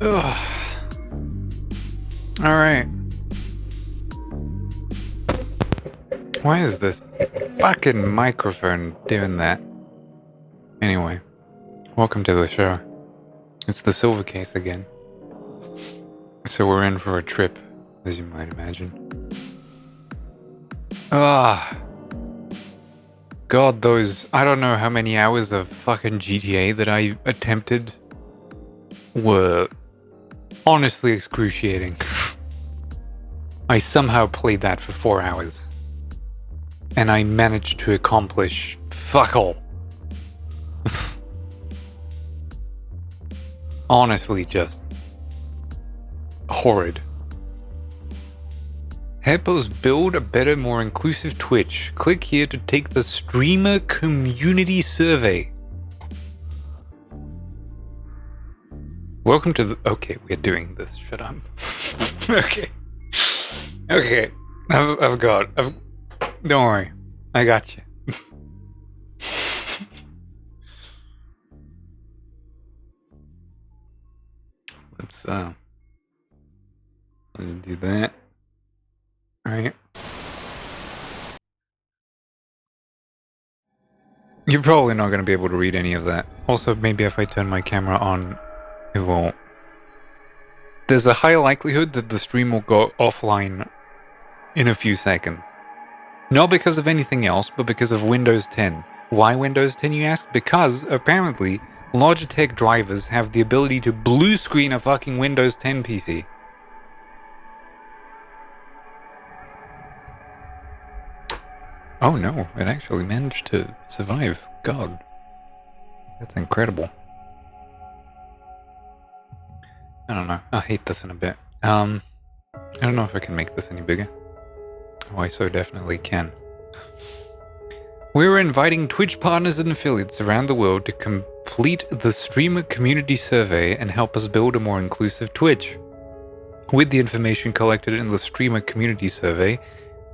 Ugh. All right. Why is this fucking microphone doing that? Anyway, welcome to the show. It's the silver case again. So we're in for a trip, as you might imagine. God, those, I don't know how many hours of fucking GTA that I attempted were honestly excruciating. I somehow played that for 4 hours. And I managed to accomplish fuck all. Honestly, just horrid. Help us build a better, more inclusive Twitch. Click here to take the streamer community survey. Welcome to the... Okay, we're doing this. Shut up. Okay. Okay. I've got... Don't worry. I got you. Let's do that. Alright. You're probably not going to be able to read any of that. Also, maybe if I turn my camera on, it won't. There's a high likelihood that the stream will go offline in a few seconds. Not because of anything else, but because of Windows 10. Why Windows 10, you ask? Because, apparently, Logitech drivers have the ability to blue screen a fucking Windows 10 PC. Oh no, it actually managed to survive. God. That's incredible. I don't know. I'll hate this in a bit. I don't know if I can make this any bigger. Oh, I so definitely can. We're inviting Twitch partners and affiliates around the world to complete the streamer community survey and help us build a more inclusive Twitch. With the information collected in the streamer community survey,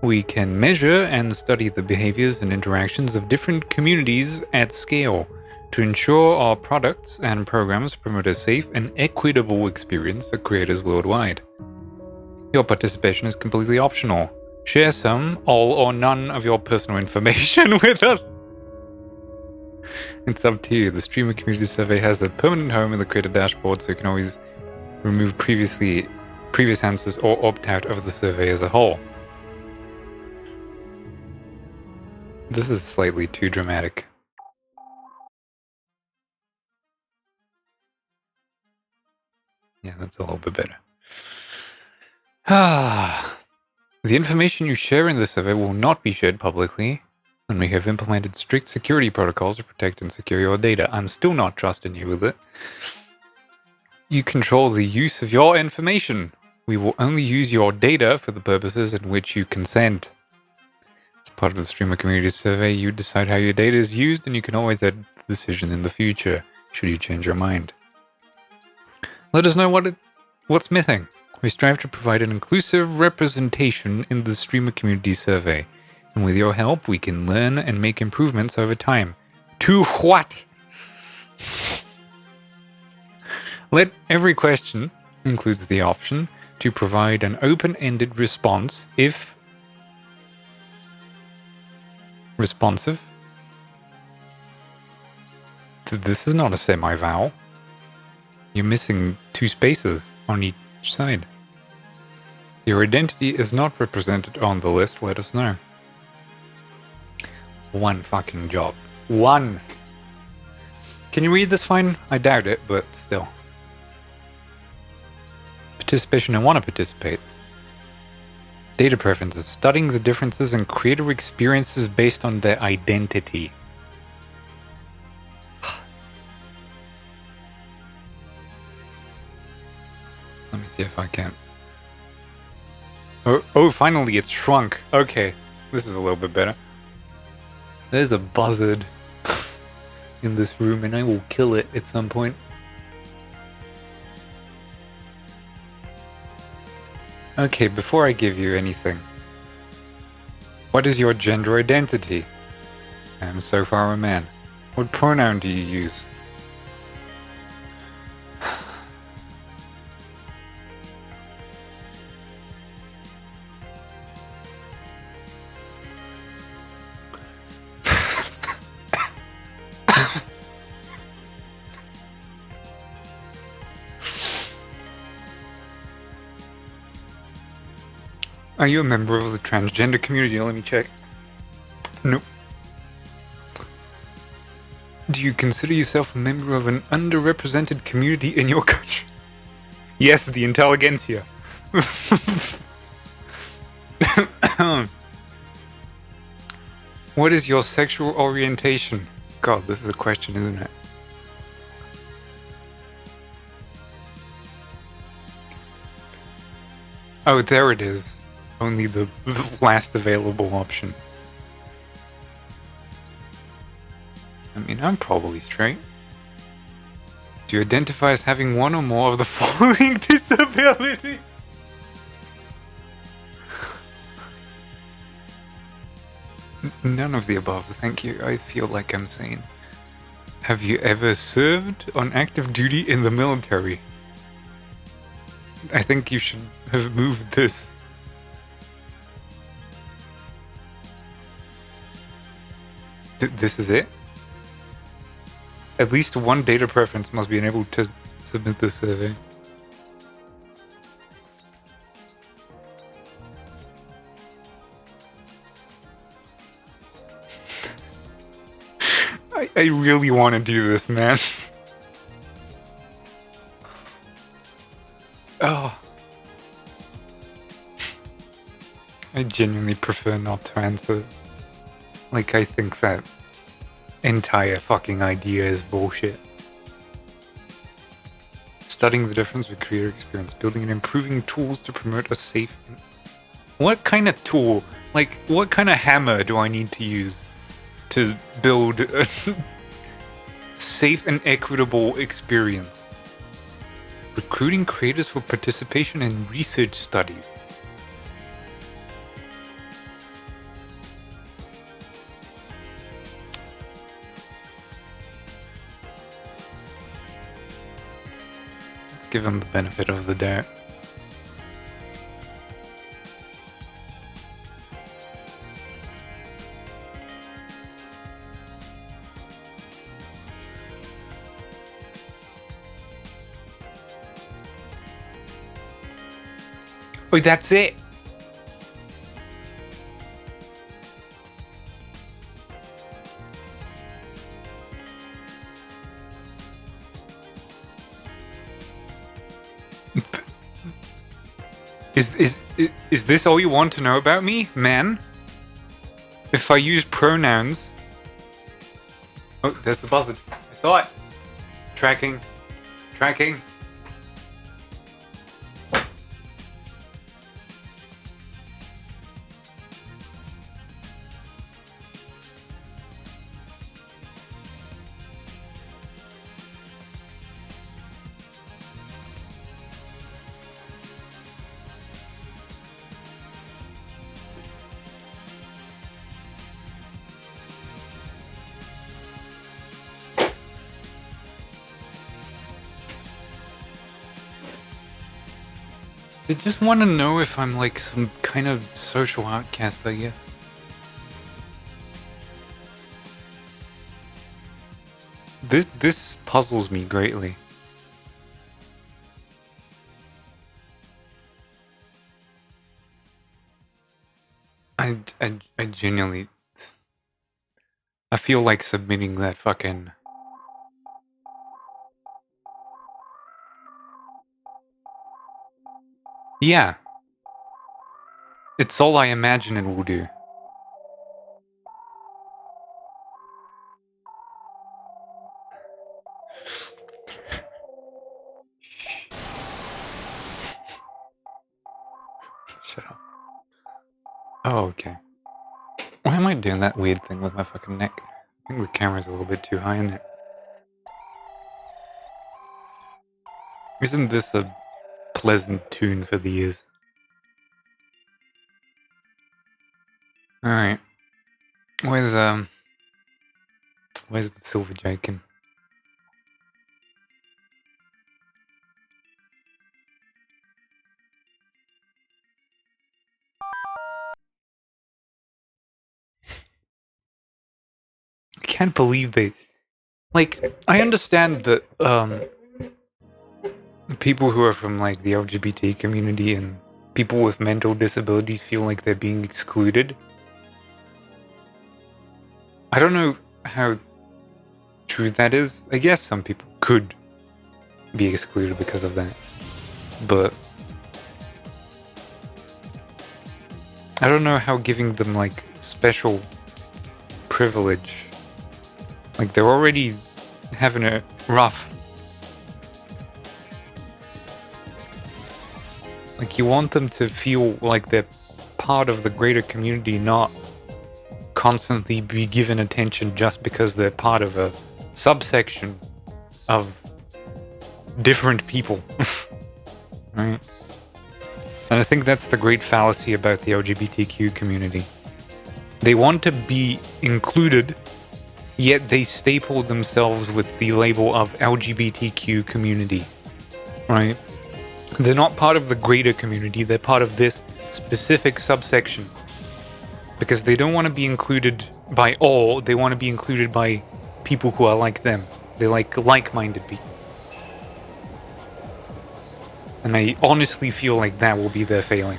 we can measure and study the behaviors and interactions of different communities at scale to ensure our products and programs promote a safe and equitable experience for creators worldwide. Your participation is completely optional. Share some, all, or none of your personal information with us. It's up to you. The streamer community survey has a permanent home in the creator dashboard, so you can always remove previous answers or opt out of the survey as a whole. This is slightly too dramatic. Yeah, that's a little bit better. The information you share in the survey will not be shared publicly, and we have implemented strict security protocols to protect and secure your data. I'm still not trusting you with it. You control the use of your information. We will only use your data for the purposes in which you consent. As part of the streamer community survey, you decide how your data is used, and you can always edit the decision in the future, should you change your mind. Let us know what's missing. We strive to provide an inclusive representation in the streamer community survey, and with your help, we can learn and make improvements over time. To what? Let every question includes the option to provide an open-ended response if responsive. This is not a semi-vowel. You're missing 2 spaces on each side. Your identity is not represented on the list. Let us know. 1 fucking job. 1. Can you read this fine? I doubt it, but still. Participation. I want to participate. Data preferences. Studying the differences in creator experiences based on their identity. Let me see if I can. Oh, finally it's shrunk. Okay, this is a little bit better. There's a buzzard in this room and I will kill it at some point. Okay, before I give you anything, what is your gender identity? I am so far a man. What pronoun do you use? Are you a member of the transgender community? Let me check. Nope. Do you consider yourself a member of an underrepresented community in your country? Yes, the intelligentsia. What is your sexual orientation? God, this is a question, isn't it? Oh, there it is. Only the last available option. I mean, I'm probably straight. Do you identify as having one or more of the following disability? None of the above, thank you. I feel like I'm sane. Have you ever served on active duty in the military? I think you should have moved this. This is it? At least one data preference must be enabled to submit this survey. I really want to do this, man. Oh. I genuinely prefer not to answer. Like, I think that entire fucking idea is bullshit. Studying the difference with creator experience, building and improving tools to promote a safe... What kind of tool? Like, what kind of hammer do I need to use to build a safe and equitable experience? Recruiting creators for participation in research studies. Let's give them the benefit of the doubt. Oh, that's it. Is this all you want to know about me, man? If I use pronouns... Oh, there's the buzzard. I saw it. Tracking. Tracking. They just want to know if I'm like some kind of social outcast, I guess. This puzzles me greatly. I genuinely... I feel like submitting that fucking... Yeah. It's all I imagine it will do. Shut up. Oh, okay. Why am I doing that weird thing with my fucking neck? I think the camera's a little bit too high in it. Isn't this a pleasant tune for the ears? Alright. Where's the silver Jiken? I can't believe they... Like, I understand that, people who are from, like, the LGBT community and people with mental disabilities feel like they're being excluded. I don't know how true that is. I guess some people could be excluded because of that. But I don't know how giving them, like, special privilege... Like, they're already having it rough. Like, you want them to feel like they're part of the greater community, not constantly be given attention just because they're part of a subsection of different people. Right? And I think that's the great fallacy about the LGBTQ community. They want to be included, yet they staple themselves with the label of LGBTQ community. Right? They're not part of the greater community, they're part of this specific subsection. Because they don't want to be included by all, they want to be included by people who are like them. They like like-minded people. And I honestly feel like that will be their failing.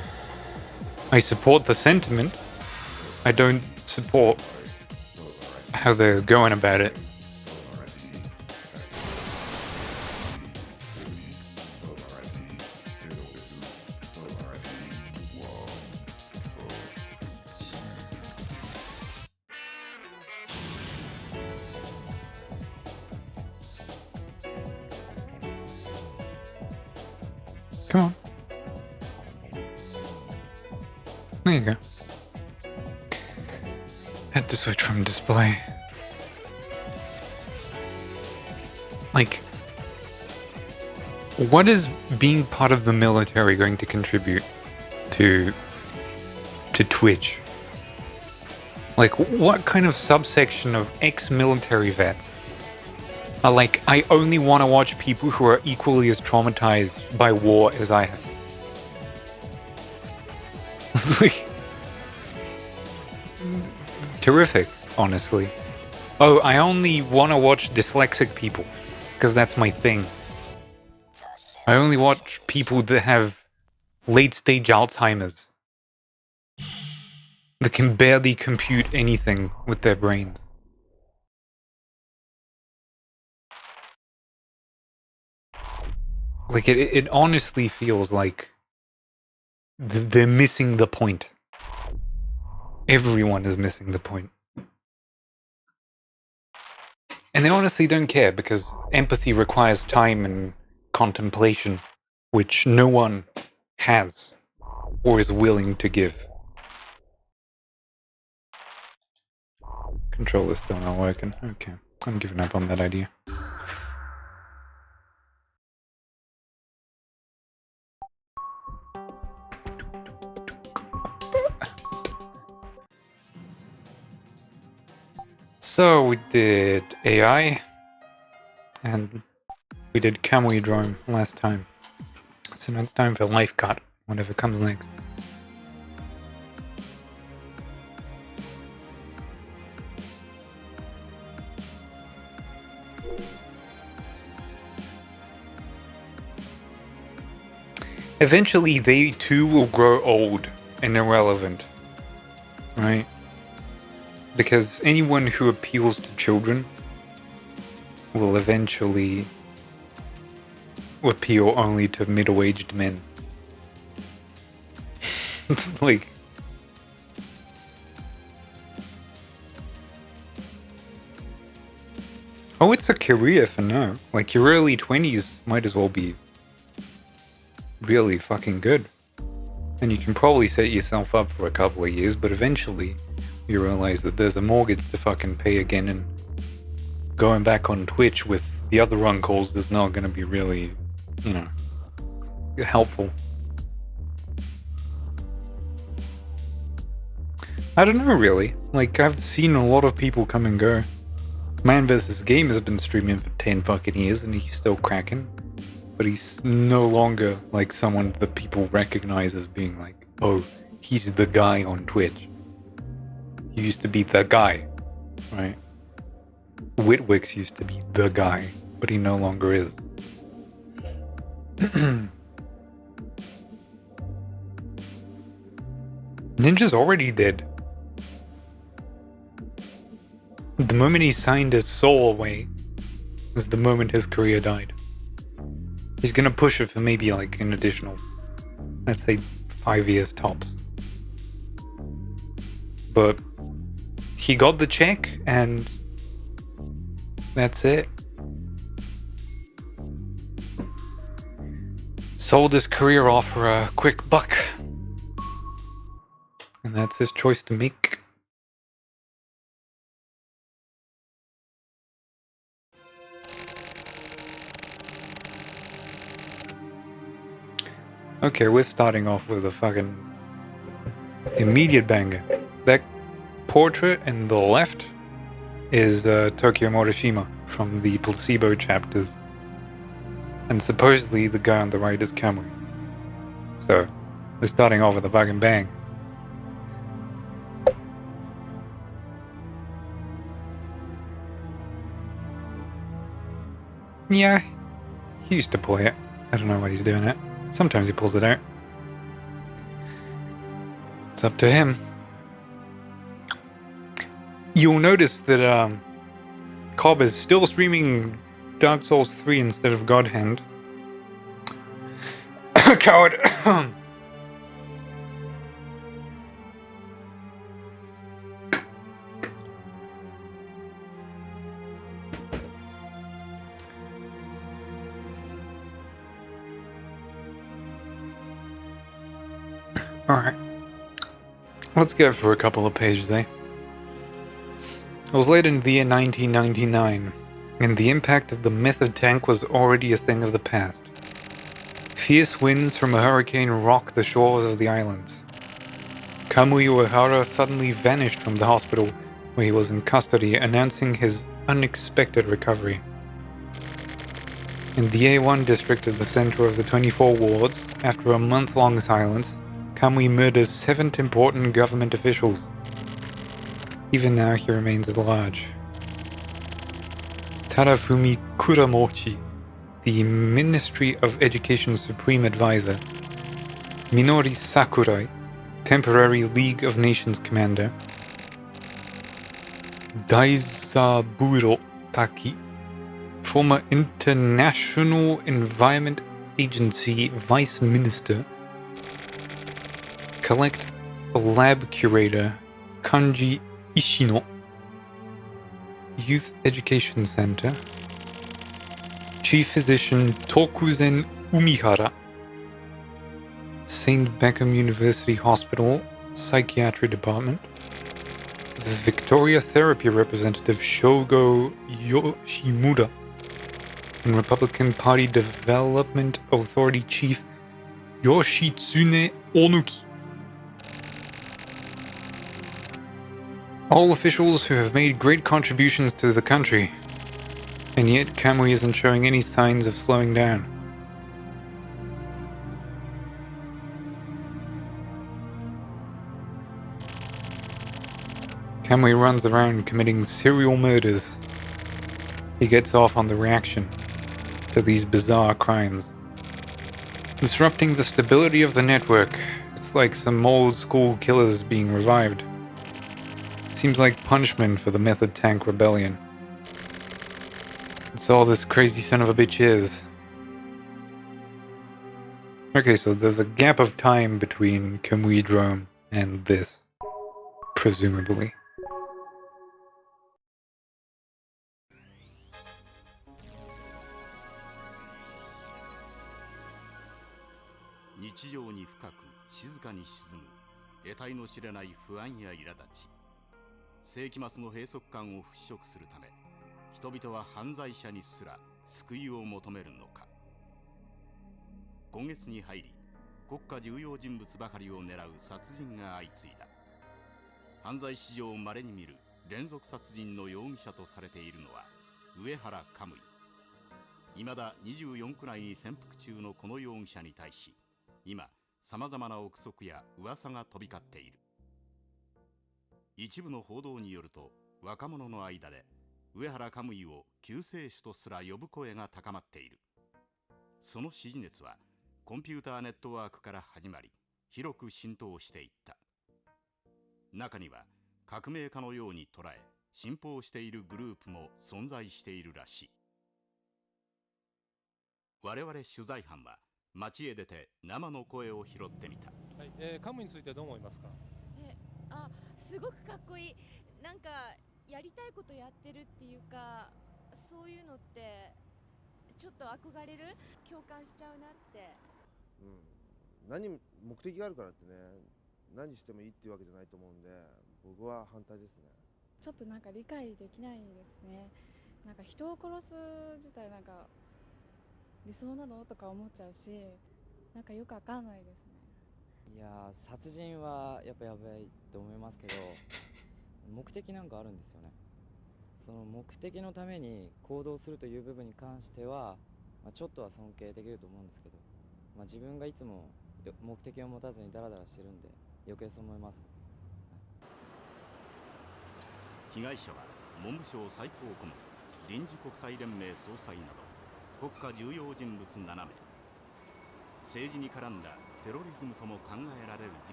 I support the sentiment, I don't support how they're going about it. Come on. There you go. Had to switch from display. Like, What is being part of the military going to contribute to Twitch? Like, what kind of subsection of ex-military vets are like, I only want to watch people who are equally as traumatized by war as I have? Like, terrific, honestly. Oh, I only want to watch dyslexic people, because that's my thing. I only watch people that have late-stage Alzheimer's, that can barely compute anything with their brains. Like, it honestly feels like they're missing the point. Everyone is missing the point. And they honestly don't care, because empathy requires time and contemplation, which no one has or is willing to give. Controller's still not working. Okay, I'm giving up on that idea. So we did AI, and we did Camui Drone last time. So now it's time for Life Cut, whatever comes next. Eventually, they too will grow old and irrelevant, right? Because anyone who appeals to children will eventually appeal only to middle-aged men. Like, oh, it's a career for now. Like, your early 20s might as well be really fucking good. And you can probably set yourself up for a couple of years, but eventually you realize that there's a mortgage to fucking pay again, and going back on Twitch with the other uncles is not going to be really, you know, helpful. I don't know, really. Like, I've seen a lot of people come and go. Man vs. Game has been streaming for 10 fucking years, and he's still cracking. But he's no longer, like, someone that people recognize as being like, oh, he's the guy on Twitch. He used to be the guy, right? Whitwix used to be the guy, but he no longer is. Ninja's already dead. The moment he signed his soul away was the moment his career died. He's gonna push it for maybe like an additional, let's say, 5 years tops. But he got the check, and that's it. Sold his career off for a quick buck. And that's his choice to make. Okay, we're starting off with a fucking immediate banger. That portrait in the left is Tokyo Morishima from the Placebo chapters. And supposedly the guy on the right is Kamui. So, we're starting off with a fucking bang. Yeah, he used to play it. I don't know what he's doing it. Sometimes he pulls it out. It's up to him. You'll notice that Cobb is still streaming Dark Souls 3 instead of God Hand. Coward. Alright. Let's go for a couple of pages, eh? It was late in the year 1999, and the impact of the method tank was already a thing of the past. Fierce winds from a hurricane rock the shores of the islands. Kamui Uehara suddenly vanished from the hospital where he was in custody, announcing his unexpected recovery. In the A1 district at the center of the 24 wards, after a month-long silence, Kamui murders 7 important government officials. Even now he remains at large. Tadafumi Kuramochi, the Ministry of Education Supreme Advisor. Minori Sakurai, temporary League of Nations Commander. Daizaburo Taki, former International Environment Agency Vice Minister. Collect Lab Curator Kanji Ishino, Youth Education Center. Chief Physician Tokuzen Umihara, St. Beckham University Hospital, Psychiatry Department. The Victoria Therapy Representative Shogo Yoshimura, and Republican Party Development Authority Chief Yoshitsune Onuki. All officials who have made great contributions to the country, and yet Kamui isn't showing any signs of slowing down. Kamui runs around committing serial murders. He gets off on the reaction to these bizarre crimes. Disrupting the stability of the network. It's like some old school killers being revived. Seems like punishment for the Method Tank Rebellion. That's all this crazy son of a bitch is. Okay, so there's a gap of time between Kamui Drome and this, presumably.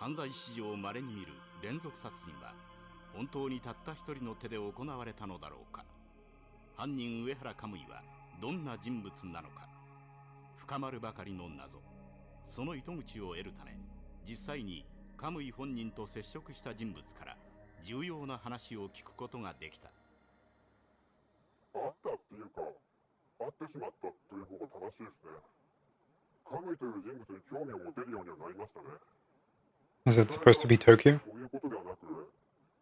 犯罪史上稀に見る連続殺人は本当にたった一人の手で行われたのだろうか。犯人上原カムイはどんな人物なのか。深まるばかりの謎。その糸口を得るため、実際にカムイ本人と接触した人物から重要な話を聞くことができた。あったっていうか、会ってしまったという方が正しいですね。カムイという人物に興味を持てるようにはなりましたね。Is it supposed to be Tokyo? そういうことではなく、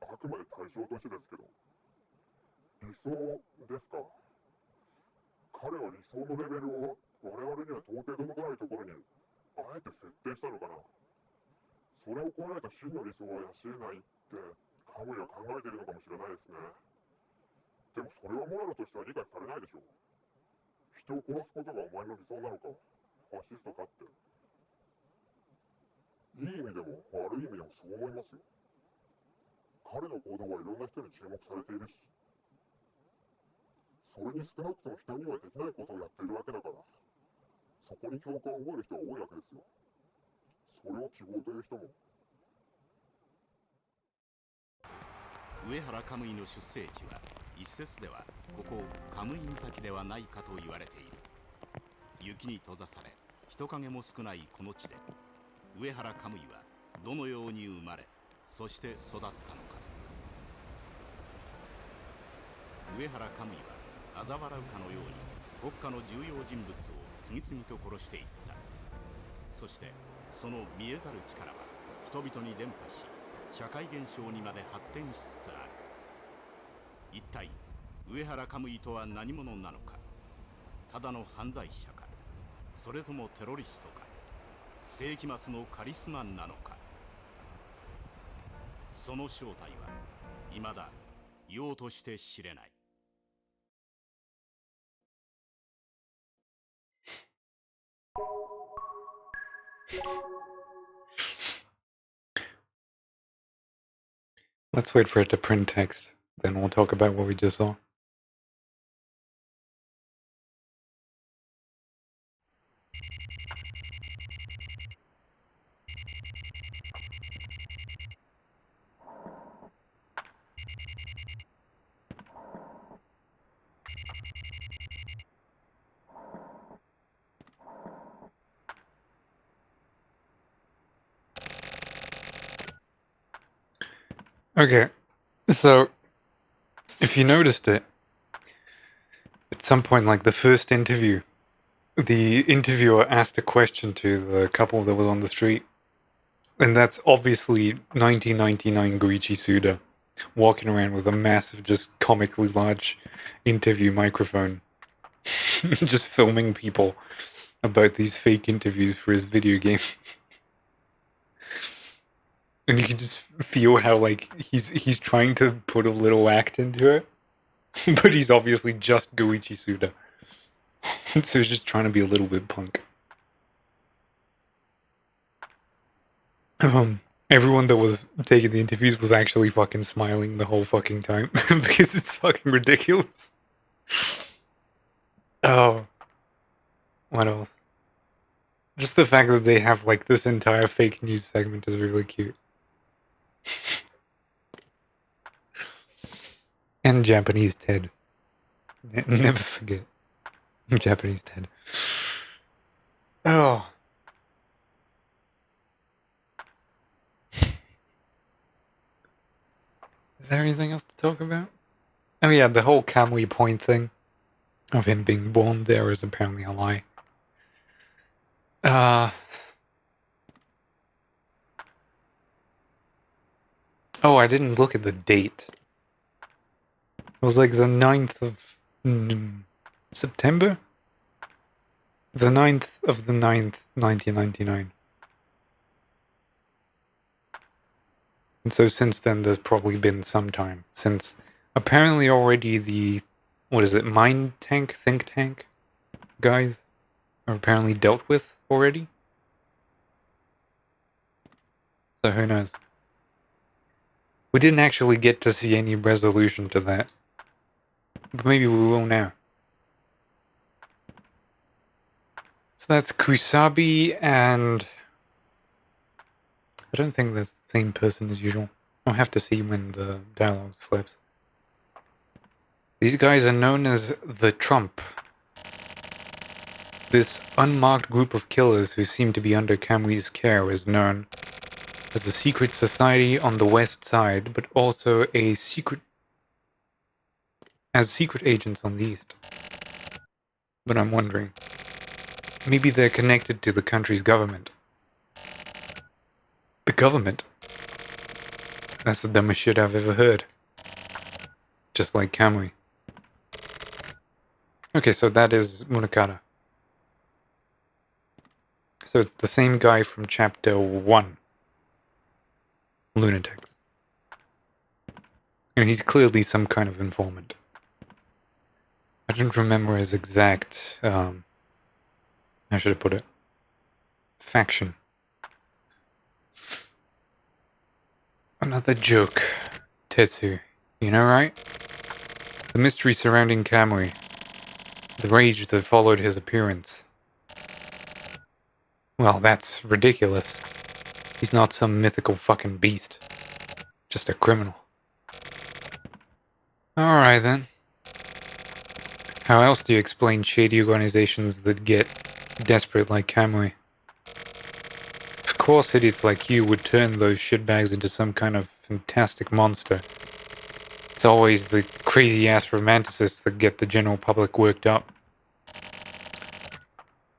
あくまで対象としてですけど、理想ですか。彼は理想のレベルを我々には到底届かないところにあえて設定したのかな。それを超えないと真の理想は養えないってカムイは考えているのかもしれないですね。でもそれはモラルとしては理解されないでしょう。人を殺すことがお前の理想なのか、ファシストかって。いい意味でも悪い意味でもそう思いますよ。彼の行動はいろんな人に注目されているし、それに少なくとも人にはできないことをやっているわけだから、そこに共感を覚える人は多いわけですよ。それを希望という人も。上原カムイの出生地は一説ではここカムイ岬ではないかと言われている。雪に閉ざされ人影も少ないこの地で上原カムイはどのように生まれ、そして育ったのか。上原カムイは嘲笑うかのように国家の重要人物を次々と殺していった。そしてその見えざる力は人々に伝播し、社会現象にまで発展しつつある。一体上原カムイとは何者なのか。ただの犯罪者か、それともテロリストか、世紀末のカリスマなのか。その正体は未だようとして知れない。Let's wait for it to print text. Then we'll talk about what we just saw. Okay, so if you noticed it, at some point, like the first interview, the interviewer asked a question to the couple that was on the street. And that's obviously 1999 Goichi Suda walking around with a massive, just comically large interview microphone, just filming people about these fake interviews for his video game. And you can just feel how like he's trying to put a little act into it, but he's obviously just Goichi Suda. So he's just trying to be a little bit punk. Everyone that was taking the interviews was actually fucking smiling the whole fucking time because it's fucking ridiculous. Oh, what else? Just the fact that they have like this entire fake news segment is really cute. And Japanese Ted. Never forget. Japanese Ted. Oh. Is there anything else to talk about? Oh yeah, the whole Kamui Point thing of him being born there is apparently a lie. Oh, I didn't look at the date. It was like the 9th of September? The 9th of the 9th, 1999. And so since then, there's probably been some time. Since apparently already the, what is it, mind tank, think tank guys are apparently dealt with already? So who knows? We didn't actually get to see any resolution to that. But maybe we will now. So that's Kusabi and I don't think that's the same person as usual. I'll have to see when the dialogue flips. These guys are known as the Trump. This unmarked group of killers who seem to be under Camui's care is known as the secret society on the west side, but also as secret agents on the east. But I'm wondering, maybe they're connected to the country's government. The government? That's the dumbest shit I've ever heard. Just like Kamui. Okay, so that is Munakata. So it's the same guy from chapter 1. Lunatics. And he's clearly some kind of informant. I don't remember his exact, how should I put it? Faction. Another joke. Tetsu. You know, right? The mystery surrounding Kamui. The rage that followed his appearance. Well, that's ridiculous. He's not some mythical fucking beast. Just a criminal. Alright then. How else do you explain shady organizations that get desperate like Kamui? Of course idiots like you would turn those shitbags into some kind of fantastic monster. It's always the crazy-ass romanticists that get the general public worked up.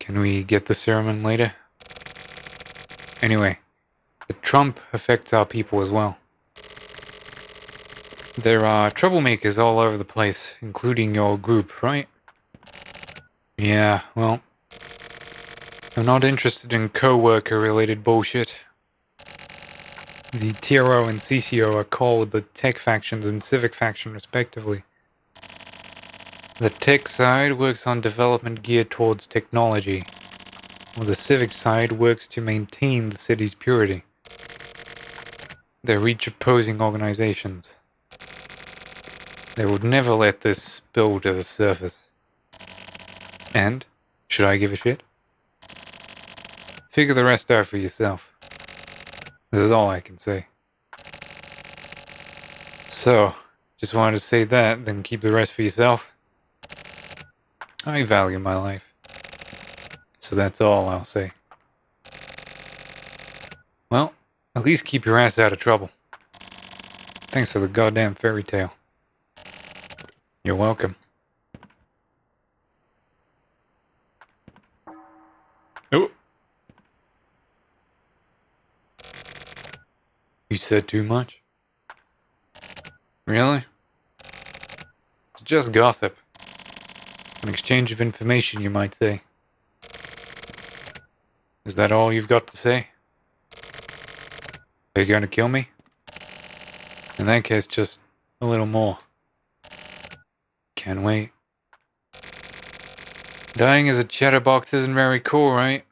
Can we get the serum later? Anyway, the Trump affects our people as well. There are troublemakers all over the place, including your group, right? Yeah, well, I'm not interested in co-worker-related bullshit. The TRO and CCO are called the Tech Factions and Civic Faction, respectively. The Tech side works on development geared towards technology, while the Civic side works to maintain the city's purity. They're each opposing organizations. They would never let this spill to the surface. And, should I give a shit? Figure the rest out for yourself. This is all I can say. So, just wanted to say that, then keep the rest for yourself. I value my life. So that's all I'll say. Well, at least keep your ass out of trouble. Thanks for the goddamn fairy tale. You're welcome. Oh! You said too much? Really? It's just gossip. An exchange of information, you might say. Is that all you've got to say? Are you going to kill me? In that case, just a little more. Can't wait. Dying as a chatterbox isn't very cool, right?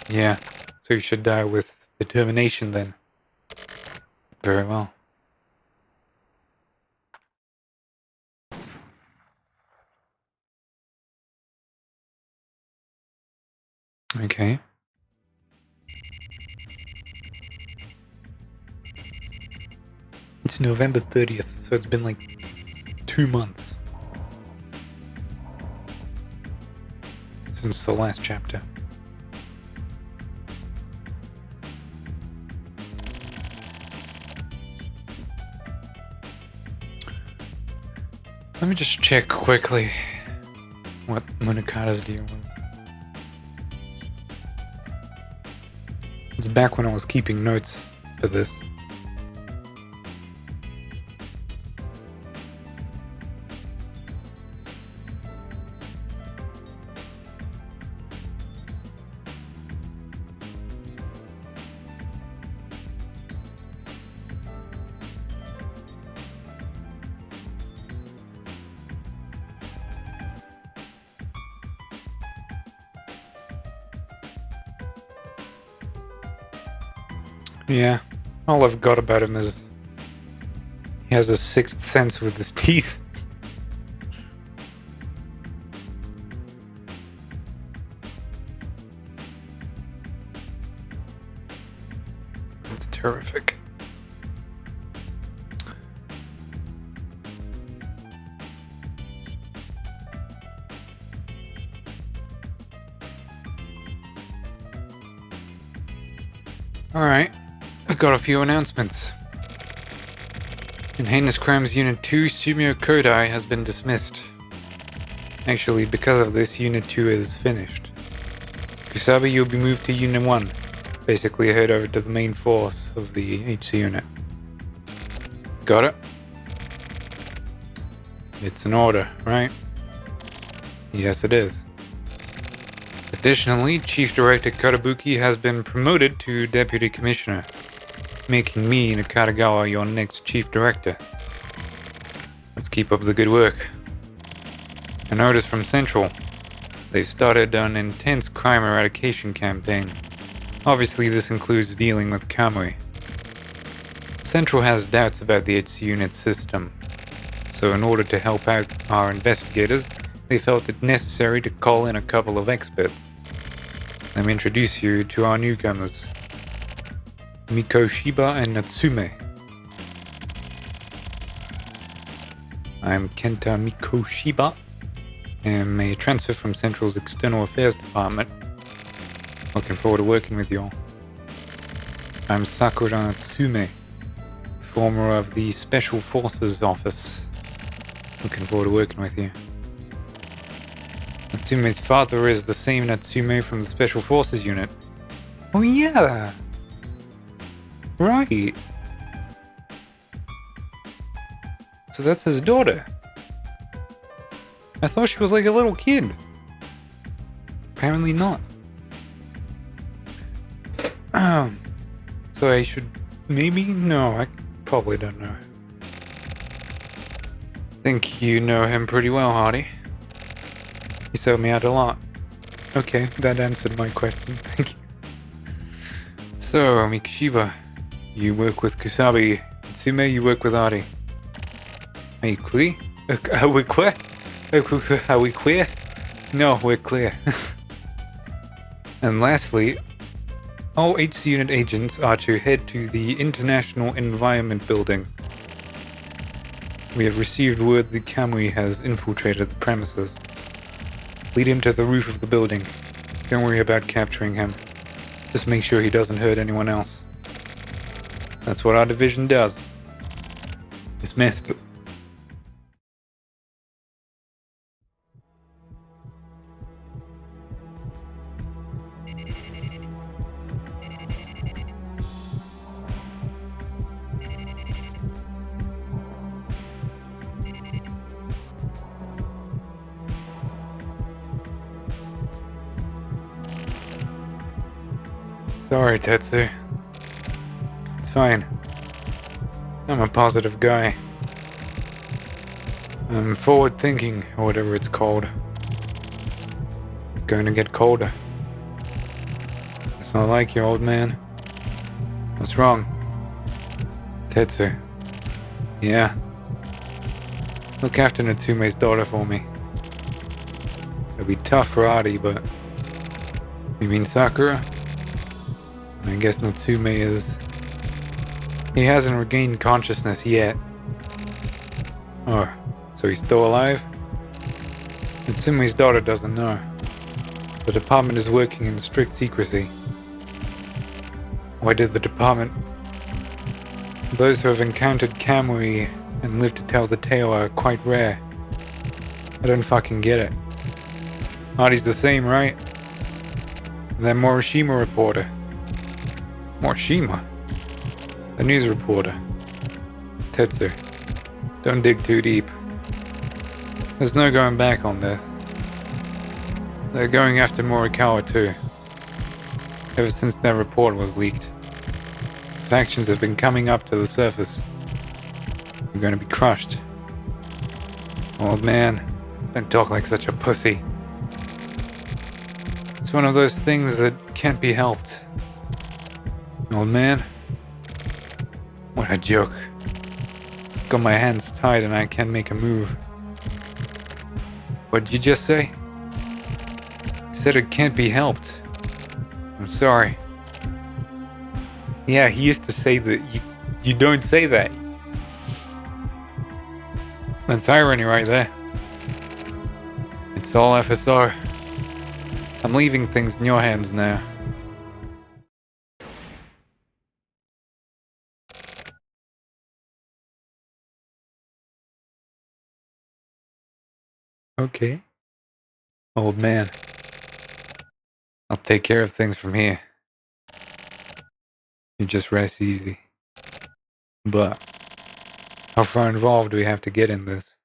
Yeah, so you should die with determination then. Very well. Okay. It's November 30th, so it's been like 2 months since the last chapter. Let me just check quickly what Munakata's deal was. It's back when I was keeping notes for this. Yeah, all I've got about him is he has a sixth sense with his teeth. That's terrific. Alright, I've got a few announcements. In Heinous Crimes Unit 2, Sumio Kodai has been dismissed. Actually, because of this, Unit 2 is finished. Kusabi, you'll be moved to Unit 1. Basically head over to the main force of the HC unit. Got it? It's an order, right? Yes, it is. Additionally, Chief Director Karabuki has been promoted to Deputy Commissioner, making me, Nakatagawa, your next Chief Director. Let's keep up the good work. A notice from Central. They've started an intense crime eradication campaign. Obviously, this includes dealing with Kamui. Central has doubts about the HC unit system, so in order to help out our investigators, they felt it necessary to call in a couple of experts. Let me introduce you to our newcomers, Mikoshiba and Natsume. I'm Kenta Mikoshiba, and I'm a transfer from Central's External Affairs Department. Looking forward to working with you all. I'm Sakura Natsume, former of the Special Forces Office. Looking forward to working with you. Natsume's father is the same Natsume from the Special Forces unit. Oh yeah! Right. So that's his daughter. I thought she was like a little kid. Apparently not. So I should maybe? No, I probably don't know. Think you know him pretty well, Hardy. He sold me out a lot. Okay, that answered my question. Thank you. So, Mikoshiba, you work with Kusabi. Natsume, you work with Ari. Are you clear? Are we clear? Are we clear? No, we're clear. And lastly, all HC unit agents are to head to the International Environment Building. We have received word that Kamui has infiltrated the premises. Lead him to the roof of the building. Don't worry about capturing him. Just make sure he doesn't hurt anyone else. That's what our division does. Dismissed. Sorry, Tetsu. It's fine. I'm a positive guy. I'm forward-thinking, or whatever it's called. It's going to get colder. It's not like you, old man. What's wrong? Tetsu. Yeah. Look after Natsume's daughter for me. It'll be tough for Adi, but... You mean Sakura? I guess Natsume is... He hasn't regained consciousness yet. Oh, so he's still alive? Natsume's daughter doesn't know. The department is working in strict secrecy. Why did the department... Those who have encountered Kamui and lived to tell the tale are quite rare. I don't fucking get it. Artie's the same, right? And that Morishima reporter. Morishima? The news reporter. Tetsu. Don't dig too deep. There's no going back on this. They're going after Morikawa too. Ever since that report was leaked. Factions have been coming up to the surface. We're going to be crushed. Old man, don't talk like such a pussy. It's one of those things that can't be helped. Old man? What a joke. Got my hands tied and I can't make a move. What did you just say? You said it can't be helped. I'm sorry. Yeah, he used to say that you don't say that. That's irony right there. It's all FSR. I'm leaving things in your hands now. Okay. Old man. I'll take care of things from here. You just rest easy. But how far involved do we have to get in this?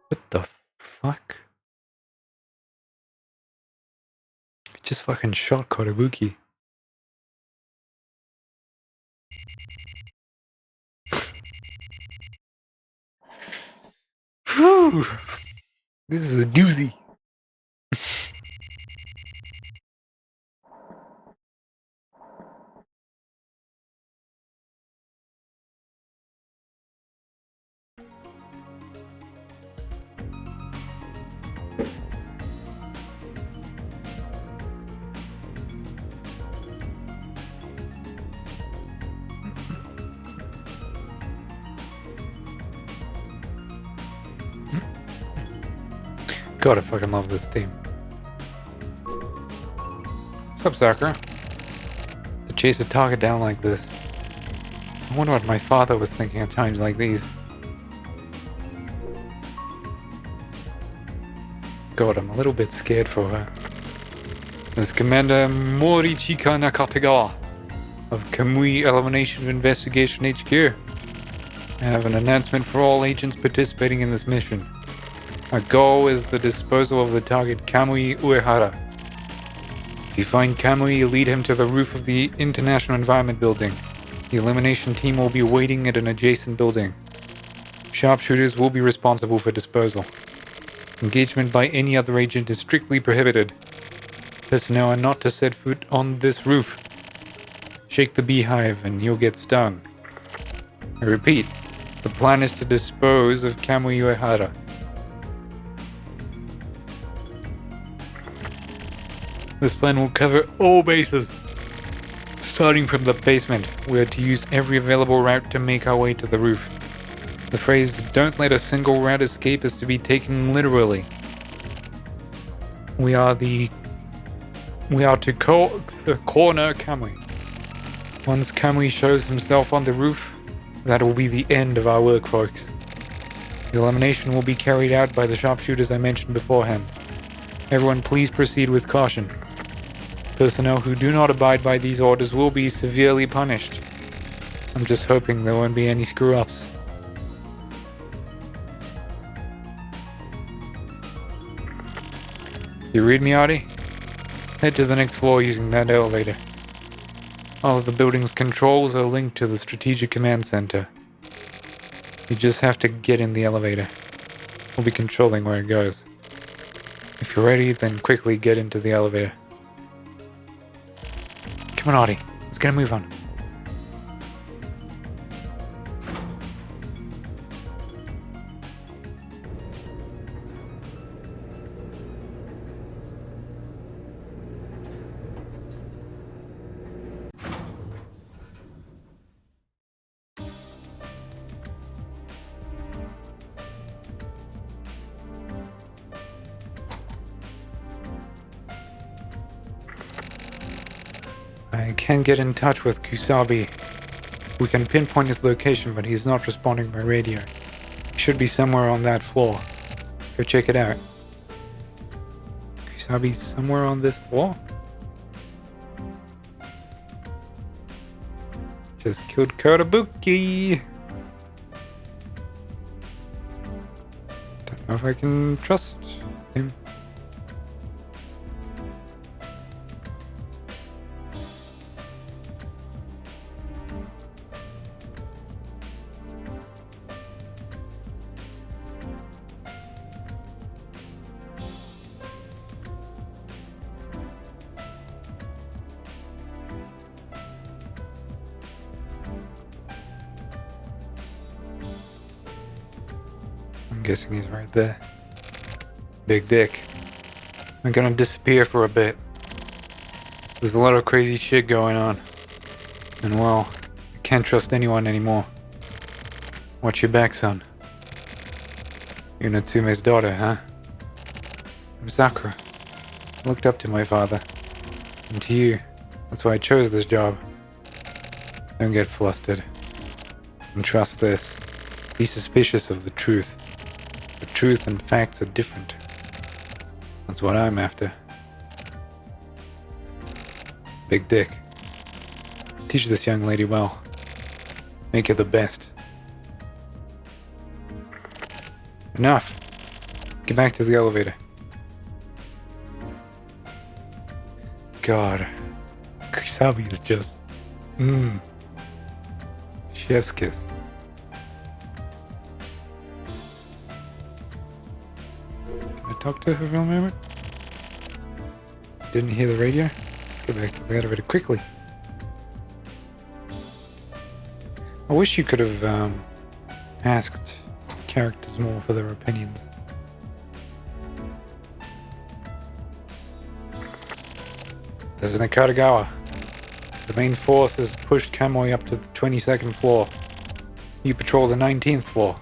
What the fuck? I just fucking shot Kotobuki. Whew! This is a doozy. God, I fucking love this team. What's up, Sakura? To chase a target down like this. I wonder what my father was thinking at times like these. God, I'm a little bit scared for her. This is Commander Morichika Nakatagawa of Kamui Elimination Investigation HQ. I have an announcement for all agents participating in this mission. Our goal is the disposal of the target Kamui Uehara. If you find Kamui, lead him to the roof of the International Environment Building. The elimination team will be waiting at an adjacent building. Sharpshooters will be responsible for disposal. Engagement by any other agent is strictly prohibited. Personnel are not to set foot on this roof. Shake the beehive and you'll get stung. I repeat, the plan is to dispose of Kamui Uehara. This plan will cover all bases. Starting from the basement, we are to use every available route to make our way to the roof. The phrase, "don't let a single route escape," is to be taken literally. We are to corner Kamui. Once Kamui shows himself on the roof, that will be the end of our work, folks. The elimination will be carried out by the sharpshooters I mentioned beforehand. Everyone please proceed with caution. Personnel who do not abide by these orders will be severely punished. I'm just hoping there won't be any screw-ups. You read me, Artie? Head to the next floor using that elevator. All of the building's controls are linked to the Strategic Command Center. You just have to get in the elevator. We'll be controlling where it goes. If you're ready, then quickly get into the elevator. Come on, Artie. Let's get a move on. I can't get in touch with Kusabi. We can pinpoint his location, but he's not responding by radio. He should be somewhere on that floor. Go check it out. Kusabi's somewhere on this floor? Just killed Kotobuki! Don't know if I can trust him. I'm guessing he's right there. Big dick. I'm gonna disappear for a bit. There's a lot of crazy shit going on. And well, I can't trust anyone anymore. Watch your back, son. You're Natsume's daughter, huh? I'm Sakura. I looked up to my father. And to you. That's why I chose this job. Don't get flustered. And trust this. Be suspicious of the truth. The truth and facts are different. That's what I'm after. Big dick. Teach this young lady well. Make her the best. Enough. Get back to the elevator. God. Kusabi is just... Chef's kiss. Can I talk to her for a moment? Didn't hear the radio? Let's get back to the elevator quickly. I wish you could have asked characters more for their opinions. This is Nakatagawa. The main force has pushed Kamui up to the 22nd floor. You patrol the 19th floor.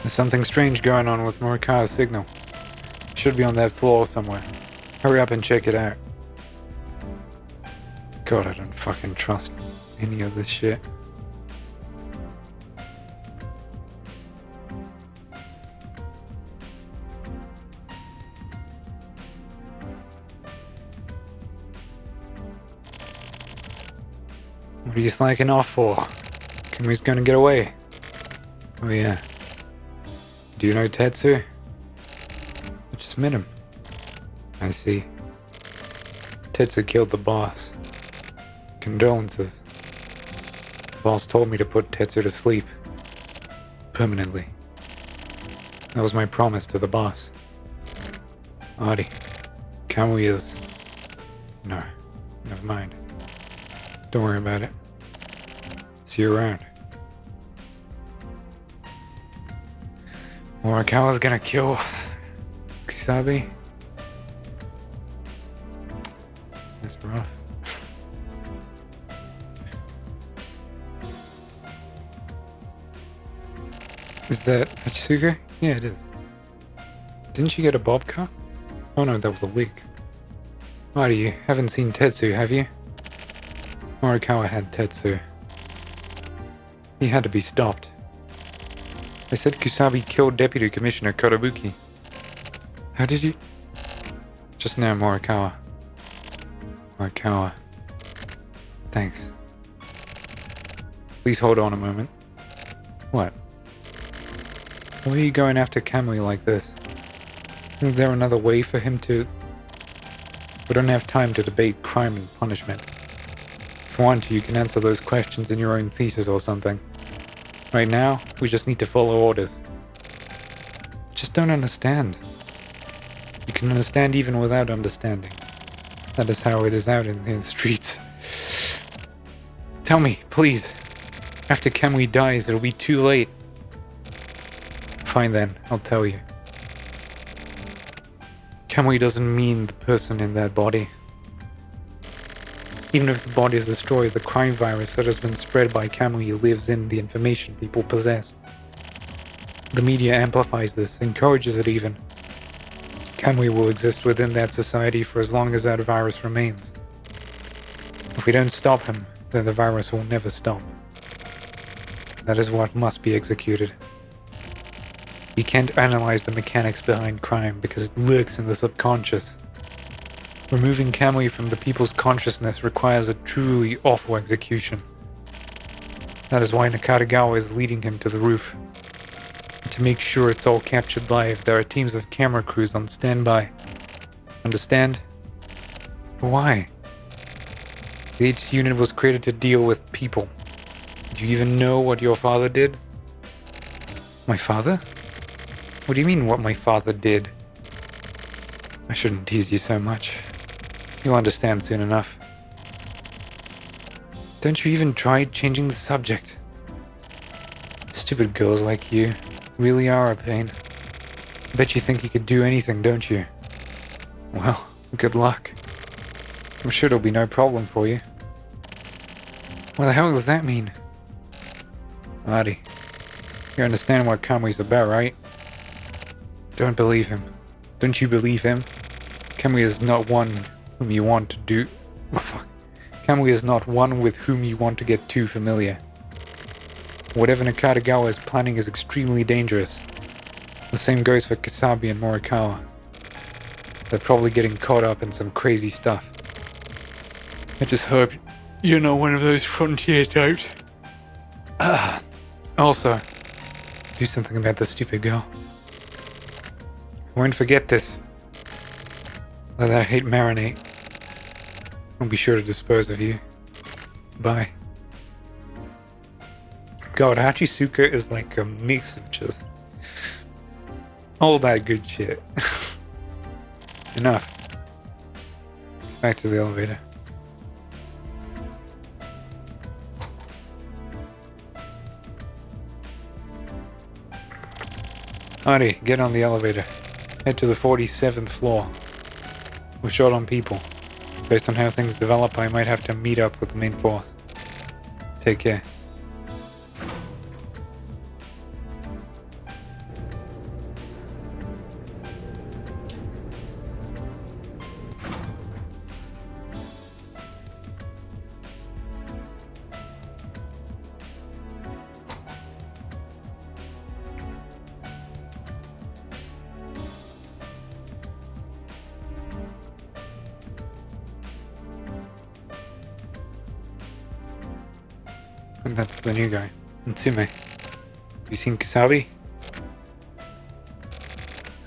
There's something strange going on with Morikawa's signal. It should be on that floor somewhere. Hurry up and check it out. God, I don't fucking trust any of this shit. What are you slacking off for? Kamui's gonna get away. Oh yeah. Do you know Tetsu? I just met him. I see. Tetsu killed the boss. Condolences. The boss told me to put Tetsu to sleep. Permanently. That was my promise to the boss. Adi. Kamui is... No. Never mind. Don't worry about it. See you around. Morikawa's gonna kill Kusabi. That's rough. Is that Hachisuga? Yeah, it is. Didn't she get a bob cut? Oh no, that was a wig. Marty, you haven't seen Tetsu, have you? Morikawa had Tetsu. He had to be stopped. They said Kusabi killed Deputy Commissioner Kotobuki. How did you... Just now, Morikawa. Morikawa. Thanks. Please hold on a moment. What? Why are you going after Kamui like this? Isn't there another way for him to... We don't have time to debate crime and punishment. If you want to, you can answer those questions in your own thesis or something. Right now, we just need to follow orders. Just don't understand. You can understand even without understanding. That is how it is out in the streets. Tell me, please. After Kamui dies, it'll be too late. Fine then, I'll tell you. Kamui doesn't mean the person in that body. Even if the body is destroyed, the crime virus that has been spread by Kamui lives in the information people possess. The media amplifies this, encourages it even. Kamui will exist within that society for as long as that virus remains. If we don't stop him, then the virus will never stop. That is what must be executed. You can't analyze the mechanics behind crime because it lurks in the subconscious. Removing Kamui from the people's consciousness requires a truly awful execution. That is why Nakatagawa is leading him to the roof. To make sure it's all captured live, there are teams of camera crews on standby. Understand? Why? The H unit was created to deal with people. Do you even know what your father did? My father? What do you mean, what my father did? I shouldn't tease you so much. You'll understand soon enough. Don't you even try changing the subject? Stupid girls like you really are a pain. I bet you think you could do anything, don't you? Well, good luck. I'm sure it'll be no problem for you. What the hell does that mean? Artie, you understand what Kamui's about, right? Don't believe him. Don't you believe him? Kamui is not one whom you want to do... Oh, fuck. Kamui is not one with whom you want to get too familiar. Whatever Nakatagawa is planning is extremely dangerous. The same goes for Kasabi and Morikawa. They're probably getting caught up in some crazy stuff. I just hope you're not one of those frontier types. Also, do something about the stupid girl. I won't forget this. Let that hate marinate. I'll be sure to dispose of you. Bye. God, Hachisuka is like a mix of just all that good shit. Enough. Back to the elevator. Artie, get on the elevator. Head to the 47th floor. We're short on people. Based on how things develop, I might have to meet up with the main force. Take care. And that's the new guy, Natsume. You seen Kusabi?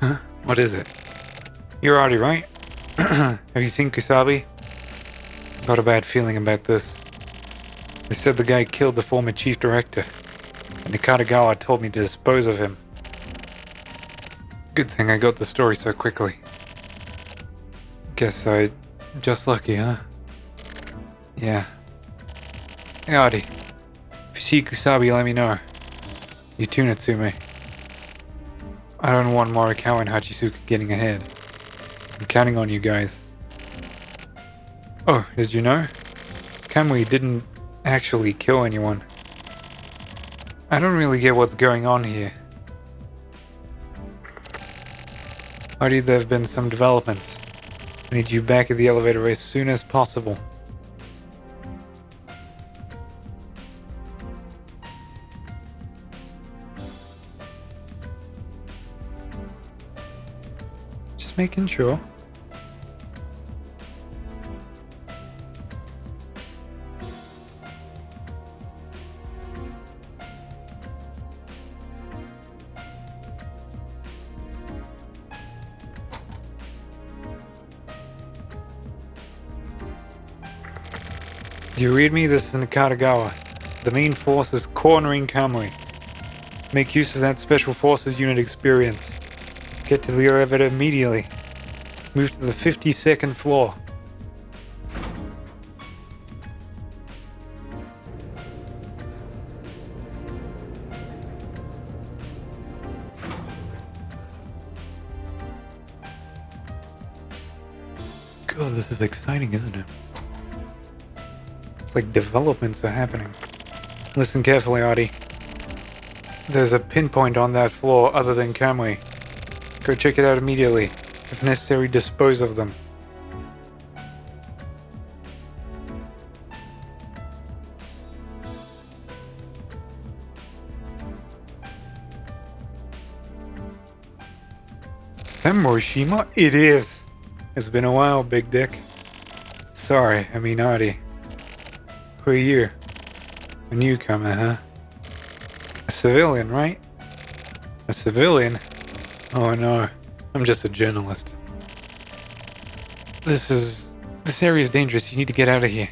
Huh? What is it? You're Artie, right? Have you seen Kusabi? Got a bad feeling about this. They said the guy killed the former chief director, and Nakatagawa told me to dispose of him. Good thing I got the story so quickly. Guess I... just lucky, huh? Yeah. Hey, Artie. If you see Kusabi, let me know. You tune it to me. I don't want Morikawa and Hachisuka getting ahead. I'm counting on you guys. Oh, did you know? Kamui didn't actually kill anyone. I don't really get what's going on here. Artie, there have been some developments. I need you back at the elevator as soon as possible. Just making sure. Do you read me? This is Nakatagawa. The main force is cornering Kamui. Make use of that Special Forces unit experience. Get to the elevator immediately. Move to the 52nd floor. God, this is exciting, isn't it? It's like developments are happening. Listen carefully, Artie. There's a pinpoint on that floor other than Kamui. Go check it out immediately. If necessary, dispose of them. Is that Morishima? It is! It's been a while, Big Dick. Sorry, I mean Artie. Who are you? A newcomer, huh? A civilian, right? A civilian? Oh no, I'm just a journalist. This area is dangerous, you need to get out of here.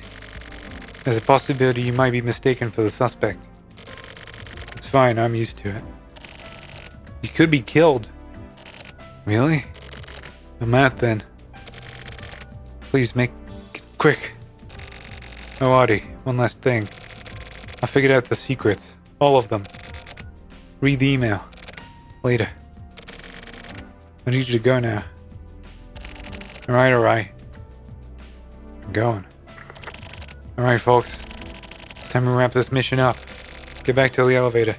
There's a possibility you might be mistaken for the suspect. It's fine, I'm used to it. You could be killed. Really? I'm out then. Please make it quick. Oh, Artie, one last thing. I figured out the secrets. All of them. Read the email. Later. I need you to go now. Alright. I'm going. Alright, folks. It's time to wrap this mission up. Get back to the elevator.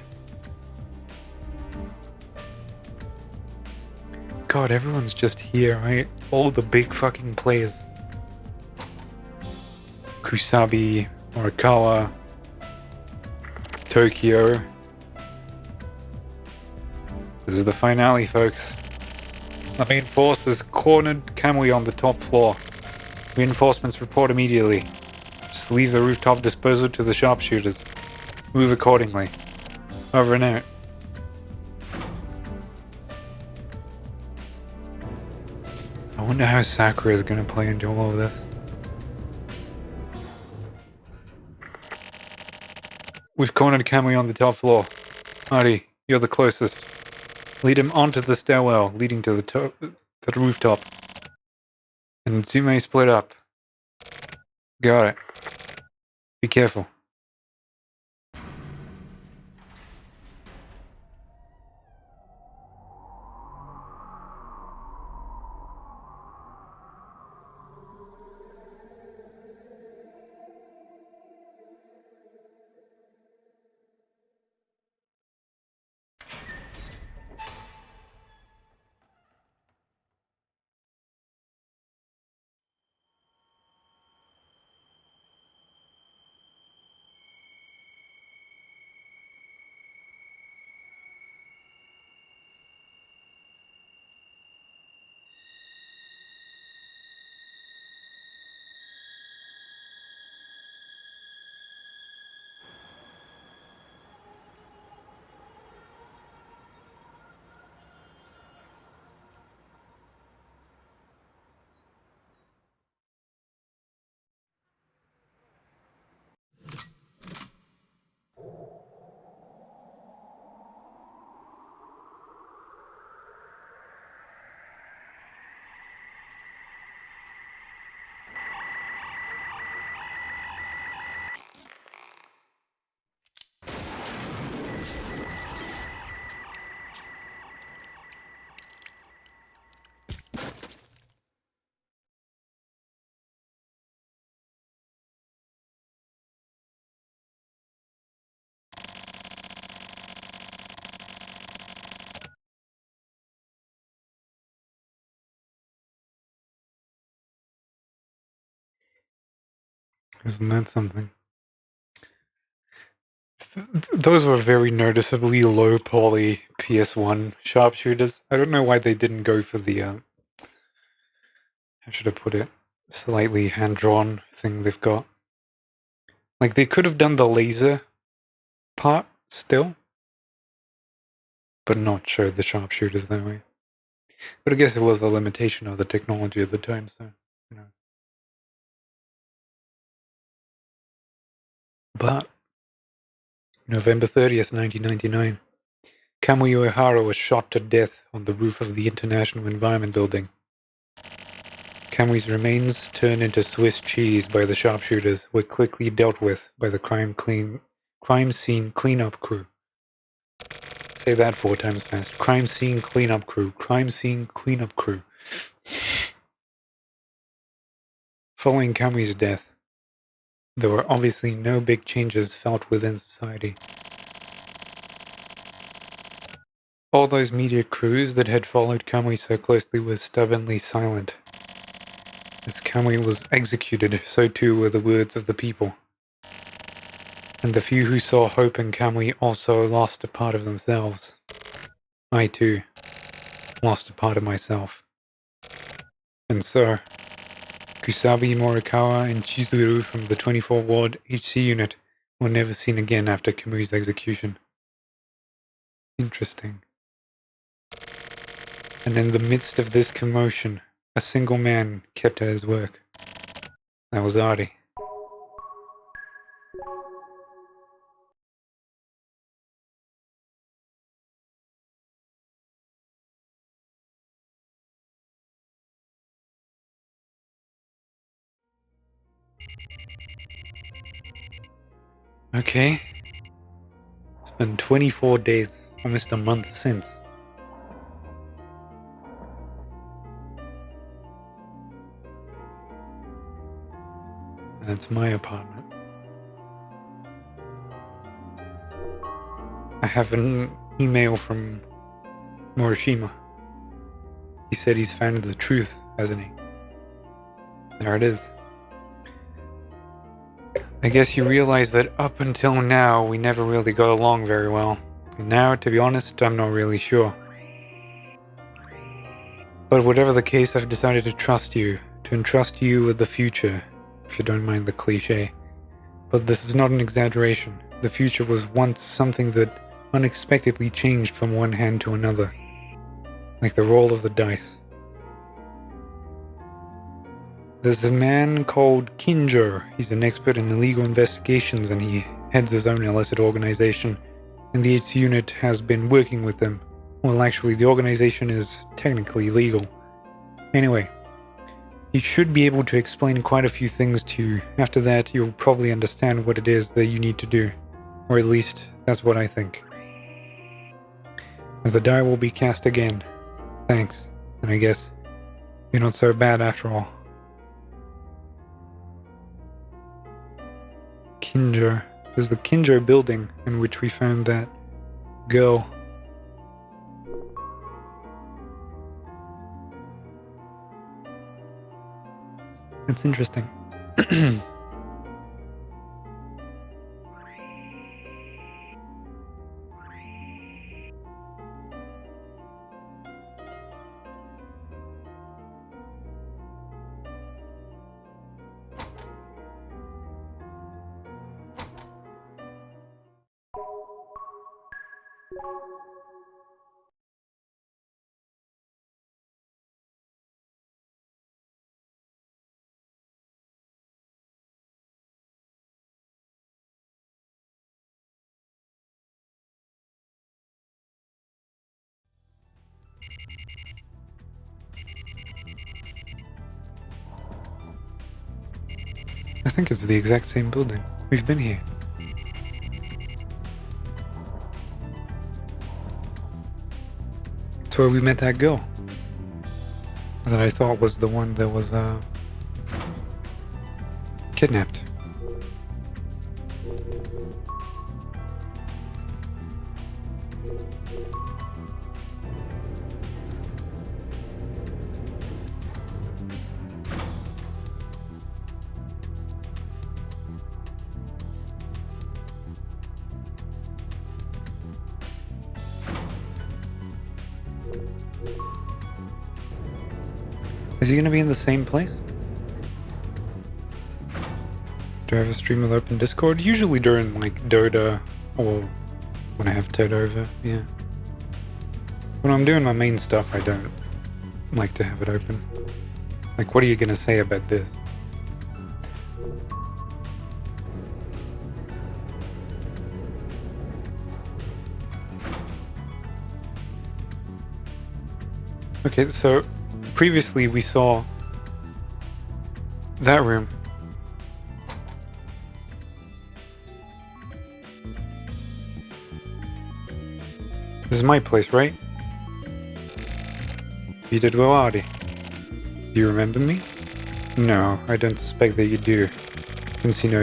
God, everyone's just here, right? All the big fucking players. Kusabi, Morikawa, Tokyo. This is the finale, folks. The main force has cornered Kamui on the top floor. Reinforcements report immediately. Just leave the rooftop disposal to the sharpshooters. Move accordingly. Over and out. I wonder how Sakura is going to play into all of this. We've cornered Kamui on the top floor. Artie, you're the closest. Lead him onto the stairwell leading to the rooftop. And Tsume split up. Got it. Be careful. Isn't that something? Those were very noticeably low poly PS1 sharpshooters. I don't know why they didn't go for the, how should I put it? Slightly hand-drawn thing they've got. Like, they could have done the laser part still, but not showed the sharpshooters that way. But I guess it was the limitation of the technology at the time, so, you know. But, November 30th, 1999, Kamui Uehara was shot to death on the roof of the International Environment Building. Kamui's remains, turned into Swiss cheese by the sharpshooters, were quickly dealt with by the crime scene cleanup crew. Say that 4 times fast. Crime scene cleanup crew. Crime scene cleanup crew. Following Kamui's death, there were obviously no big changes felt within society. All those media crews that had followed Kamui so closely were stubbornly silent. As Kamui was executed, so too were the words of the people. And the few who saw hope in Kamui also lost a part of themselves. I too lost a part of myself. And so, Kusabi, Morikawa, and Chizuru from the 24 Ward HC unit were never seen again after Kamui's execution. Interesting. And in the midst of this commotion, a single man kept at his work. That was Artie. Okay. It's been 24 days, almost a month since. That's my apartment. I have an email from Morishima. He said he's found the truth, hasn't he? There it is. I guess you realize that up until now, we never really got along very well. And now, to be honest, I'm not really sure. But whatever the case, I've decided to trust you, to entrust you with the future, if you don't mind the cliche. But this is not an exaggeration. The future was once something that unexpectedly changed from one hand to another, like the roll of the dice. There's a man called Kinjo. He's an expert in illegal investigations and he heads his own illicit organization, and the 8th unit has been working with them. Well, actually, the organization is technically legal. Anyway, he should be able to explain quite a few things to you. After that, you'll probably understand what it is that you need to do. Or at least, that's what I think. The die will be cast again. Thanks. And I guess you're not so bad after all. Kinjo. There's the Kinjo building in which we found that girl. That's interesting. I think it's the exact same building. We've been here. It's where we met that girl. That I thought was the one that was, kidnapped. Is he gonna be in the same place? Do I have a stream with open Discord? Usually during like Dota or when I have Toad over, yeah. When I'm doing my main stuff, I don't like to have it open. Like, what are you gonna say about this? Okay, so previously we saw that room. This is my place, right? You did well, Artie. Do you remember me? No, I don't suspect that you do, since you know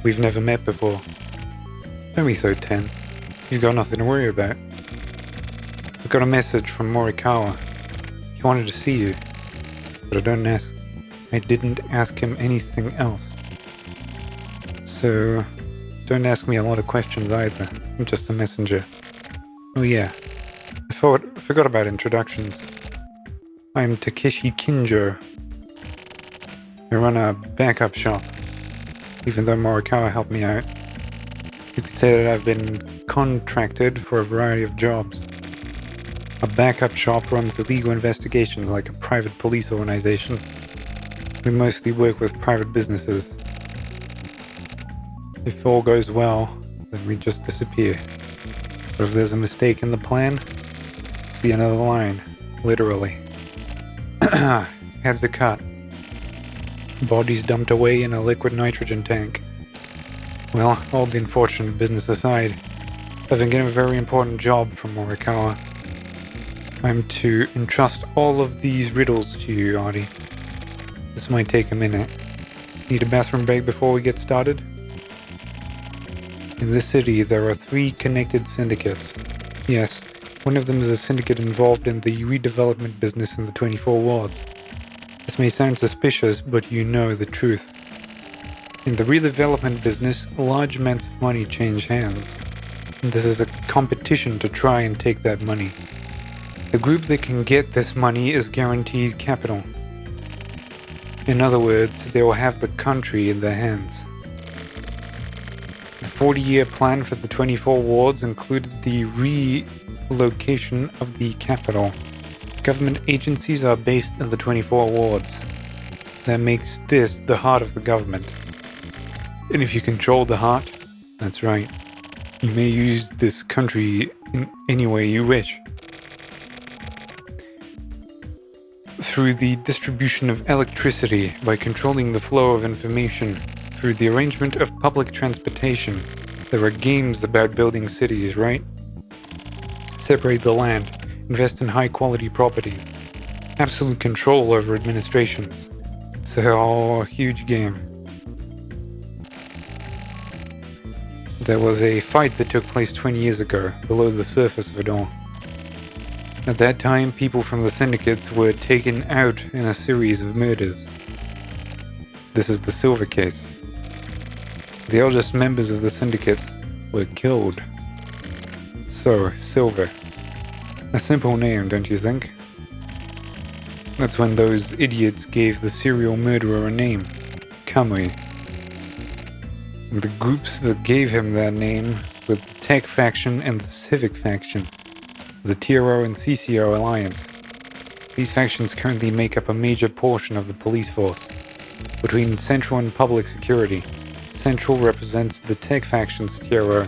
we've never met before. Don't be so tense. You've got nothing to worry about. I got a message from Morikawa. He wanted to see you, but I didn't ask him anything else. So, don't ask me a lot of questions either. I'm just a messenger. Oh yeah, I forgot about introductions. I'm Takeshi Kinjo. I run a backup shop. Even though Morikawa helped me out, you could say that I've been contracted for a variety of jobs. A backup shop runs illegal investigations like a private police organization. We mostly work with private businesses. If all goes well, then we just disappear. But if there's a mistake in the plan, it's the end of the line, literally. Heads are cut. Bodies dumped away in a liquid nitrogen tank. Well, all the unfortunate business aside, I've been given a very important job from Morikawa. I'm to entrust all of these riddles to you, Artie. This might take a minute. Need a bathroom break before we get started? In this city, there are 3 connected syndicates. Yes, one of them is a syndicate involved in the redevelopment business in the 24 wards. This may sound suspicious, but you know the truth. In the redevelopment business, large amounts of money change hands. And this is a competition to try and take that money. The group that can get this money is guaranteed capital. In other words, they will have the country in their hands. The 40-year plan for the 24 wards included the relocation of the capital. Government agencies are based in the 24 wards. That makes this the heart of the government. And if you control the heart, that's right, you may use this country in any way you wish. Through the distribution of electricity, by controlling the flow of information, through the arrangement of public transportation. There are games about building cities, right? Separate the land, invest in high-quality properties, absolute control over administrations. It's a huge game. There was a fight that took place 20 years ago, below the surface of it all. At that time, people from the syndicates were taken out in a series of murders. This is the Silver case. The eldest members of the syndicates were killed. So, Silver. A simple name, don't you think? That's when those idiots gave the serial murderer a name, Kamui. And the groups that gave him that name were the Tech faction and the Civic faction, the TRO and CCO alliance. These factions currently make up a major portion of the police force, between Central and Public Security. Central represents the Tech faction's TRO,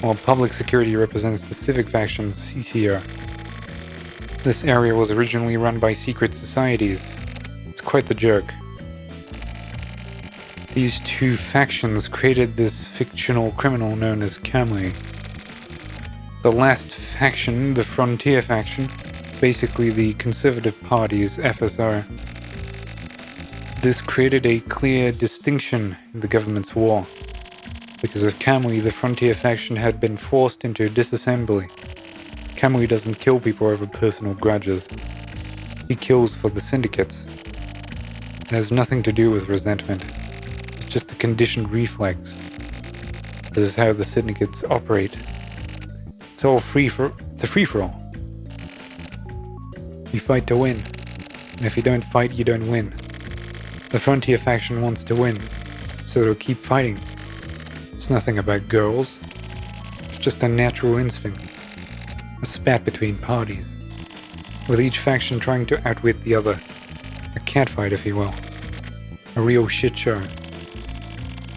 while Public Security represents the Civic faction's CCO. This area was originally run by secret societies. It's quite the joke. These 2 factions created this fictional criminal known as Kamui. The last faction, the Frontier faction, basically the Conservative Party's FSR. This created a clear distinction in the government's war. Because of Kamui, the Frontier faction had been forced into disassembly. Kamui doesn't kill people over personal grudges. He kills for the syndicates. It has nothing to do with resentment. It's just a conditioned reflex. This is how the syndicates operate. It's a free-for-all. You fight to win. And if you don't fight, you don't win. The Frontier faction wants to win, so they'll keep fighting. It's nothing about girls. It's just a natural instinct. A spat between parties, with each faction trying to outwit the other. A catfight, if you will. A real shit show.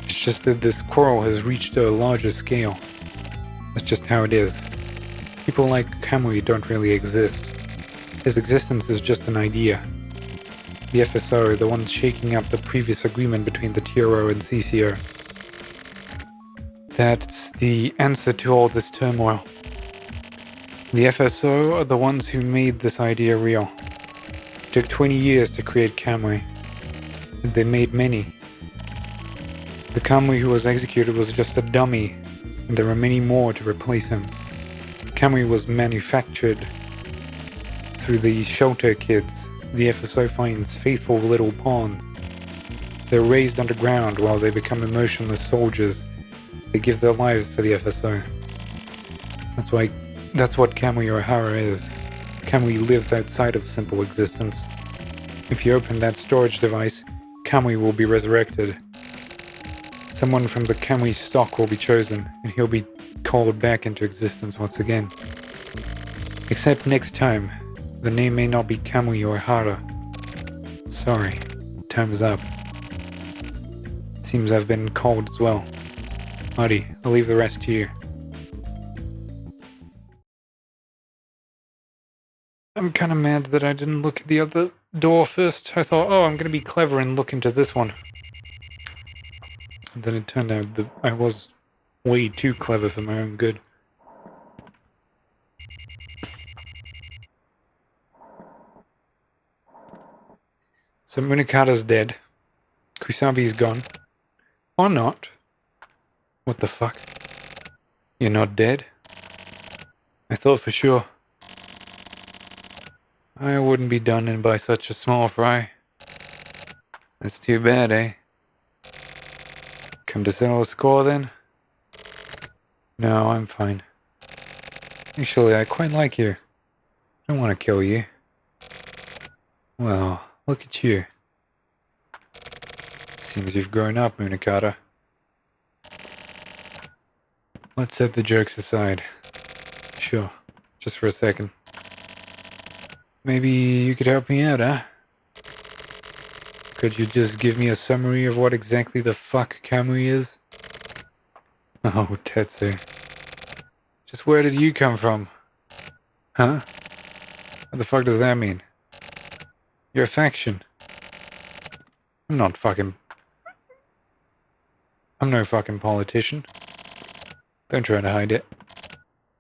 It's just that this quarrel has reached a larger scale. That's just how it is. People like Kamui don't really exist. His existence is just an idea. The FSO, the ones shaking up the previous agreement between the TRO and CCO. That's the answer to all this turmoil. The FSO are the ones who made this idea real. It took 20 years to create Kamui, and they made many. The Kamui who was executed was just a dummy, and there are many more to replace him. Kamui was manufactured through the shelter kids. The FSO finds faithful little pawns. They're raised underground while they become emotionless soldiers. They give their lives for the FSO. That's what Kamui Ohara is. Kamui lives outside of simple existence. If you open that storage device, Kamui will be resurrected. Someone from the Kamui stock will be chosen, and he'll be called back into existence once again. Except next time, the name may not be Kamui Ohara. Sorry, time's up. It seems I've been called as well. Marty, I'll leave the rest to you. I'm kinda mad that I didn't look at the other door first. I thought, oh, I'm gonna be clever and look into this one. And then it turned out that I was way too clever for my own good. So Munakata's dead. Kusabi's gone. Or not. What the fuck? You're not dead? I thought for sure. I wouldn't be done in by such a small fry. That's too bad, eh? Come to settle a score then? No, I'm fine. Actually, I quite like you. I don't want to kill you. Well, look at you. Seems you've grown up, Munakata. Let's set the jokes aside. Sure, just for a second. Maybe you could help me out, huh? Could you just give me a summary of what exactly the fuck Kamui is? Oh, Tetsu. Just where did you come from? Huh? What the fuck does that mean? You're a faction. I'm no fucking politician. Don't try to hide it.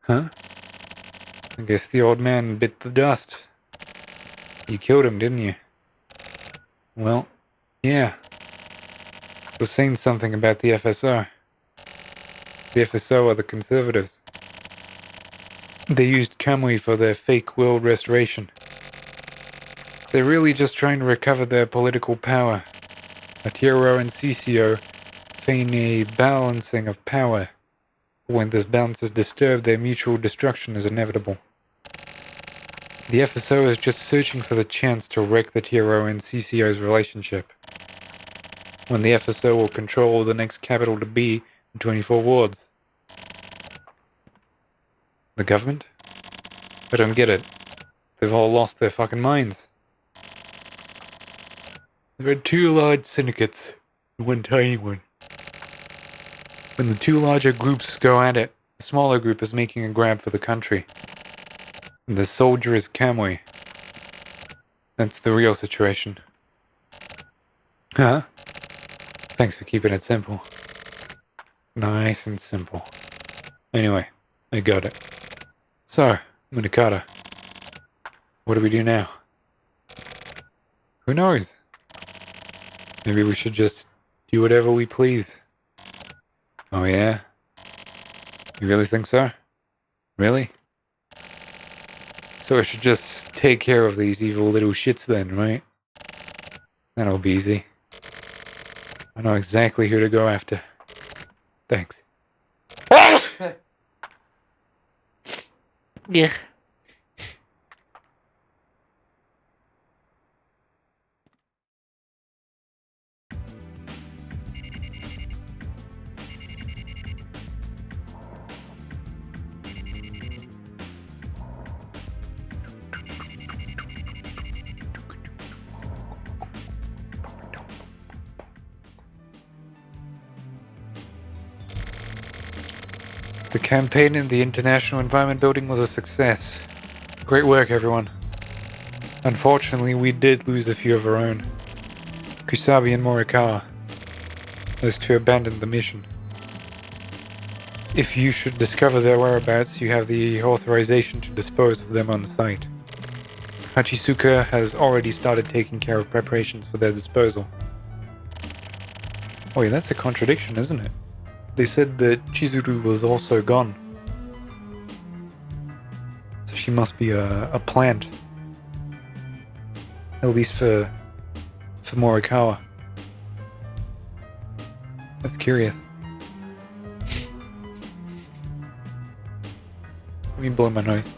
Huh? I guess the old man bit the dust. You killed him, didn't you? Well, yeah. I was saying something about the FSO. The FSO are the conservatives. They used Kamui for their fake world restoration. They're really just trying to recover their political power. Atiro and CCO feign a balancing of power. When this balance is disturbed, their mutual destruction is inevitable. The FSO is just searching for the chance to wreck the Tiro and CCO's relationship. When the FSO will control the next capital to be in 24 wards. The government? I don't get it. They've all lost their fucking minds. There are two large syndicates and one tiny one. When the two larger groups go at it, the smaller group is making a grab for the country. And the soldier is Kamui. That's the real situation. Huh? Thanks for keeping it simple. Nice and simple. Anyway, I got it. So, Munakata. What do we do now? Who knows? Maybe we should just do whatever we please. Oh yeah? You really think so? Really? So I should just take care of these evil little shits then, right? That'll be easy. I know exactly who to go after. Thanks. Yeah. The campaign in the International Environment Building was a success. Great work, everyone. Unfortunately, we did lose a few of our own. Kusabi and Morikawa. Those two abandoned the mission. If you should discover their whereabouts, you have the authorization to dispose of them on site. Hachisuka has already started taking care of preparations for their disposal. Oh yeah, that's a contradiction, isn't it? They said that Chizuru was also gone. So she must be a plant. At least for Morikawa. That's curious. Let me blow my nose.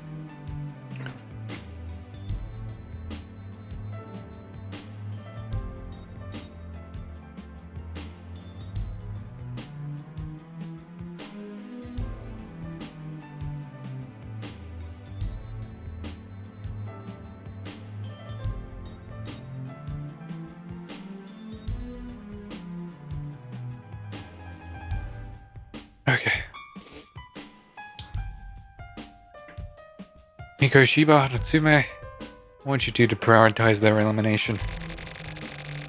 Okay. Mikoshiba, Natsume, I want you two to prioritize their elimination.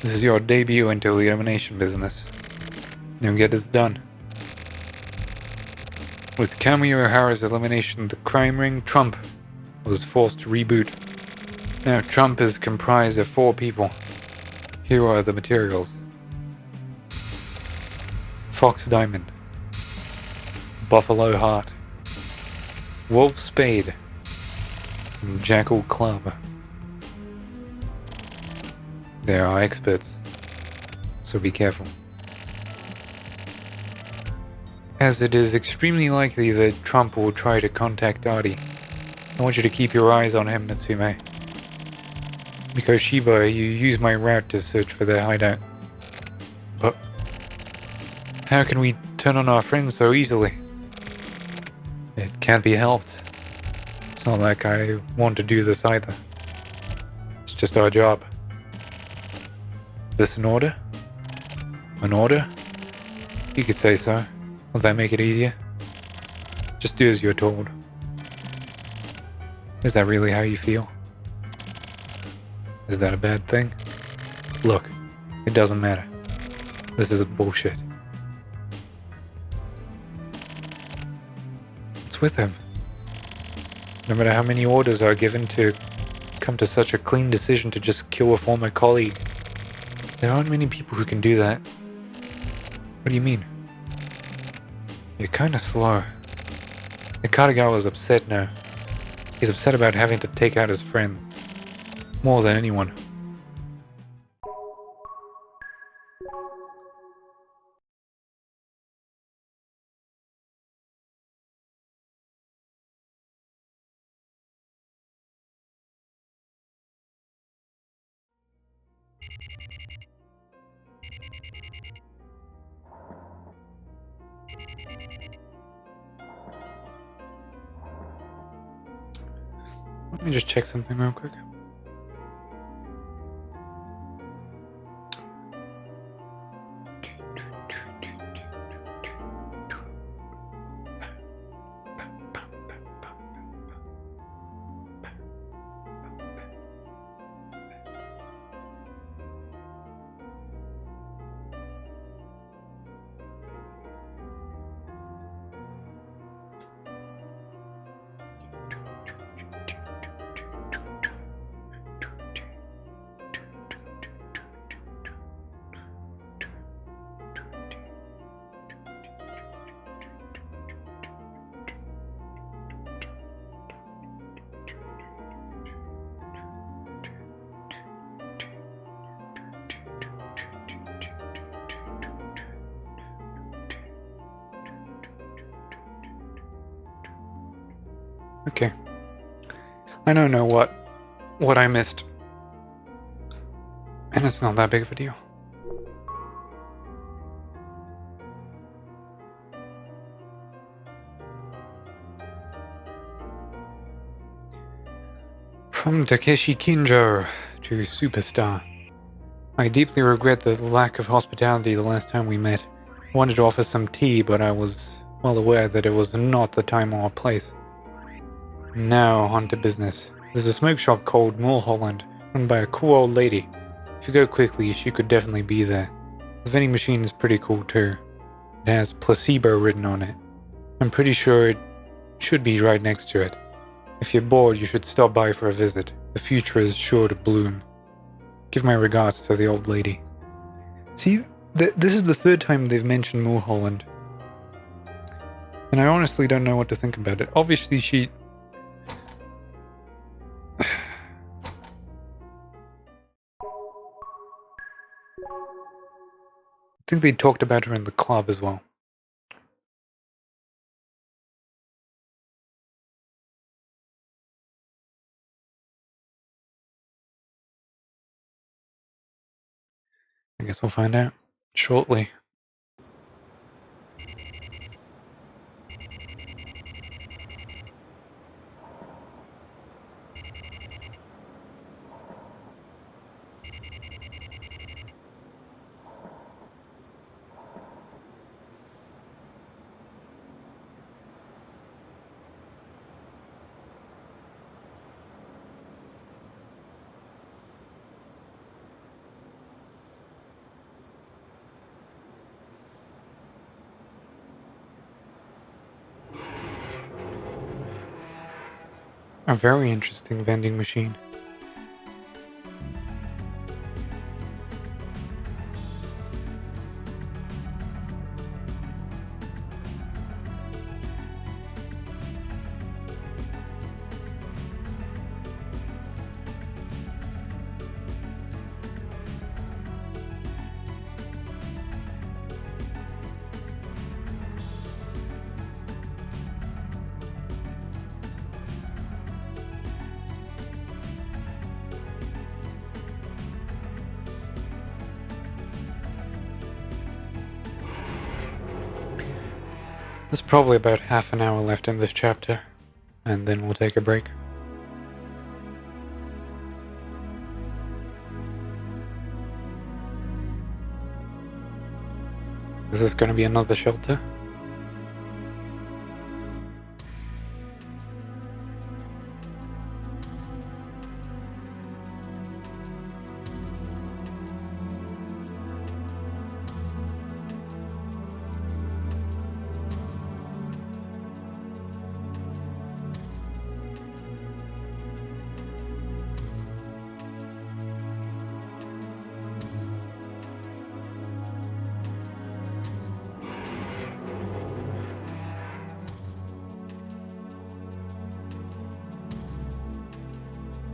This is your debut into the elimination business. Now get this done. With Kamiya O'Hara's elimination of the crime ring, Trump was forced to reboot. Now Trump is comprised of 4 people. Here are the materials. Fox Diamond, Buffalo Heart, Wolf Spade, and Jackal Club. They are experts, so be careful. As it is extremely likely that Trump will try to contact Artie, I want you to keep your eyes on him, Natsume. Because Shiba, you use my route to search for their hideout. But how can we turn on our friends so easily? It can't be helped. It's not like I want to do this either. It's just our job. This an order? An order? You could say so. Will that make it easier? Just do as you're told. Is that really how you feel? Is that a bad thing? Look, it doesn't matter. This is bullshit. What's with him? No matter how many orders are given to come to such a clean decision to just kill a former colleague, there aren't many people who can do that. What do you mean? You're kinda slow. The Katagawa's upset now. He's upset about having to take out his friends. More than anyone. Let me just check something real quick. Okay. I don't know what I missed. And it's not that big of a deal. From Takeshi Kinjo to Superstar. I deeply regret the lack of hospitality the last time we met. I wanted to offer some tea, but I was well aware that it was not the time or place. Now, on to business. There's a smoke shop called Mulholland, run by a cool old lady. If you go quickly, she could definitely be there. The vending machine is pretty cool too. It has placebo written on it. I'm pretty sure it should be right next to it. If you're bored, you should stop by for a visit. The future is sure to bloom. Give my regards to the old lady. See, this is the 3rd time they've mentioned Mulholland. And I honestly don't know what to think about it. Obviously, she... I think they talked about her in the club as well. I guess we'll find out shortly. A very interesting vending machine. There's probably about half an hour left in this chapter, and then we'll take a break. Is this going to be another shelter?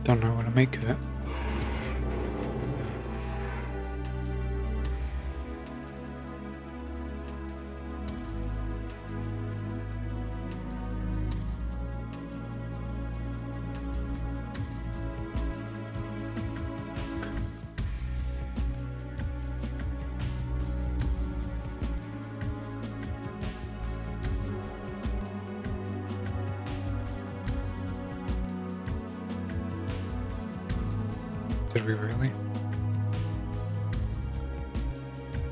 Don't know what to make of it. Did we really?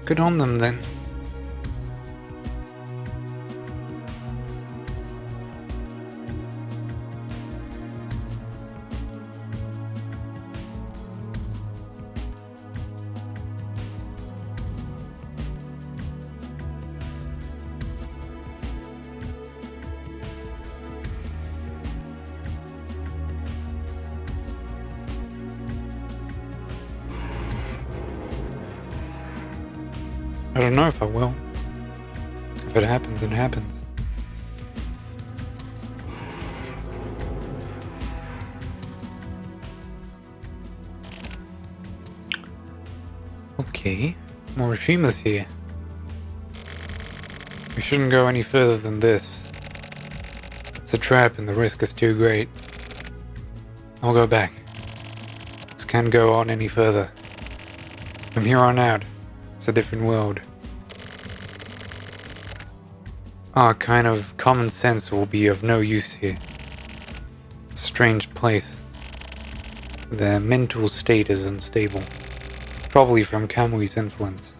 Good on them then. I don't know if I will. If it happens, it happens. Okay, Morishima's here. We shouldn't go any further than this. It's a trap and the risk is too great. I'll go back. This can't go on any further. From here on out, it's a different world. Our kind of common sense will be of no use here. It's a strange place. Their mental state is unstable. Probably from Kamui's influence.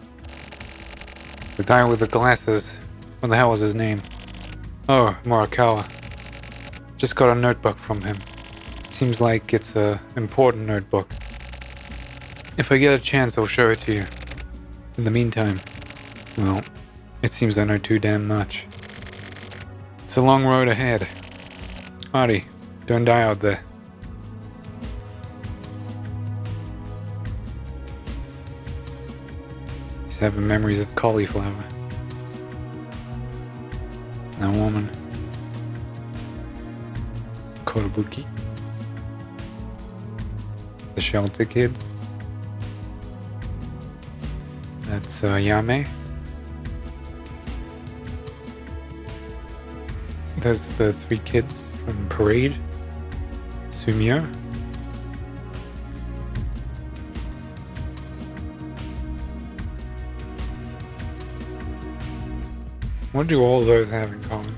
The guy with the glasses, what the hell was his name? Oh, Morikawa. Just got a notebook from him. Seems like it's a important notebook. If I get a chance, I'll show it to you. In the meantime, well, it seems I know too damn much. It's a long road ahead. Artie, don't die out there. He's having memories of cauliflower. That woman. Kotobuki. The shelter kids. That's Yame. There's the 3 kids from Parade. Sumio. What do all those have in common?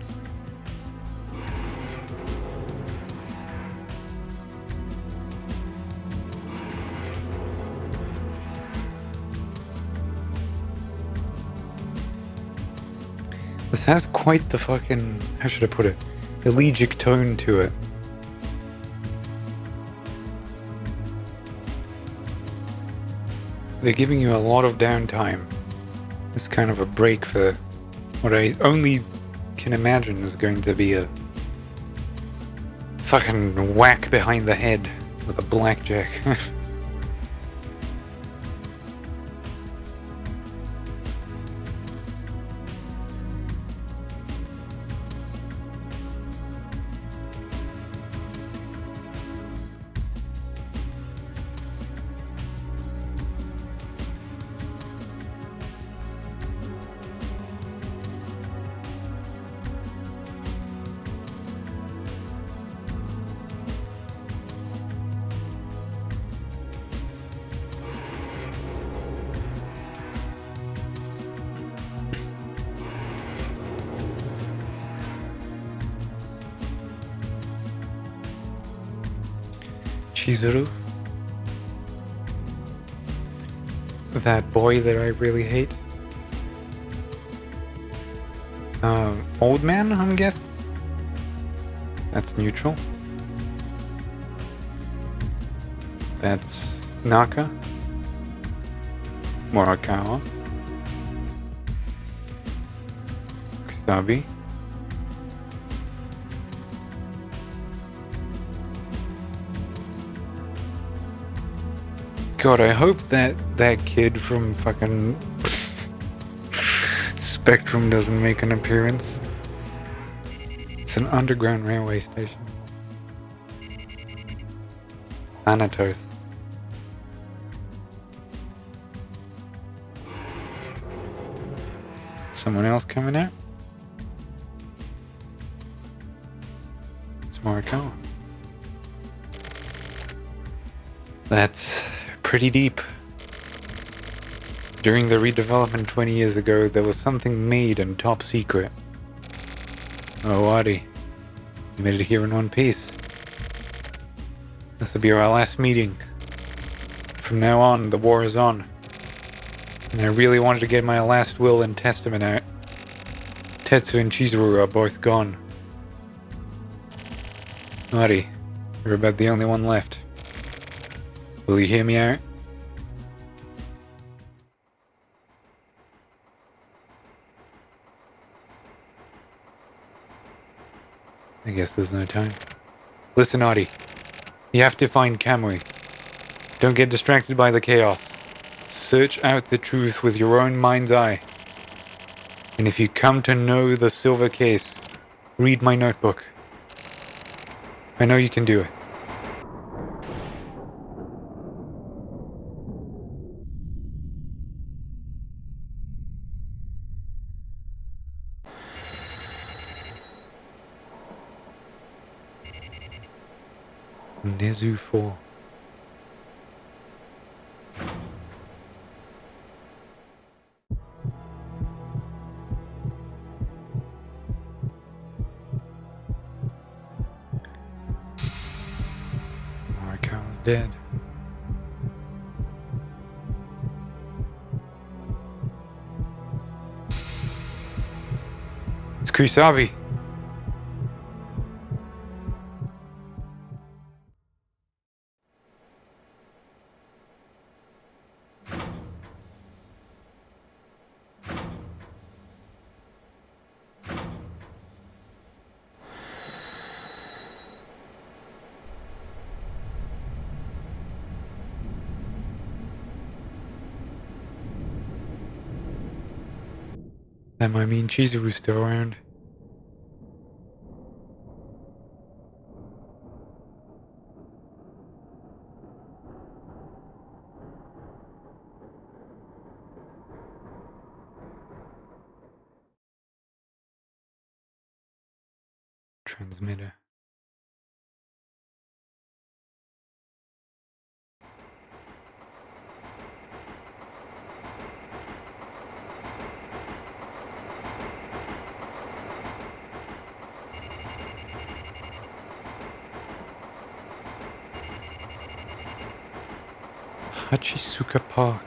This has quite the fucking, how should I put it, elegiac tone to it. They're giving you a lot of downtime. It's kind of a break for what I only can imagine is going to be a Fucking whack behind the head with a blackjack. Chizuru? That boy that I really hate? Old man, I'm guessing? That's neutral. That's Naka. Morikawa. Kusabi. God, I hope that kid from fucking Spectrum doesn't make an appearance. It's an underground railway station. Thanatos. Someone else coming out? It's Morikawa. That's pretty deep. During the redevelopment 20 years ago, there was something made and top secret. Oh, Adi. You made it here in one piece. This will be our last meeting. From now on, the war is on. And I really wanted to get my last will and testament out. Tetsu and Chizuru are both gone. Adi, you're about the only one left. Will you hear me out? I guess there's no time. Listen, Adi. You have to find Kamui. Don't get distracted by the chaos. Search out the truth with your own mind's eye. And if you come to know the silver case, read my notebook. I know you can do it. Nezu 4. Morikawa's dead. It's Kusabi. That might mean Chizuru's still around. Transmitter. Hachisuka Park.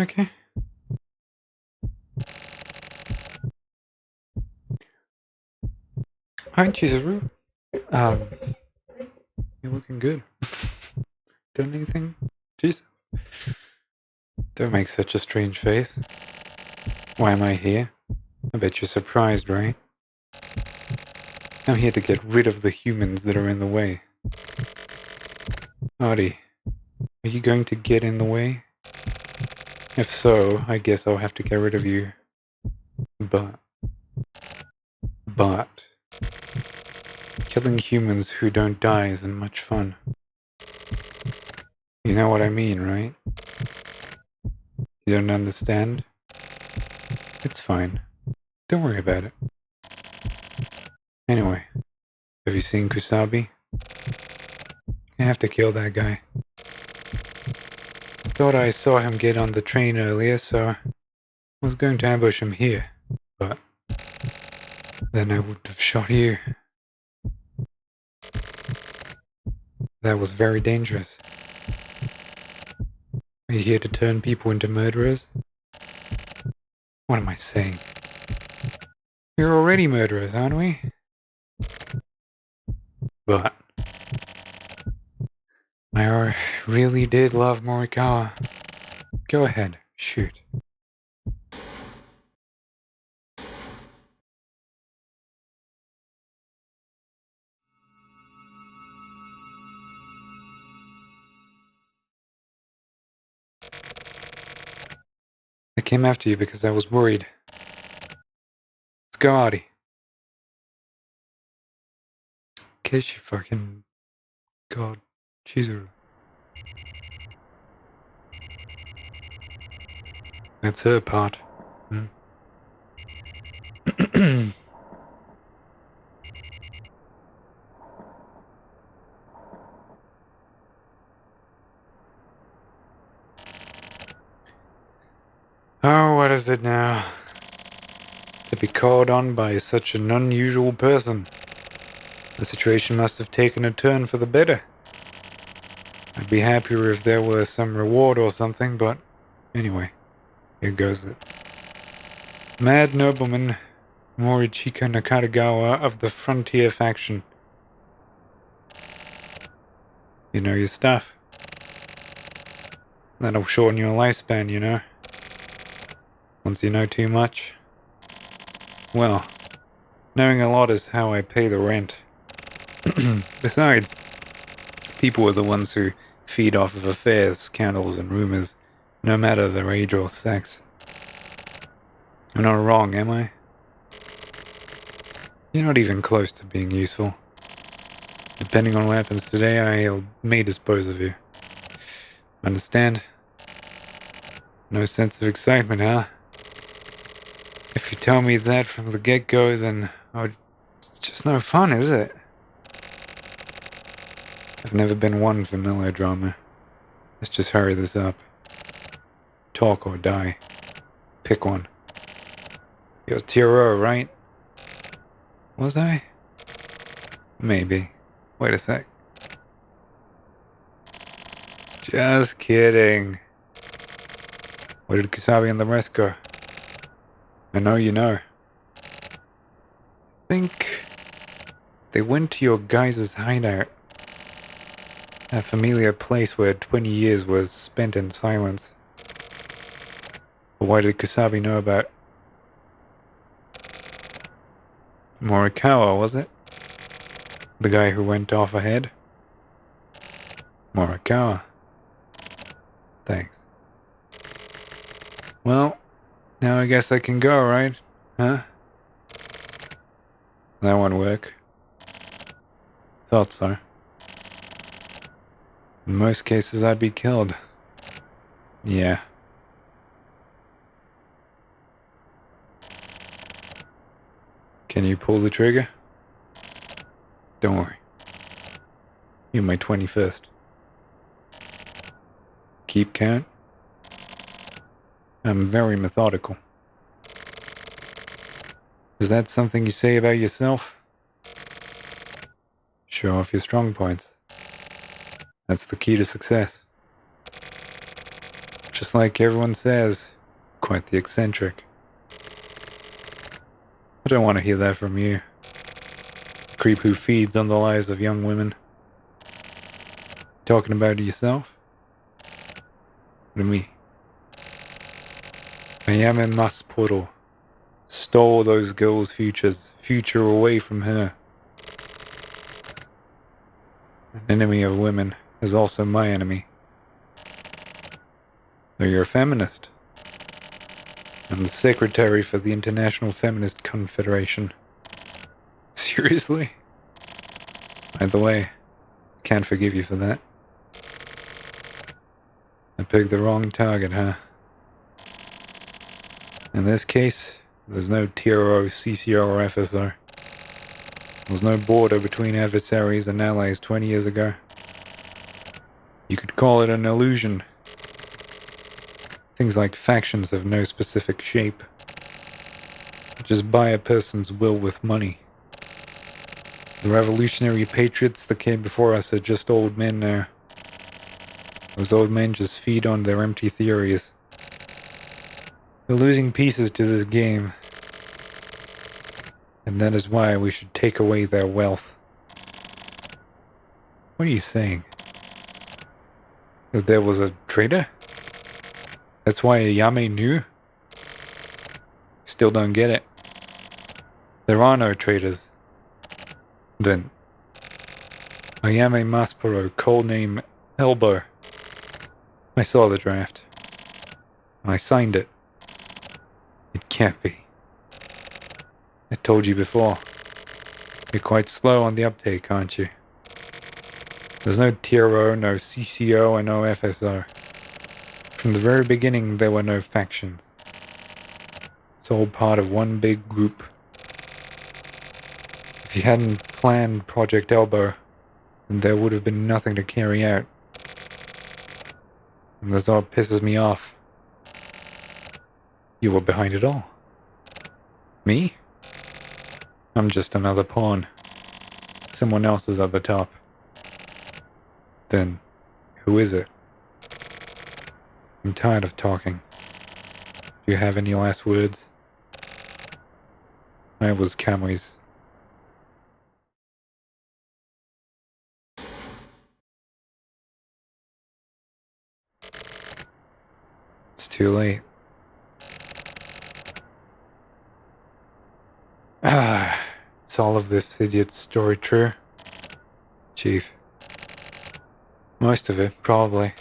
okay? Hi, Chizuru. You're looking good. Done anything? Jeez. Don't make such a strange face. Why am I here? I bet you're surprised, right? I'm here to get rid of the humans that are in the way. Artie, are you going to get in the way? If so, I guess I'll have to get rid of you. But... killing humans who don't die isn't much fun. You know what I mean, right? You don't understand? It's fine. Don't worry about it. Anyway, have you seen Kusabi? I have to kill that guy. Thought I saw him get on the train earlier, so I was going to ambush him here, but then I would have shot you. That was very dangerous. Are you here to turn people into murderers? What am I saying? We're already murderers, aren't we? But I really did love Morikawa. Go ahead, shoot. I came after you because I was worried. Let's go, Artie. Kiss you fucking... God. Chizuru. That's her part. Hmm. Oh, what is it now? To be called on by such an unusual person. The situation must have taken a turn for the better. I'd be happier if there were some reward or something, but anyway, here goes it. Mad nobleman Morichika Nakatagawa of the Frontier faction. You know your stuff. That'll shorten your lifespan, you know. Once you know too much. Well, knowing a lot is how I pay the rent. Besides, people are the ones who feed off of affairs, scandals, and rumors, no matter their age or sex. I'm not wrong, am I? You're not even close to being useful. Depending on what happens today, I may dispose of you. Understand? No sense of excitement, huh? If you tell me that from the get-go, then it's just no fun, is it? I've never been one for melodrama. Let's just hurry this up. Talk or die. Pick one. You're Tiro, right? Was I? Maybe. Wait a sec. Just kidding. Where did Kusabi and the rest go? I know you know. I think they went to your guys' hideout. A familiar place where 20 years was spent in silence. But why did Kusabi know about Morikawa, was it? The guy who went off ahead? Morikawa. Thanks. Well, now I guess I can go, right? Huh? That won't work. Thought so. In most cases, I'd be killed. Yeah. Can you pull the trigger? Don't worry. You're my 21st. Keep count? I'm very methodical. Is that something you say about yourself? Show off your strong points. That's the key to success. Just Just like everyone says, quite the eccentric. I don't want to hear that from you. Creep who feeds on the lives of young women. Talking about yourself? What do me? Ayame Masporo stole those girls' future away from her. An enemy of women is also my enemy. So you're a feminist. I'm the secretary for the International Feminist Confederation. Seriously? By the way, can't forgive you for that. I picked the wrong target, huh? In this case, there's no TRO, CCO, or FSO. There was no border between adversaries and allies 20 years ago. You could call it an illusion. Things like factions have no specific shape. Just buy a person's will with money. The revolutionary patriots that came before us are just old men now. Those old men just feed on their empty theories. We're losing pieces to this game. And that is why we should take away their wealth. What are you saying? That there was a traitor? That's why Ayame knew? Still don't get it. There are no traitors. Then Ayame Masporo, codename Elbow. I saw the draft. I signed it. It can't be. I told you before. You're quite slow on the uptake, aren't you? There's no TRO, no CCO, and no FSO. From the very beginning, there were no factions. It's all part of one big group. If you hadn't planned Project Elbow, then there would have been nothing to carry out. And that's all pisses me off. You were behind it all. Me? I'm just another pawn. Someone else is at the top. Then, who is it? I'm tired of talking. Do you have any last words? I was Kamui's. It's too late. Is all of this idiot's story true? Chief. Most of it, probably.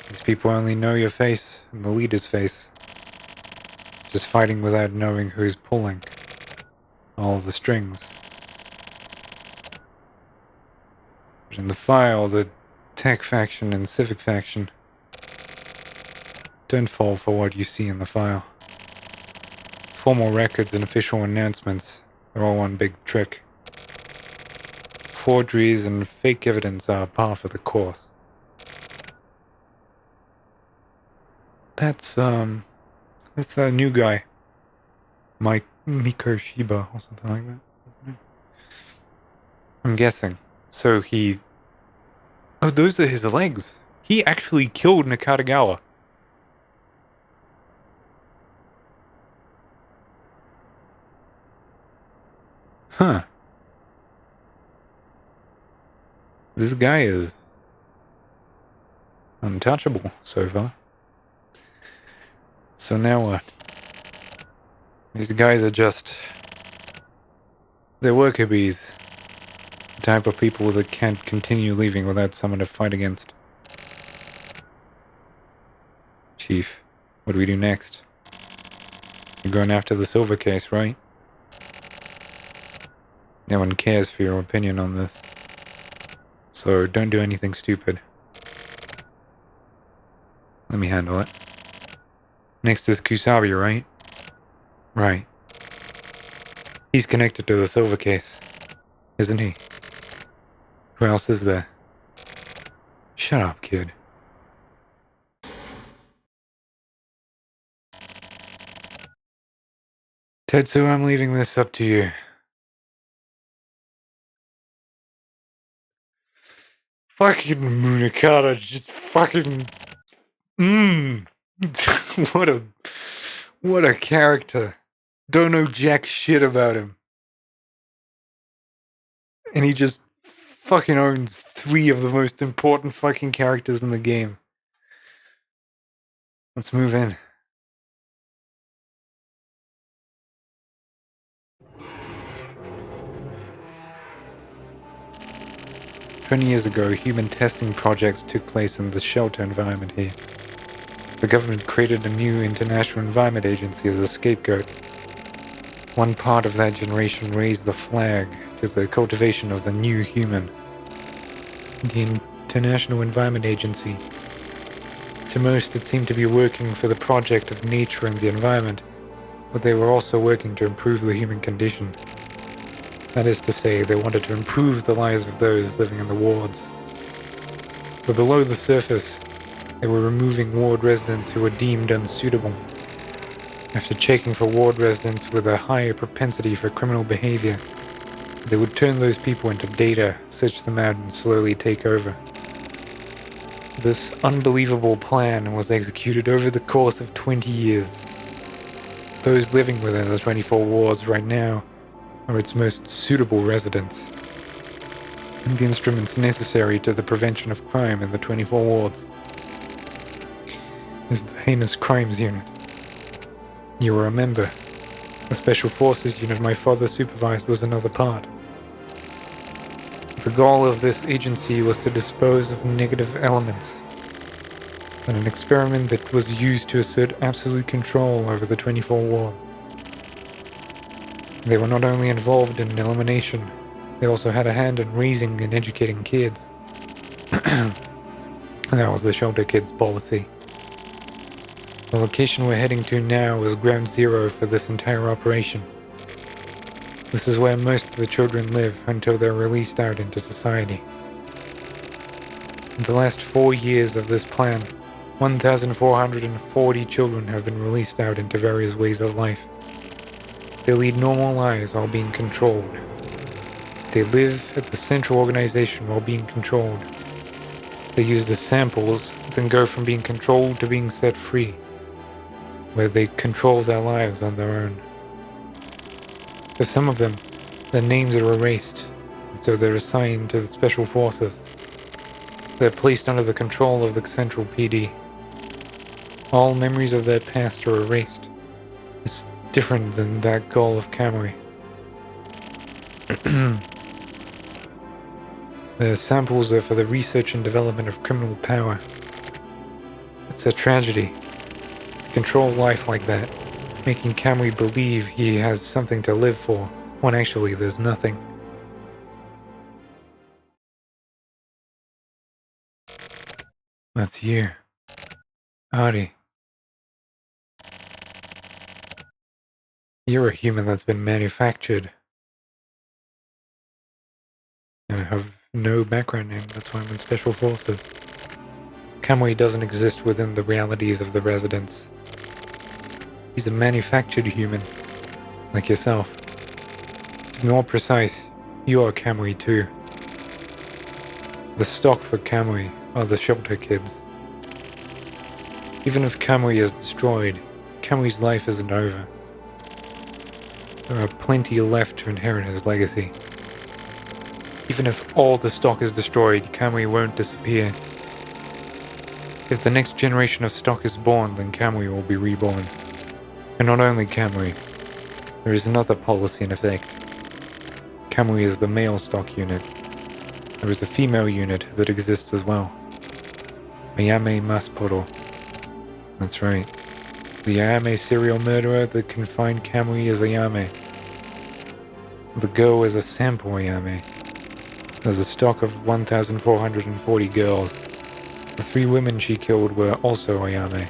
These people only know your face and the leader's face. Just fighting without knowing who's pulling all the strings. But in the file, the tech faction and civic faction don't fall for what you see in the file. Formal records and official announcements are all one big trick. Forgeries and fake evidence are par for the course. That's that new guy. Miko Shiba or something like that. I'm guessing. So he... Oh, those are his legs. He actually killed Nakatagawa. Huh. This guy is untouchable so far. So now what? These guys are just... They're worker bees. The type of people that can't continue leaving without someone to fight against. Chief, what do we do next? You're going after the silver case, right? No one cares for your opinion on this. So don't do anything stupid. Let me handle it. Next is Kusabi, right? Right. He's connected to the silver case, isn't he? Who else is there? Shut up, kid. Tetsu, I'm leaving this up to you. Fucking Munakata just fucking... What a character. Don't know jack shit about him. And he just fucking owns 3 of the most important fucking characters in the game. Let's move in. "20 years ago, human testing projects took place in the shelter environment here. The government created a new International Environment Agency as a scapegoat. One part of that generation raised the flag to the cultivation of the new human. The International Environment Agency. To most, it seemed to be working for the project of nature and the environment, but they were also working to improve the human condition. That is to say, they wanted to improve the lives of those living in the wards. But below the surface, they were removing ward residents who were deemed unsuitable. After checking for ward residents with a higher propensity for criminal behavior, they would turn those people into data, search them out, and slowly take over. This unbelievable plan was executed over the course of 20 years. Those living within the 24 wards right now are its most suitable residents, and the instruments necessary to the prevention of crime in the 24 wards is the Heinous Crimes Unit. You will remember, the Special Forces unit my father supervised was another part. The goal of this agency was to dispose of negative elements, and an experiment that was used to assert absolute control over the 24 wards. They were not only involved in elimination, they also had a hand in raising and educating kids. And that was the shelter kids policy. The location we're heading to now is ground zero for this entire operation. This is where most of the children live until they're released out into society. In the last 4 years of this plan, 1,440 children have been released out into various ways of life. They lead normal lives while being controlled. They live at the central organization while being controlled. They use the samples, then go from being controlled to being set free, where they control their lives on their own. For some of them, their names are erased, so they're assigned to the Special Forces. They're placed under the control of the Central PD. All memories of their past are erased. It's different than that goal of Kamui. The samples are for the research and development of criminal power. It's a tragedy. Control life like that, making Kamui believe he has something to live for, when actually there's nothing. That's you. Artie. You're a human that's been manufactured. And I have no background name, that's why I'm in Special Forces. Kamui doesn't exist within the realities of the residents. He's a manufactured human, like yourself. To be more precise, you are Kamui too. The stock for Kamui are the shelter kids. Even if Kamui is destroyed, Kamui's life isn't over. There are plenty left to inherit his legacy. Even if all the stock is destroyed, Kamui won't disappear. If the next generation of stock is born, then Kamui will be reborn. And not only Kamui, there is another policy in effect. Kamui is the male stock unit. There is a female unit that exists as well. Ayame Masporo. That's right. The Ayame serial murderer that can find Kamui is Ayame. The girl is a sample Ayame. There's a stock of 1,440 girls. The 3 women she killed were also Ayame.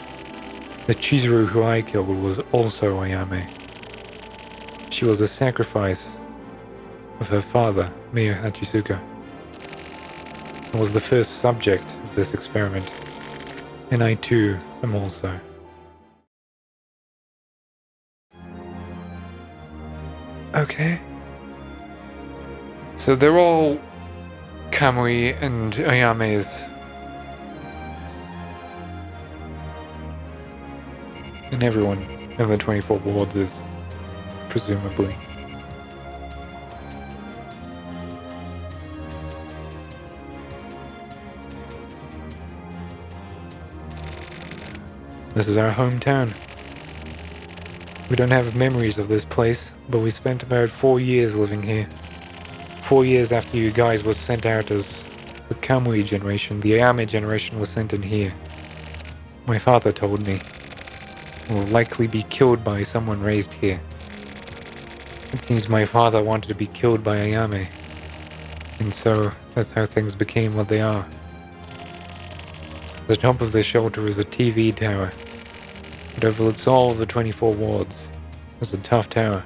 The Chizuru who I killed was also Ayame. She was a sacrifice of her father, Miya Hachisuka. I was the first subject of this experiment, and I too am also. Okay. So they're all Kamui and Ayame's And everyone in the 24 wards is, presumably. This is our hometown. We don't have memories of this place, but we spent about 4 years living here. 4 years after you guys was sent out as the Kamui generation, the Ayame generation was sent in here. My father told me. Will likely be killed by someone raised here. It seems my father wanted to be killed by Ayame. And so, that's how things became what they are. The top of the shelter is a TV tower. It overlooks all of the 24 wards. It's a tough tower.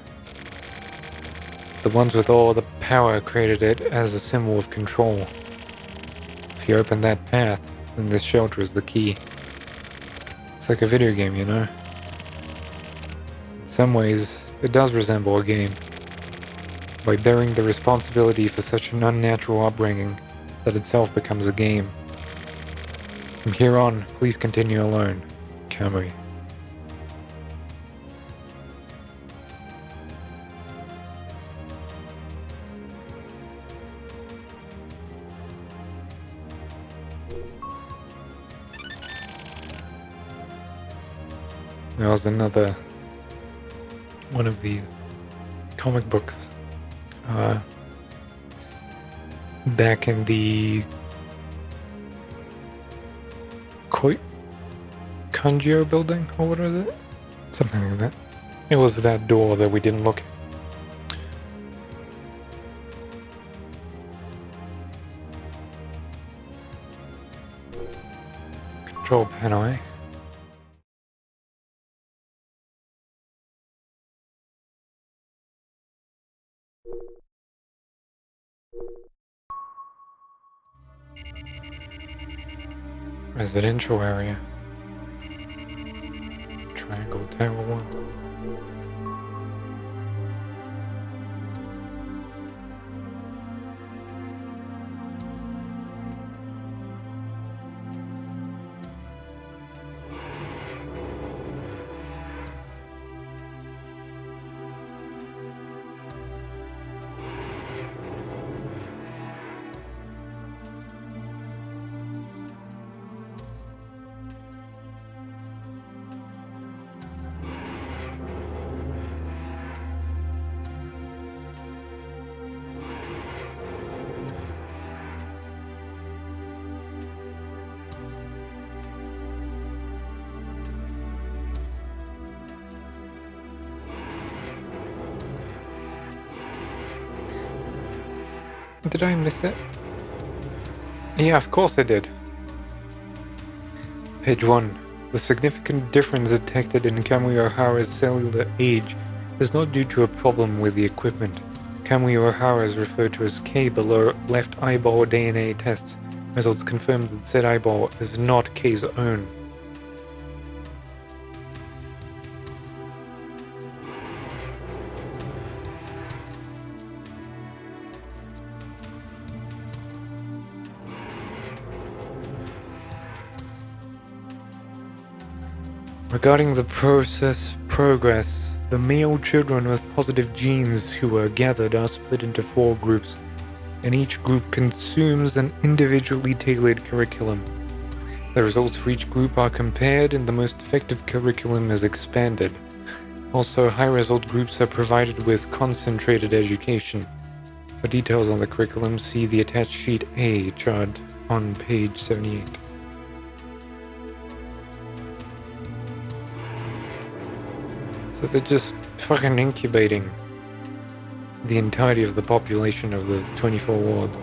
The ones with all the power created it as a symbol of control. If you open that path, then this shelter is the key. It's like a video game, you know? In some ways, it does resemble a game. By bearing the responsibility for such an unnatural upbringing, that itself becomes a game. From here on, please continue alone, Kamui. There was another one of these comic books back in the Kanjio building, or what was it? Something like that. It was that door that we didn't look at. Control panel, eh? Residential area. Triangle Tower 1. Did I miss it? Yeah, of course I did. Page 1. The significant difference detected in Kamui Ohara's cellular age is not due to a problem with the equipment. Kamui Ohara is referred to as K below left eyeball DNA tests. Results confirm that said eyeball is not K's own. Regarding the progress, the male children with positive genes who were gathered are split into 4 groups, and each group consumes an individually tailored curriculum. The results for each group are compared, and the most effective curriculum is expanded. Also, high-result groups are provided with concentrated education. For details on the curriculum, see the attached sheet A chart on page 78. So they're just fucking incubating the entirety of the population of the 24 wards.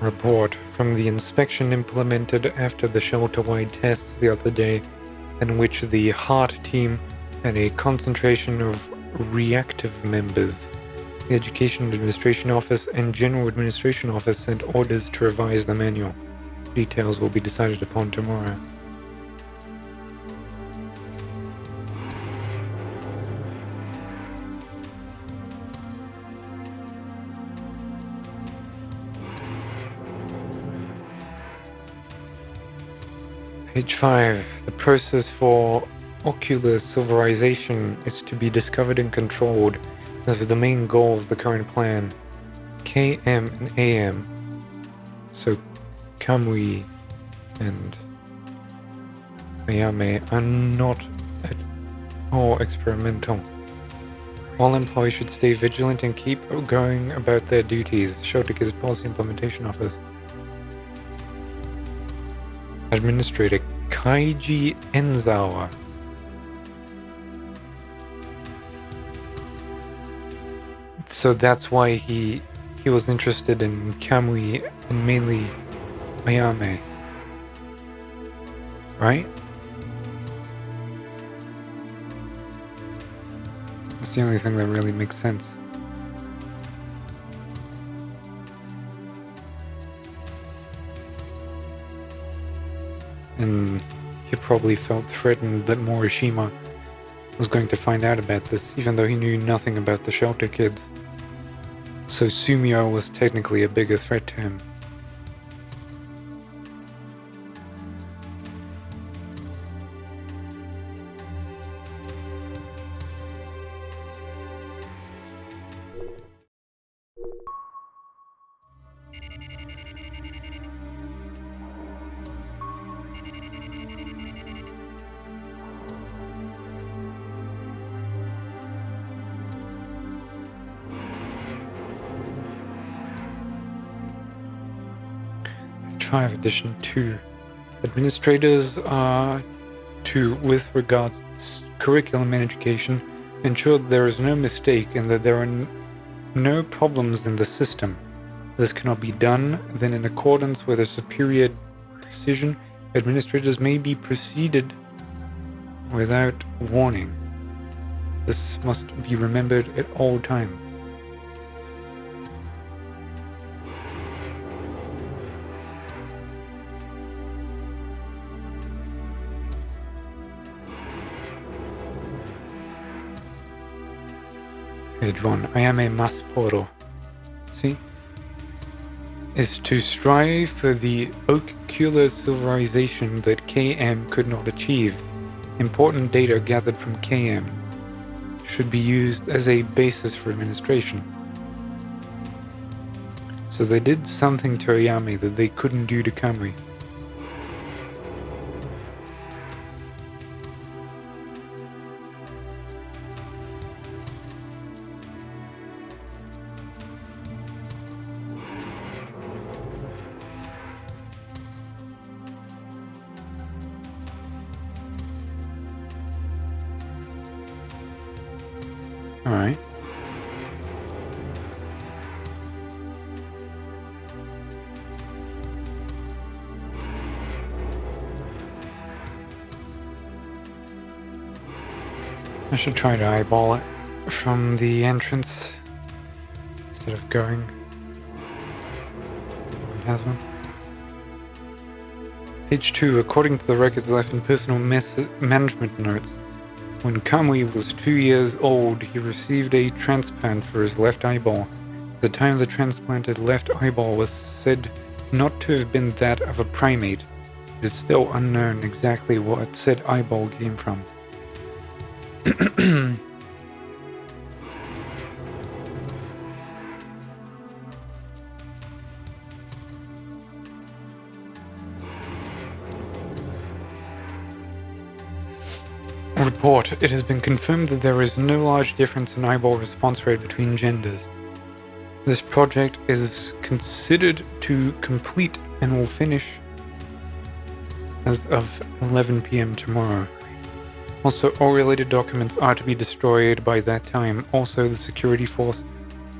Report from the inspection implemented after the shelter-wide tests the other day, in which the HEART team had a concentration of reactive members. The Education Administration Office and General Administration Office sent orders to revise the manual. Details will be decided upon tomorrow. Page 5. The process for ocular silverization is to be discovered and controlled. This is the main goal of the current plan. KM and AM. So Kamui and Ayame are not at all experimental. All employees should stay vigilant and keep going about their duties. Shotoka's Policy Implementation Office. Administrator Kaiji Enzawa. So that's why he was interested in Kamui and mainly Ayame. Right? That's the only thing that really makes sense. And he probably felt threatened that Morishima was going to find out about this, even though he knew nothing about the shelter kids. So Sumio was technically a bigger threat to him. Page 5, edition 2. Administrators are to, with regards to curriculum and education, ensure that there is no mistake and that there are no problems in the system. This cannot be done, then in accordance with a superior decision, administrators may be proceeded without warning. This must be remembered at all times. Page 1. Ayame Masporo. See? Is to strive for the ocular silverization that KM could not achieve. Important data gathered from KM should be used as a basis for administration. So they did something to Ayame that they couldn't do to Kamui. Alright. I should try to eyeball it from the entrance instead of going. It has one. Page 2. According to the records left in personal management notes, when Kamui was 2 years old, he received a transplant for his left eyeball. At the time the transplanted left eyeball was said not to have been that of a primate. It is still unknown exactly what said eyeball came from. Report. It has been confirmed that there is no large difference in eyeball response rate between genders. This project is considered to complete and will finish as of 11 p.m. tomorrow. Also, all related documents are to be destroyed by that time. Also, the security force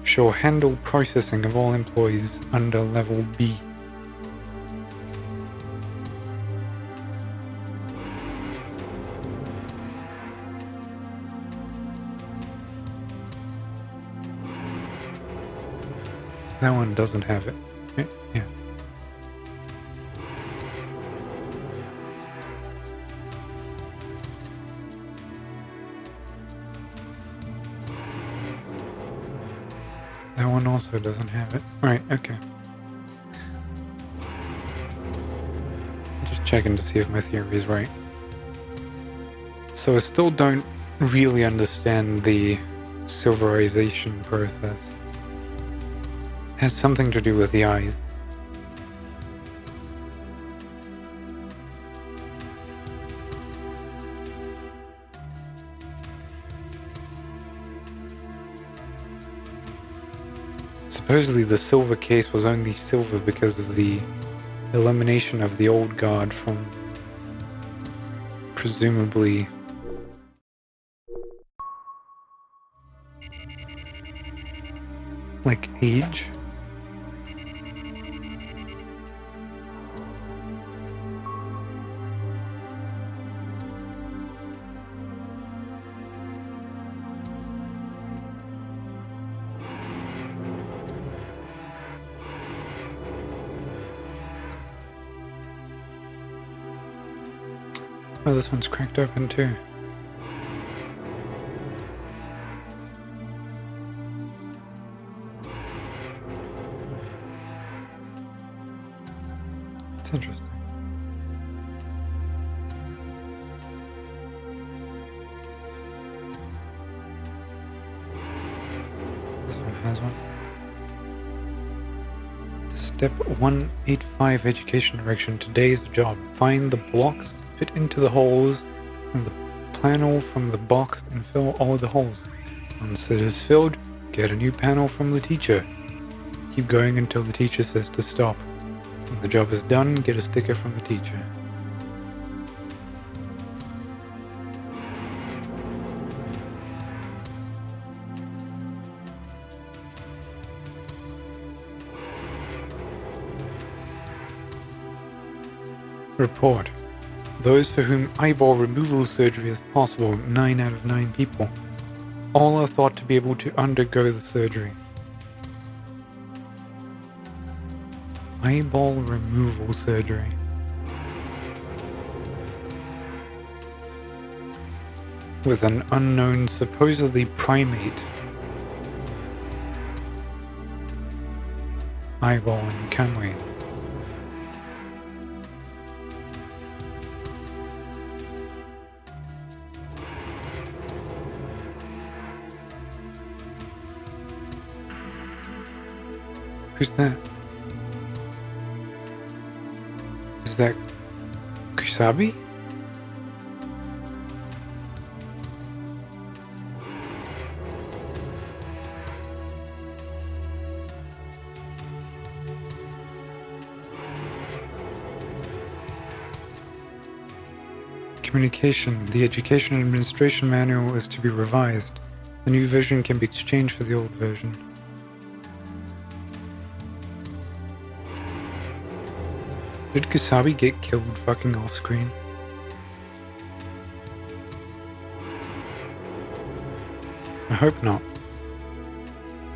shall handle processing of all employees under level B. That one doesn't have it. Yeah. That one also doesn't have it. Right, okay. Just checking to see if my theory is right. So I still don't really understand the silverization process. It has something to do with the eyes. Supposedly the silver case was only silver because of the elimination of the old guard from presumably like age. Oh, this one's cracked open too. It's interesting. This one has one. Step 185 education direction. Today's job. Find the blocks that fit into the holes from the panel from the box and fill all the holes. Once it is filled, get a new panel from the teacher. Keep going until the teacher says to stop. When the job is done, get a sticker from the teacher. Report. Those for whom eyeball removal surgery is possible, 9 out of 9 people. All are thought to be able to undergo the surgery. Eyeball removal surgery. With an unknown, supposedly primate eyeball in Kamui. Who's that? Is that Kusabi? Communication. The Education Administration Manual is to be revised. The new version can be exchanged for the old version. Did Kusabi get killed fucking off screen? I hope not.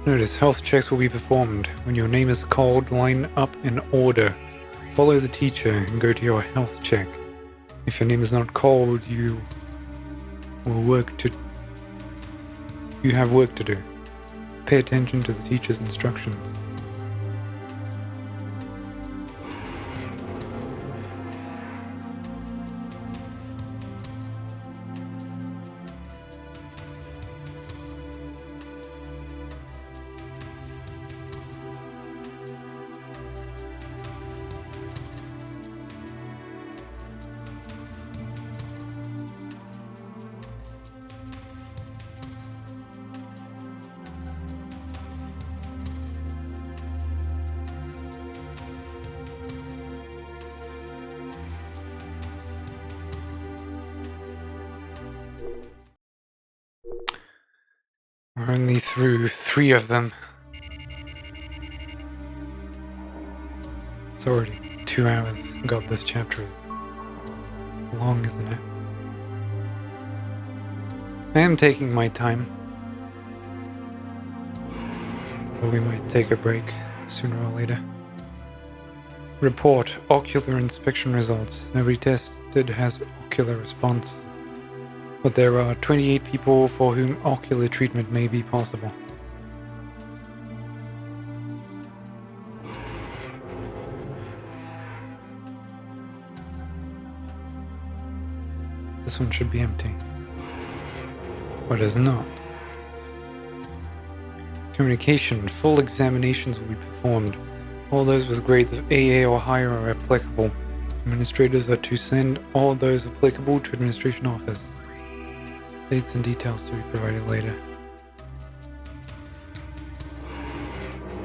Notice health checks will be performed. When your name is called, line up in order. Follow the teacher and go to your health check. If your name is not called, you have work to do. Pay attention to the teacher's instructions. We're only through 3 of them. It's already 2 hours. God, this chapter is long, isn't it? I am taking my time. But we might take a break sooner or later. Report ocular inspection results. Nobody tested has ocular response, but there are 28 people for whom ocular treatment may be possible. This one should be empty, but is not. Communication. Full examinations will be performed. All those with grades of AA or higher are applicable. Administrators are to send all those applicable to administration office. Dates and details to be provided later.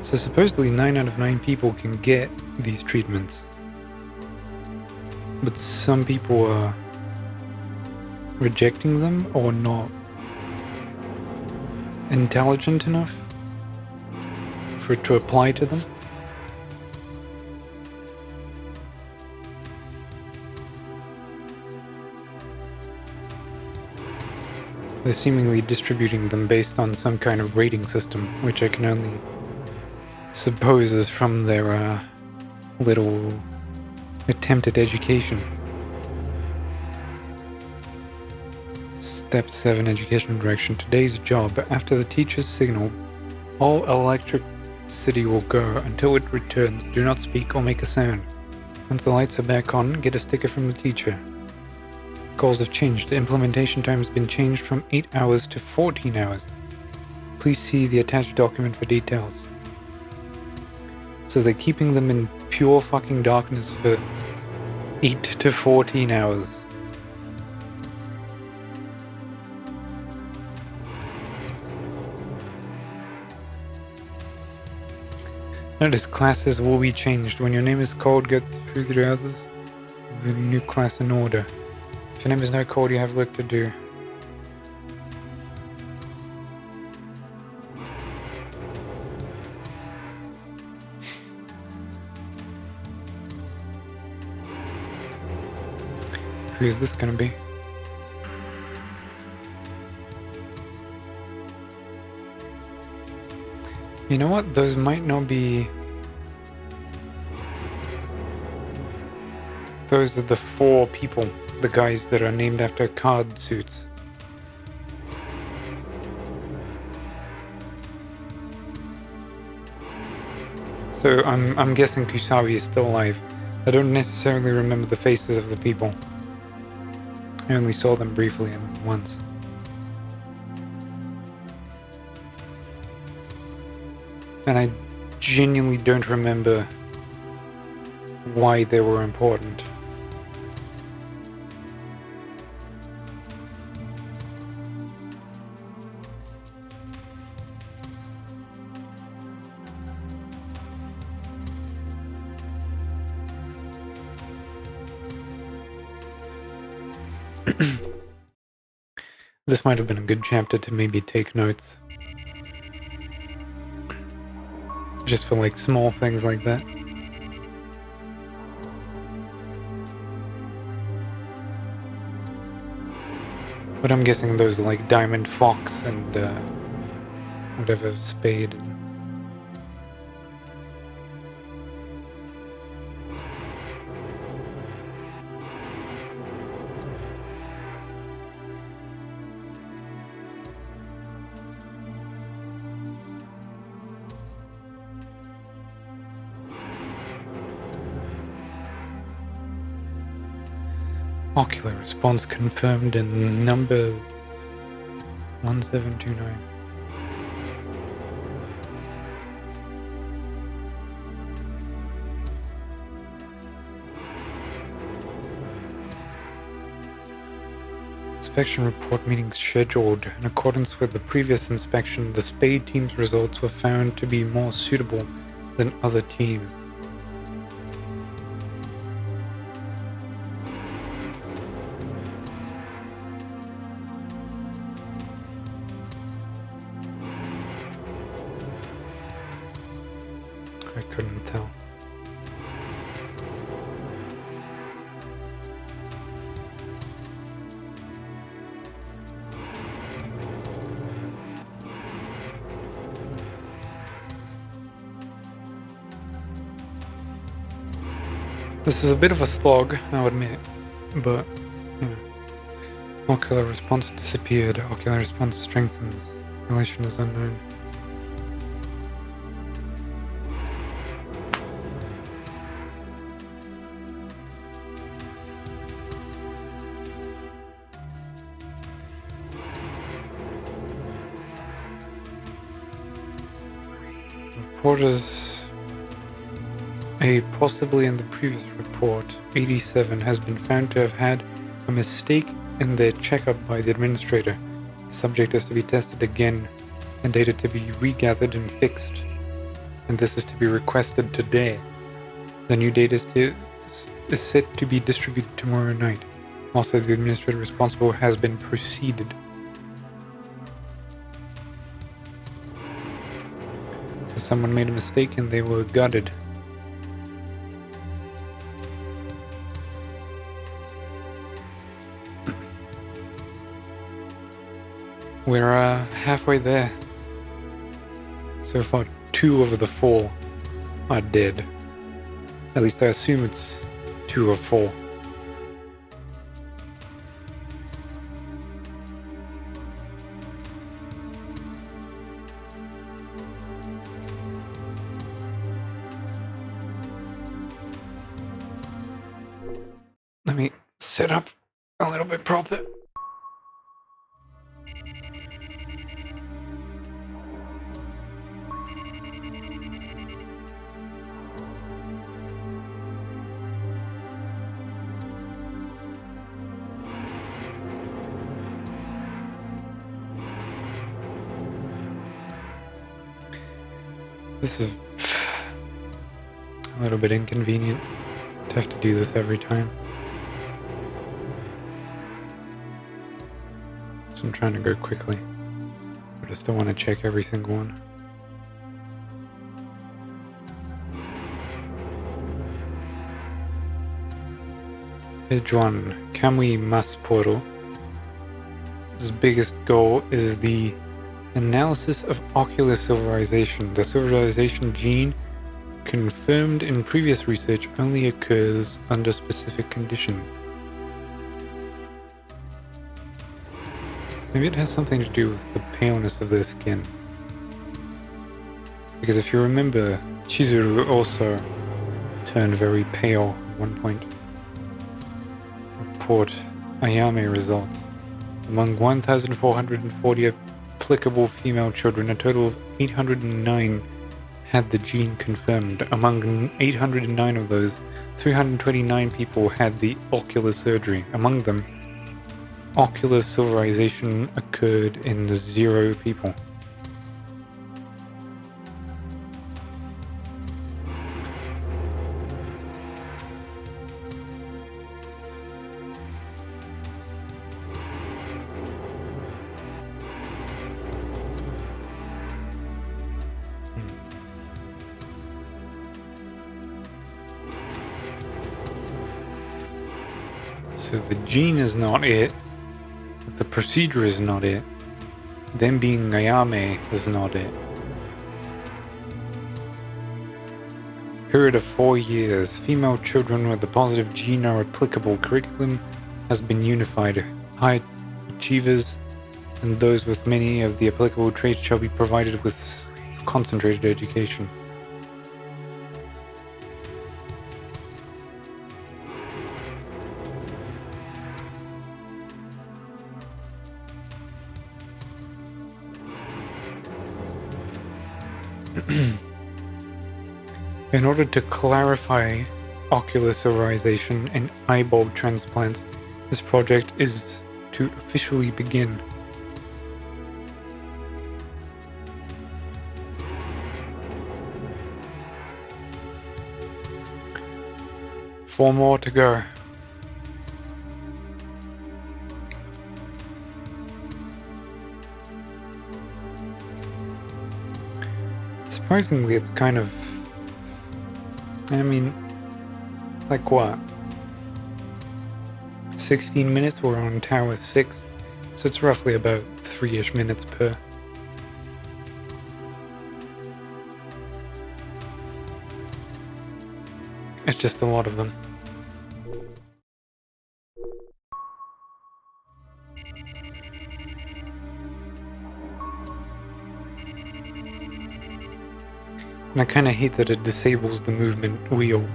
So supposedly 9 out of 9 people can get these treatments, but some people are rejecting them or not intelligent enough for it to apply to them. They're seemingly distributing them based on some kind of rating system, which I can only suppose is from their little attempt at education. Step 7 Educational Direction. Today's job. After the teacher's signal, all electricity will go until it returns. Do not speak or make a sound. Once the lights are back on, get a sticker from the teacher. Goals have changed. The implementation time has been changed from 8 hours to 14 hours. Please see the attached document for details. So they're keeping them in pure fucking darkness for 8 to 14 hours. Notice classes will be changed. When your name is called, get through the others with a new class in order. If your name is not called, you have work to do. Who's this gonna be? You know what? Those might not be... Those are the 4 people, the guys that are named after card suits. So I'm guessing Kusabi is still alive. I don't necessarily remember the faces of the people. I only saw them briefly and once. And I genuinely don't remember why they were important. This might have been a good chapter to maybe take notes. Just for like small things like that. But I'm guessing those are like Diamond Fox and whatever, Spade. Ocular response confirmed in number 1729. Inspection report meeting scheduled. In accordance with the previous inspection, the Spade team's results were found to be more suitable than other teams. I couldn't tell. This is a bit of a slog, I'll admit, but, you know. Ocular response disappeared. Ocular response strengthens. Relation is unknown. Reporters, possibly in the previous report, 87 has been found to have had a mistake in their checkup by the administrator. The subject is to be tested again and data to be regathered and fixed. And this is to be requested today. The new data is set to be distributed tomorrow night. Also, the administrator responsible has been proceeded. So someone made a mistake and they were gutted. We're halfway there. So far, 2 of the 4 are dead. At least I assume it's 2 of 4. Let me sit up a little bit proper. This is a little bit inconvenient to have to do this every time. So I'm trying to go quickly, but I still want to check every single one. Page 1, Kamui Mas Portal. His biggest goal is the analysis of ocular silverization. The silverization gene, confirmed in previous research, only occurs under specific conditions. Maybe it has something to do with the paleness of their skin. Because if you remember, Chizuru also turned very pale at one point. Report Ayame results. Among 1,440 applicable female children, a total of 809 had the gene confirmed. Among 809 of those, 329 people had the ocular surgery. Among them, ocular silverization occurred in 0 people. So the gene is not it, the procedure is not it, them being Ayame is not it. Period of 4 years, female children with the positive gene are applicable. Curriculum has been unified. High achievers and those with many of the applicable traits shall be provided with concentrated education. In order to clarify ocular silverization and eyeball transplants, this project is to officially begin. Four more to go. Surprisingly, it's kind of... I mean, it's like what? 16 minutes, we're on Tower 6, so it's roughly about 3-ish minutes per. It's just a lot of them. And I kind of hate that it disables the movement wheel,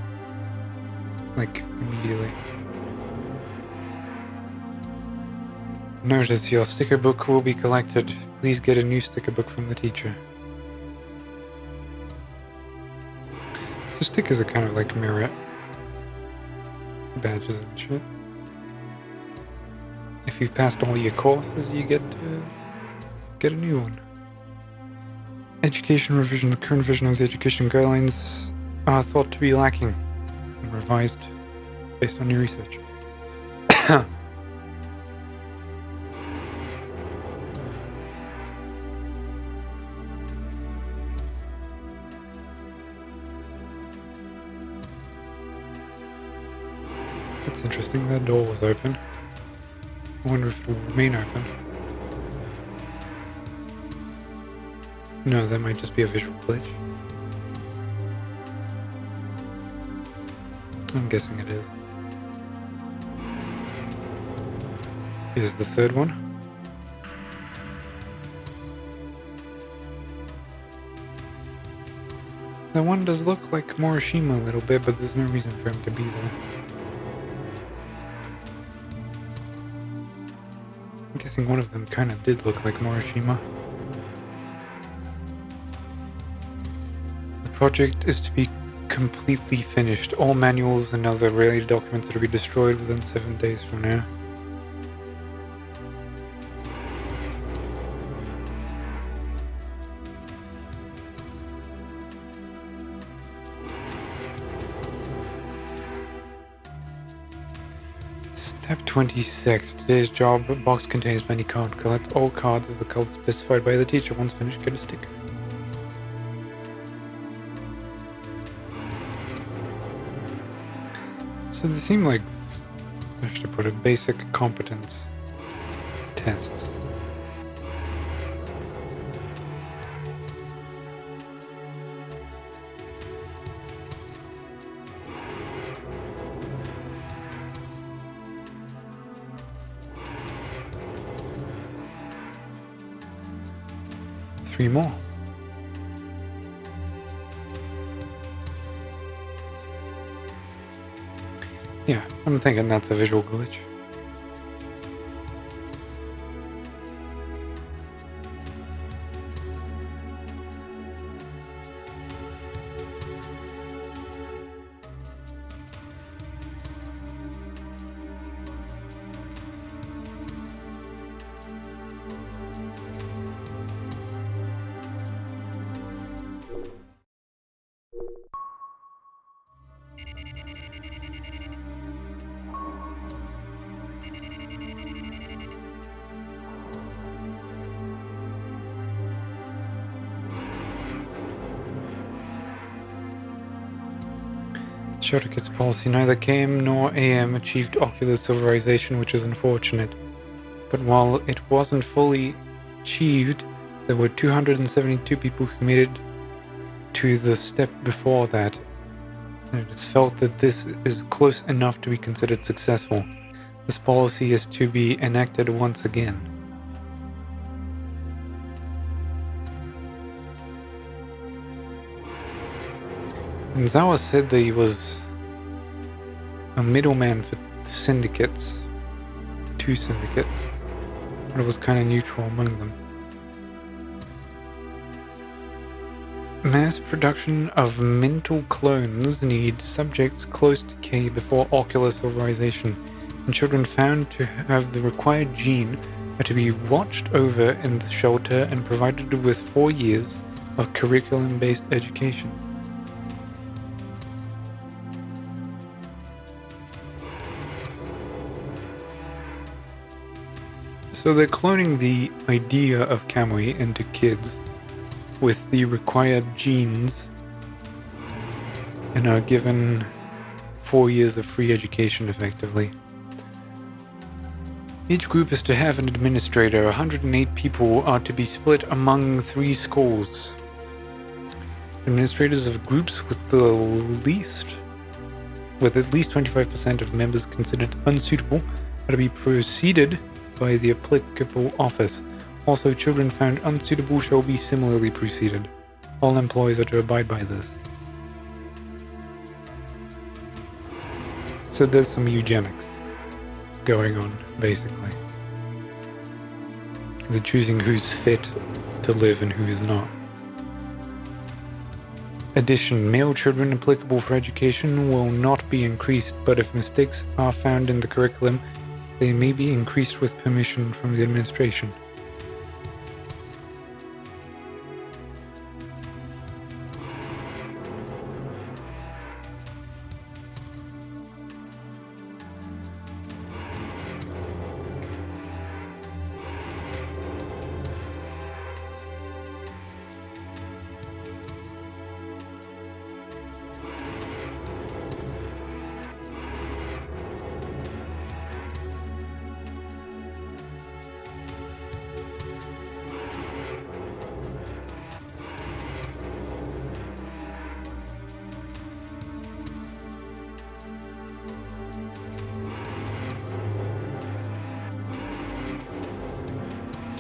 like, immediately. Notice your sticker book will be collected. Please get a new sticker book from the teacher. So stickers are kind of like merit badges and shit. If you've passed all your courses, you get a new one. Education revision. The current version of the education guidelines are thought to be lacking and revised based on your research. That's interesting, that door was open. I wonder if it will remain open. No, that might just be a visual glitch. I'm guessing it is. Here's the third one. That one does look like Morishima a little bit, but there's no reason for him to be there. I'm guessing one of them kind of did look like Morishima. The project is to be completely finished. All manuals and other related documents are to be destroyed within 7 days from now. Step 26. Today's job box contains many cards. Collect all cards of the color specified by the teacher. Once finished, get a sticker. So they seem like I should put a basic competence tests. Three more. Yeah, I'm thinking that's a visual glitch. Shotoka's policy neither KM nor AM achieved ocular silverization, which is unfortunate. But while it wasn't fully achieved, there were 272 people who made it to the step before that, and it is felt that this is close enough to be considered successful. This policy is to be enacted once again. And Zawa said that he was a middleman for syndicates, 2 syndicates, but it was kind of neutral among them. Mass production of mental clones need subjects close to K before ocular silverization, and children found to have the required gene are to be watched over in the shelter and provided with 4 years of curriculum-based education. So they're cloning the idea of Kamui into kids with the required genes and are given 4 years of free education effectively. Each group is to have an administrator. 108 people are to be split among 3 schools. Administrators of groups with at least 25% of members considered unsuitable are to be preceded by the applicable office. Also, children found unsuitable shall be similarly preceded. All employees are to abide by this. So there's some eugenics going on, basically. They're choosing who's fit to live and who is not. Addition, male children applicable for education will not be increased, but if mistakes are found in the curriculum, they may be increased with permission from the administration.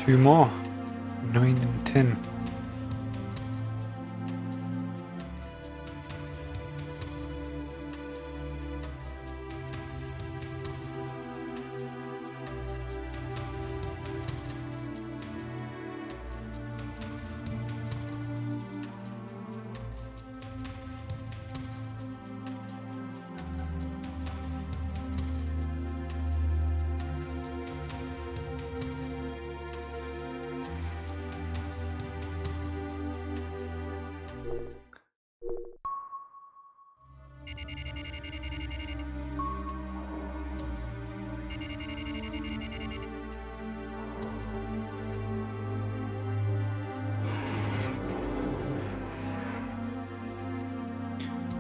Two more. 9 and 10.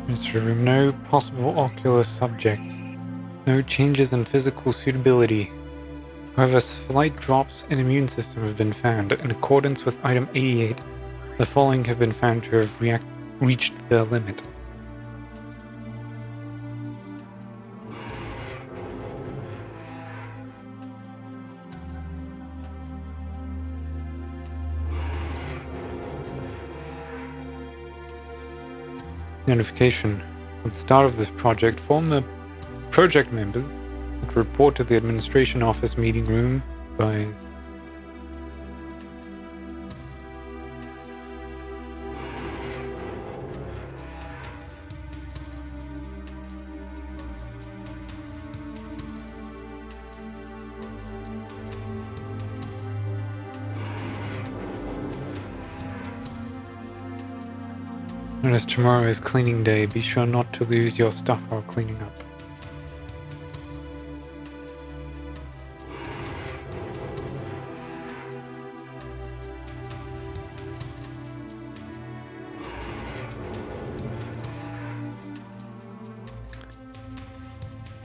Ministry room, no possible ocular subjects. No changes in physical suitability. However, slight drops in immune system have been found. In accordance with item 88, the following have been found to have reached their limit. Notification. At the start of this project, former project members would report to the administration office meeting room by Notice tomorrow is cleaning day. Be sure not to lose your stuff while cleaning up.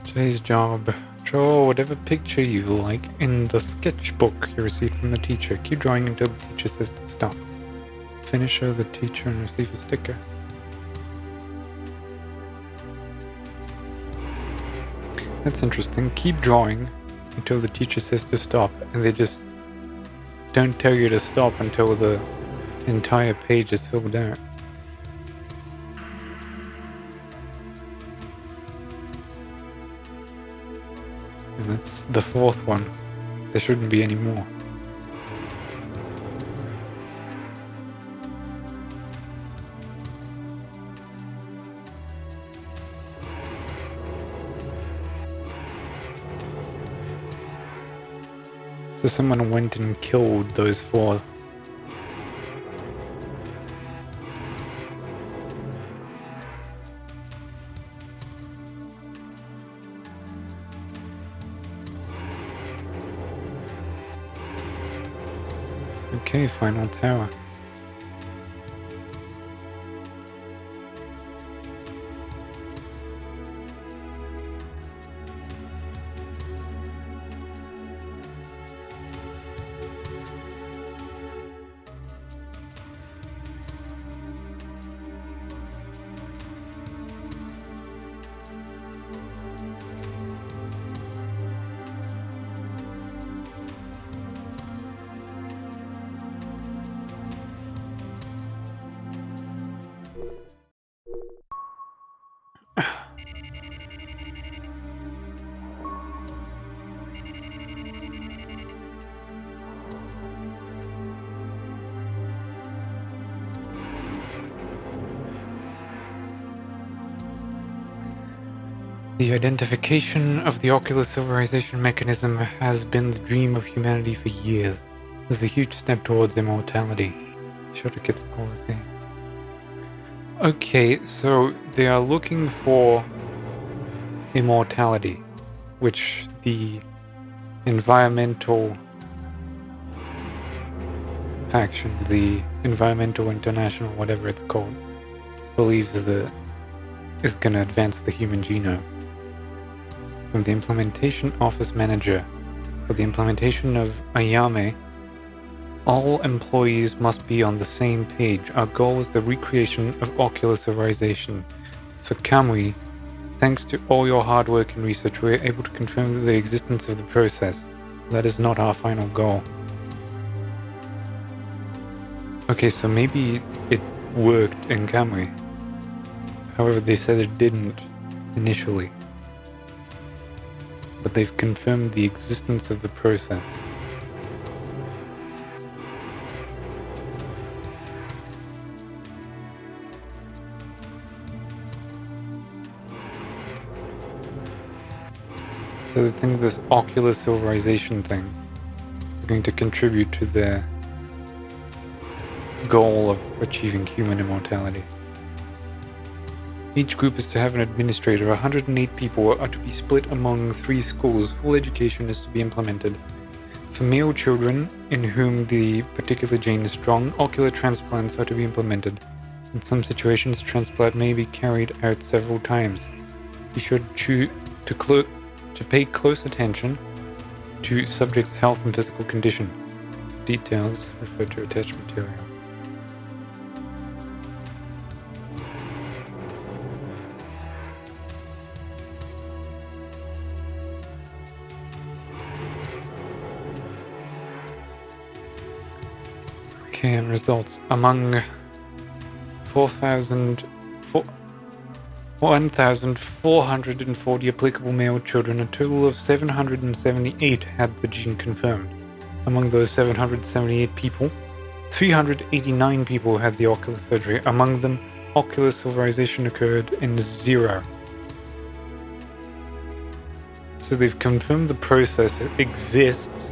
Today's job. Draw whatever picture you like in the sketchbook you received from the teacher. Keep drawing until the teacher says to stop. Finish, show the teacher, and receive a sticker. That's interesting. Keep drawing until the teacher says to stop, and they just don't tell you to stop until the entire page is filled out. And that's the fourth one. There shouldn't be any more. So someone went and killed those four. Okay, final tower. The identification of the ocular silverization mechanism has been the dream of humanity for years. It's a huge step towards immortality. Shotoki's policy. Okay, so they are looking for immortality, which the environmental faction, the Environmental International, whatever it's called, believes that is going to advance the human genome. From the Implementation Office Manager, for the implementation of Ayame, all employees must be on the same page. Our goal is the recreation of ocular civilization. For Kamui, thanks to all your hard work and research, we are able to confirm the existence of the process. That is not our final goal. Okay, so maybe it worked in Kamui. However, they said it didn't initially. But they've confirmed the existence of the process. So they think this ocular silverization thing is going to contribute to their goal of achieving human immortality. Each group is to have an administrator. 108 people are to be split among 3 schools. Full education is to be implemented. For male children, in whom the particular gene is strong, ocular transplants are to be implemented. In some situations, transplant may be carried out several times. Be sure to pay close attention to subject's health and physical condition. For details, refer to attached material. Okay, and results. Among 1,440 applicable male children, a total of 778 had the gene confirmed. Among those 778 people, 389 people had the ocular surgery. Among them, ocular silverization occurred in 0. So they've confirmed the process exists,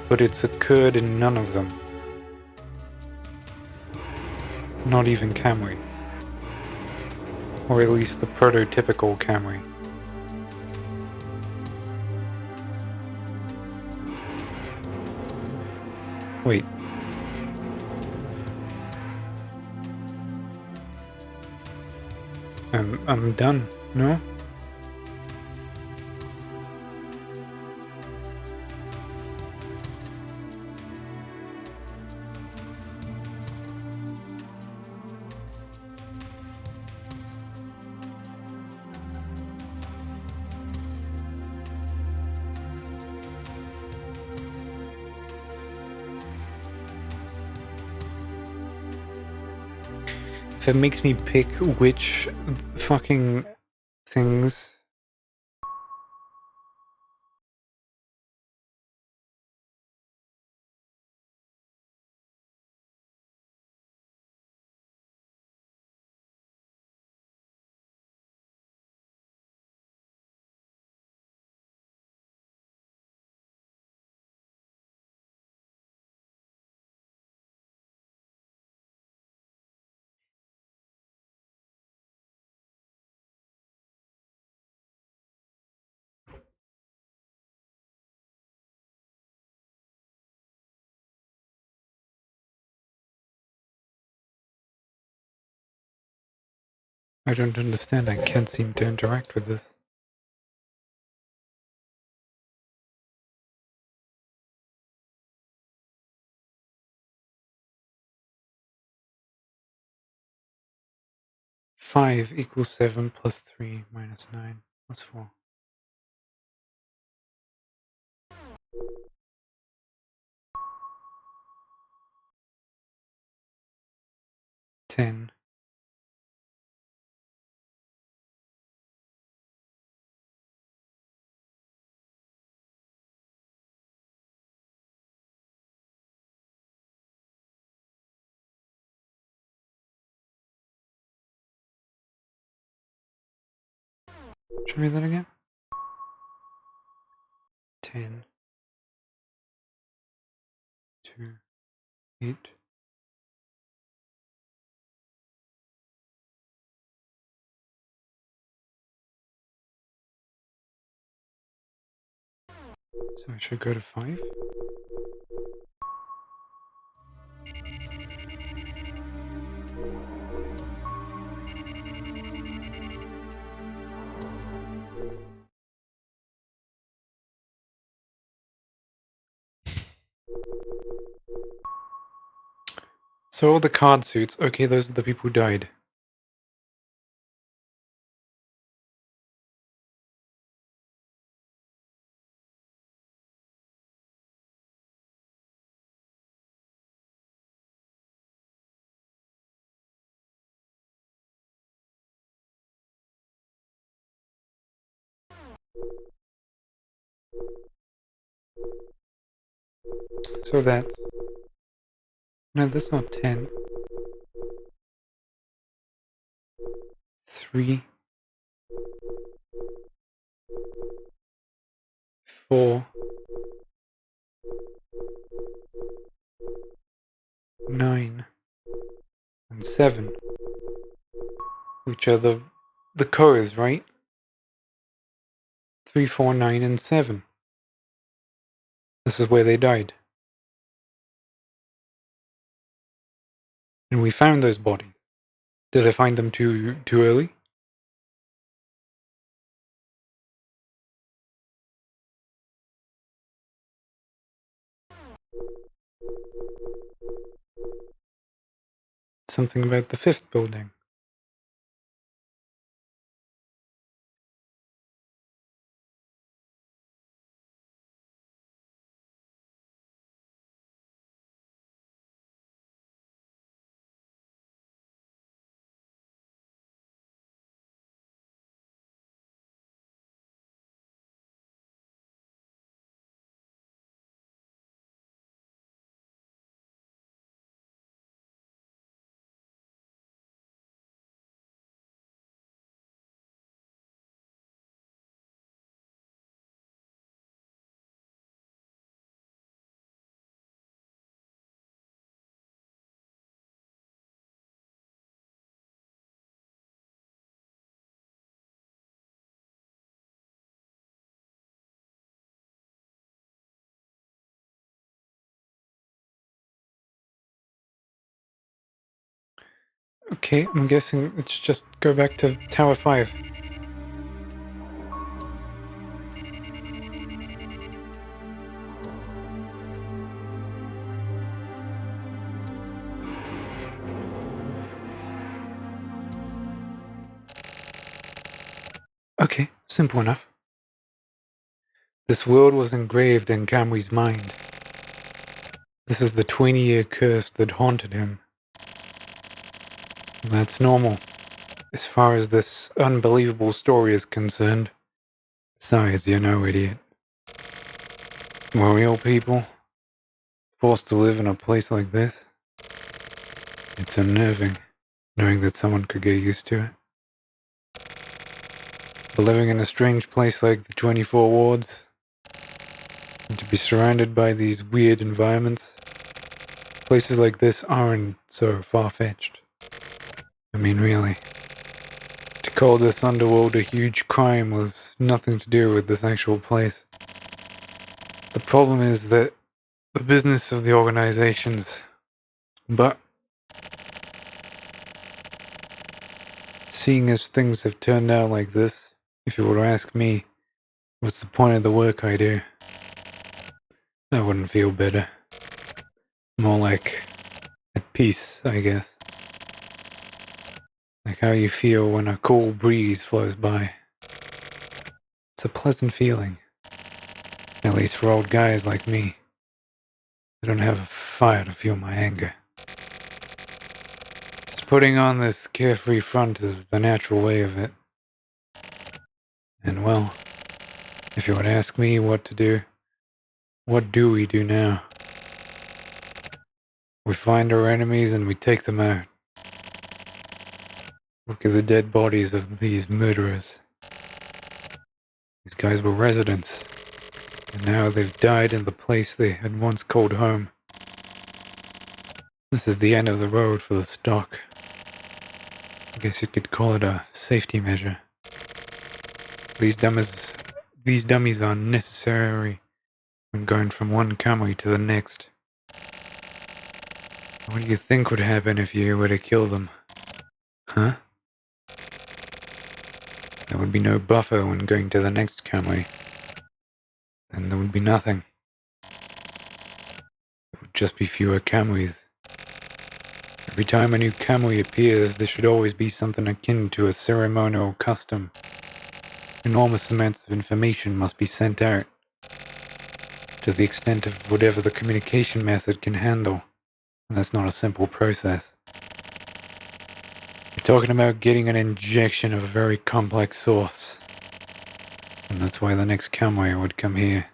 but it's occurred in none of them. Not even Kamui. Or at least the prototypical Kamui. Wait. I'm done, no? If it makes me pick which fucking things... I don't understand, I can't seem to interact with this. Five equals 7 plus 3 minus 9 plus 4. 10. Show me that again. 10, 2, 8. So I should go to 5. So all the card suits, okay, those are the people who died. So that's... No, that's not 10. 3, 4, 9, and 7. Which are the cores, right? 3, 4, 9, and 7. This is where they died. And we found those bodies. Did I find them too early? Something about the 5th building. Okay, I'm guessing let's just go back to Tower 5. Okay, simple enough. This world was engraved in Kamri's mind. This is the 20-year curse that haunted him. That's normal, as far as this unbelievable story is concerned. Besides, you're no idiot. We're real people, forced to live in a place like this. It's unnerving, knowing that someone could get used to it. But living in a strange place like the 24 wards, and to be surrounded by these weird environments, places like this aren't so far-fetched. I mean, really. To call this underworld a huge crime was nothing to do with this actual place. The problem is that the business of the organizations, but seeing as things have turned out like this, if you were to ask me, what's the point of the work I do? I wouldn't feel better. More like at peace, I guess. Like how you feel when a cool breeze flows by. It's a pleasant feeling. At least for old guys like me. I don't have a fire to fuel my anger. Just putting on this carefree front is the natural way of it. And well, if you would ask me what to do, what do we do now? We find our enemies and we take them out. Look at the dead bodies of these murderers. These guys were residents, and now they've died in the place they had once called home. This is the end of the road for the stock. I guess you could call it a safety measure. These dummies are necessary when going from one Kamui to the next. What do you think would happen if you were to kill them? Huh? There would be no buffer when going to the next Kamui. Then there would be nothing. It would just be fewer Kamuis. Every time a new Kamui appears, there should always be something akin to a ceremonial custom. Enormous amounts of information must be sent out, to the extent of whatever the communication method can handle. And that's not a simple process. You're talking about getting an injection of a very complex source. And that's why the next Kamui would come here.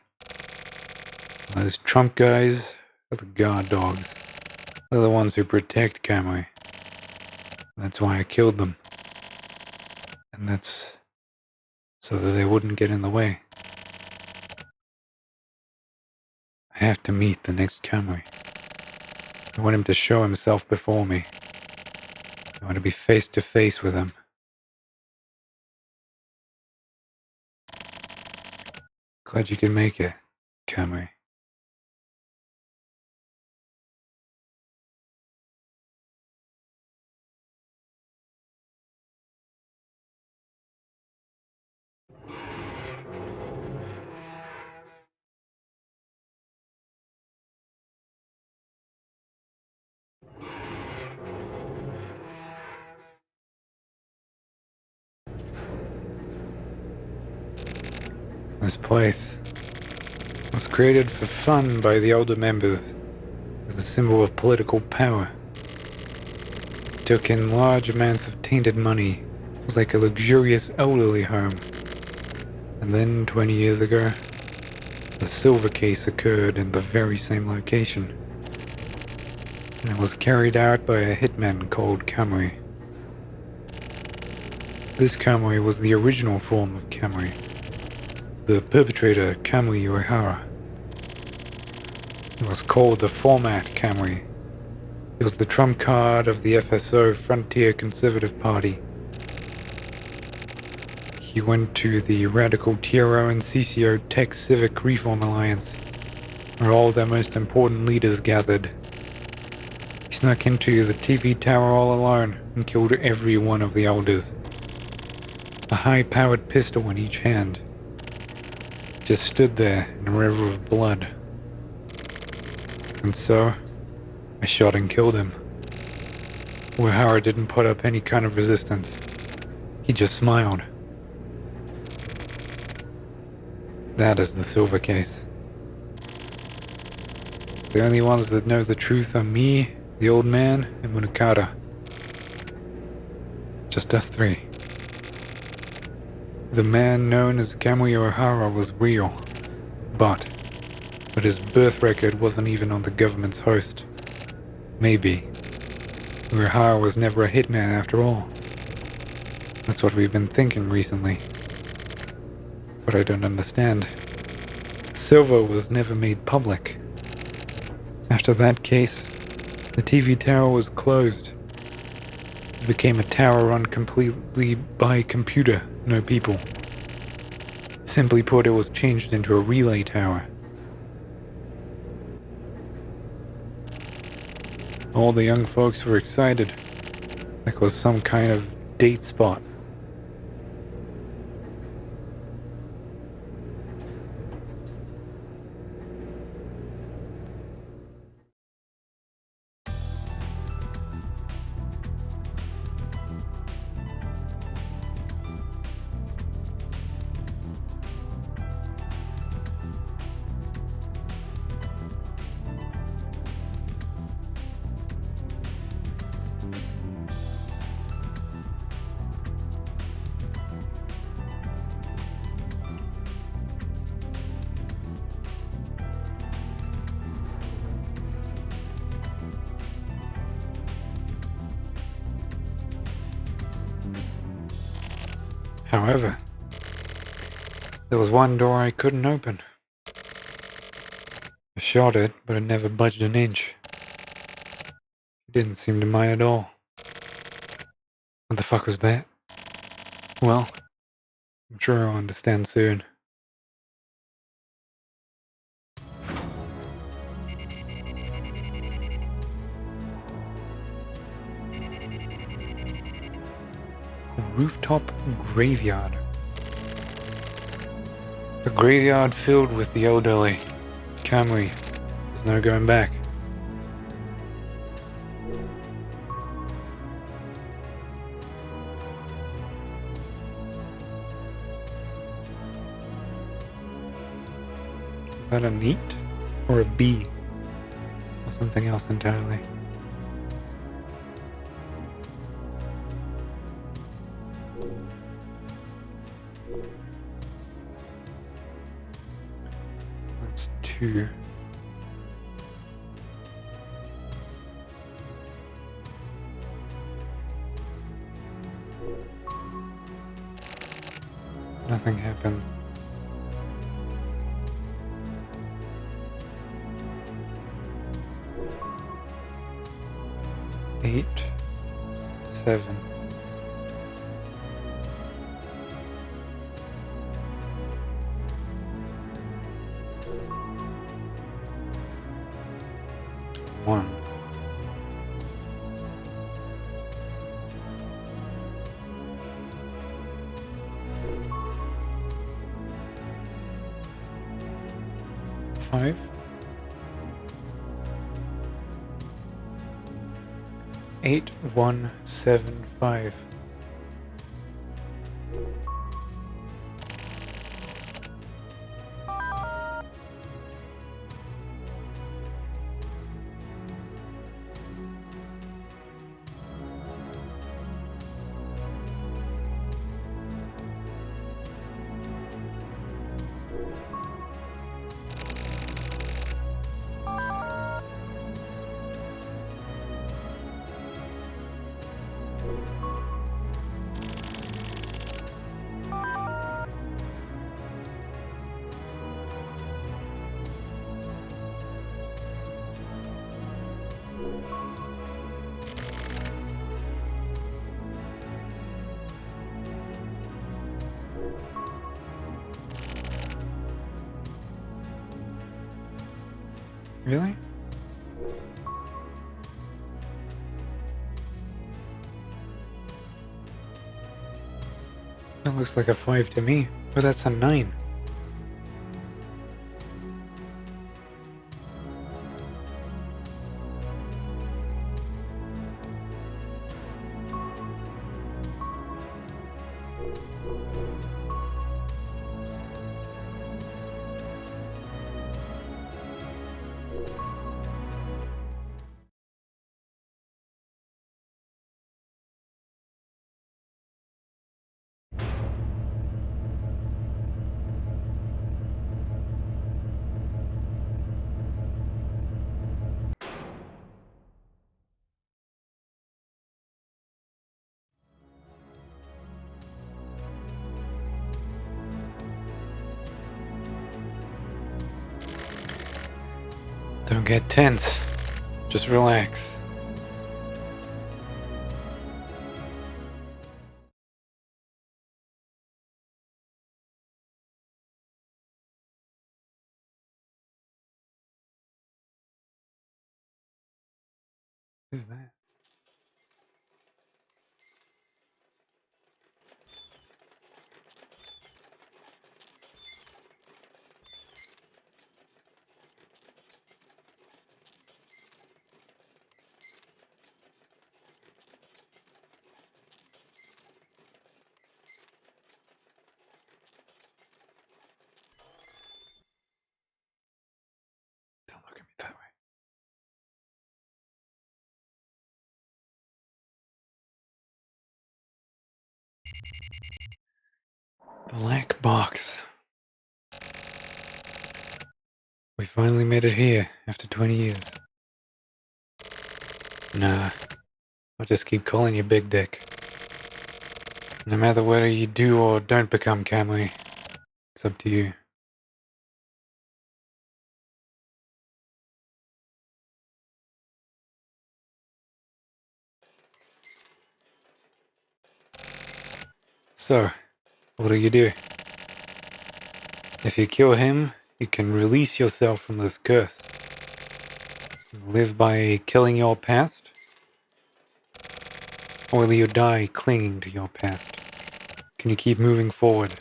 And those Trump guys are the guard dogs. They're the ones who protect Kamui. That's why I killed them. And that's so that they wouldn't get in the way. I have to meet the next Kamui. I want him to show himself before me. I want to be face to face with him. Glad you can make it, Kamui. This place was created for fun by the older members as a symbol of political power. It took in large amounts of tainted money. It was like a luxurious elderly home. And then, 20 years ago, the silver case occurred in the very same location. And it was carried out by a hitman called Kamui. This Kamui was the original form of Kamui. The perpetrator, Kamui Uehara. It was called the Format Kamui. It was the trump card of the FSO Frontier Conservative Party. He went to the radical TRO and CCO Tech Civic Reform Alliance, where all their most important leaders gathered. He snuck into the TV tower all alone and killed every one of the elders. A high-powered pistol in each hand. Just stood there in a river of blood. And so, I shot and killed him. Uehara didn't put up any kind of resistance. He just smiled. That is the silver case. The only ones that know the truth are me, the old man, and Munakata. Just us three. The man known as Kamui Uehara was real, but his birth record wasn't even on the government's host. Maybe. Uehara was never a hitman after all. That's what we've been thinking recently. But I don't understand. Silver was never made public. After that case, the TV tower was closed. It became a tower run completely by computer, no people. Simply put, it was changed into a relay tower. All the young folks were excited. Like it was some kind of date spot. However, There was one door I couldn't open. I shot it, but it never budged an inch. It didn't seem to mind at all. What the fuck was that? Well, I'm sure I'll understand soon. A rooftop graveyard. A graveyard filled with the elderly. Kamui. There's no going back. Is that a neat? Or a bee? Or something else entirely? That's 2. Nothing happens. Eight, 7. One. Five. 8175. Really? That looks like a 5 to me, but that's a 9. Don't get tense. Just relax. Who's that? Don't look at me that way. Black box. We finally made it here after 20 years. Nah, I'll just keep calling you Big Dick. No matter whether you do or don't become Kamui, it's That's up to you. So, what do you do? If you kill him, you can release yourself from this curse. Live by killing your past? Or will you die clinging to your past? Can you keep moving forward?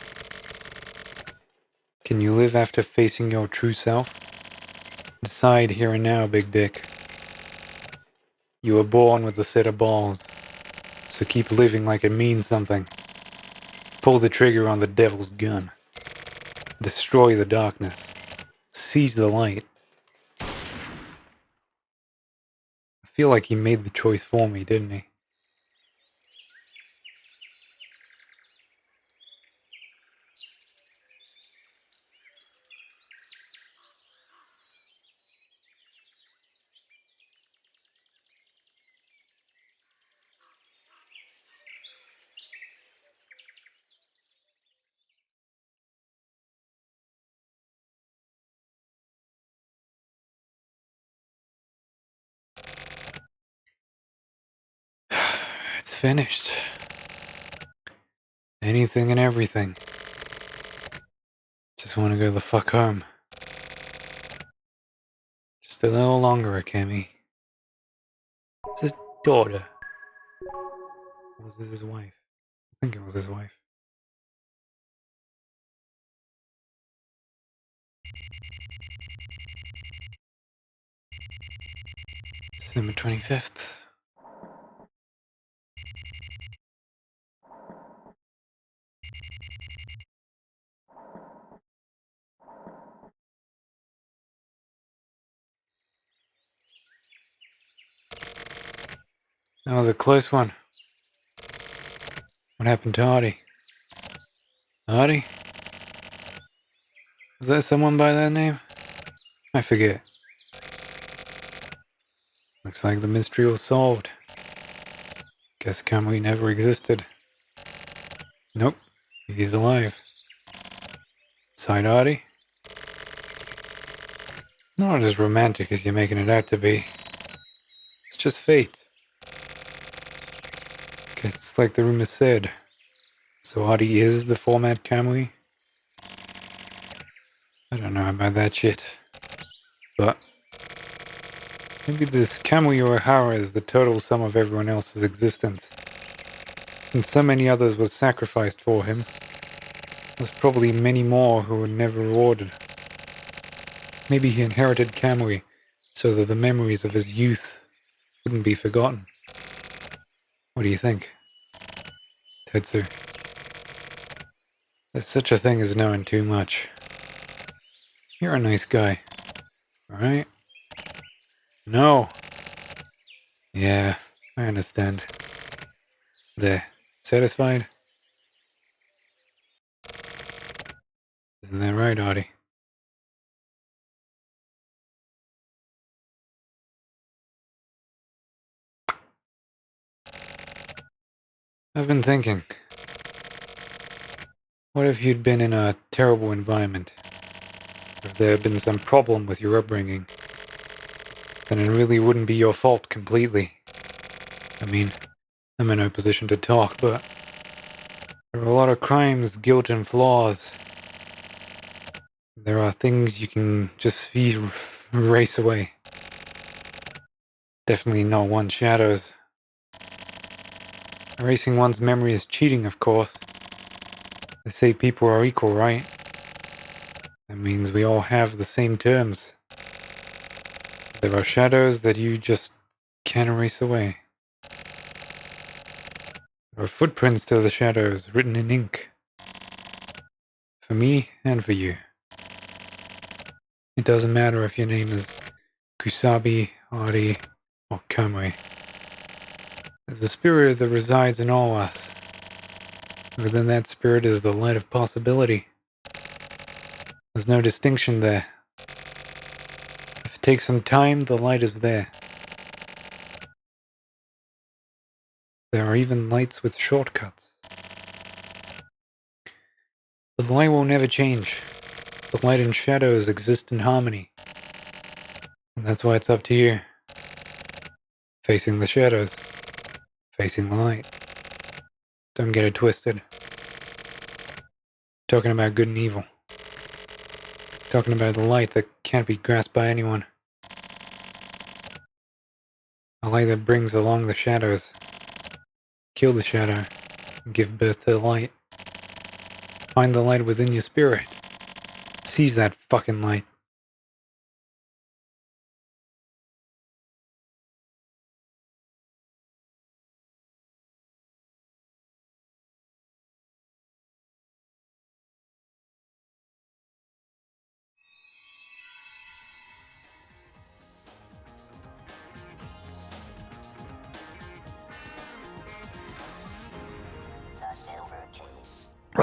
Can you live after facing your true self? Decide here and now, big dick. You were born with a set of balls, so keep living like it means something. Pull the trigger on the devil's gun. Destroy the darkness. Seize the light. I feel like he made the choice for me, didn't he? It's finished. Anything and everything. Just want to go the fuck home. Just a little longer, Akemi. It's his daughter. Or was this his wife? I think it was his wife. December 25th. That was a close one. What happened to Artie? Artie? Was there someone by that name? I forget. Looks like the mystery was solved. Guess Kamui never existed. Nope, he's alive. Side Artie? It's not as romantic as you're making it out to be. It's just fate. Guess it's like the rumor said. So Artie is the format Kamui? I don't know about that shit. But maybe this Kamui Ohara is the total sum of everyone else's existence. Since so many others were sacrificed for him, there's probably many more who were never rewarded. Maybe he inherited Kamui so that the memories of his youth wouldn't be forgotten. What do you think, Tetsu? There's such a thing as knowing too much. You're a nice guy, alright? No! Yeah, I understand. There. Satisfied? Isn't that right, Artie? I've been thinking. What if you'd been in a terrible environment? If there had been some problem with your upbringing? Then it really wouldn't be your fault completely. I mean, I'm in no position to talk, but there are a lot of crimes, guilt, and flaws. There are things you can just erase away. Definitely not one's shadows. Erasing one's memory is cheating, of course. They say people are equal, right? That means we all have the same terms. There are shadows that you just can't erase away. There are footprints to the shadows written in ink. For me and for you. It doesn't matter if your name is Kusabi, Artie, or Kamui. There's a spirit that resides in all us. Within that spirit is the light of possibility. There's no distinction there. If it takes some time, the light is there. There are even lights with shortcuts. But the light will never change. The light and shadows exist in harmony. And that's why it's up to you. Facing the shadows. Facing the light. Don't get it twisted. Talking about good and evil. Talking about the light that can't be grasped by anyone. A light that brings along the shadows. Kill the shadow. And give birth to the light. Find the light within your spirit. Seize that fucking light.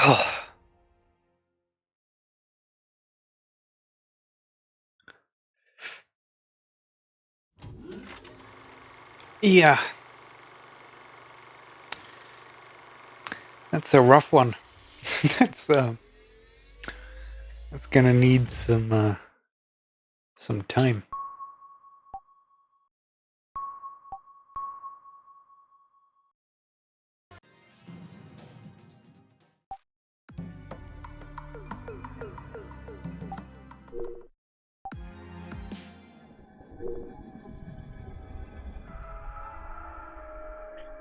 Oh. Yeah. That's a rough one. That's gonna need some time.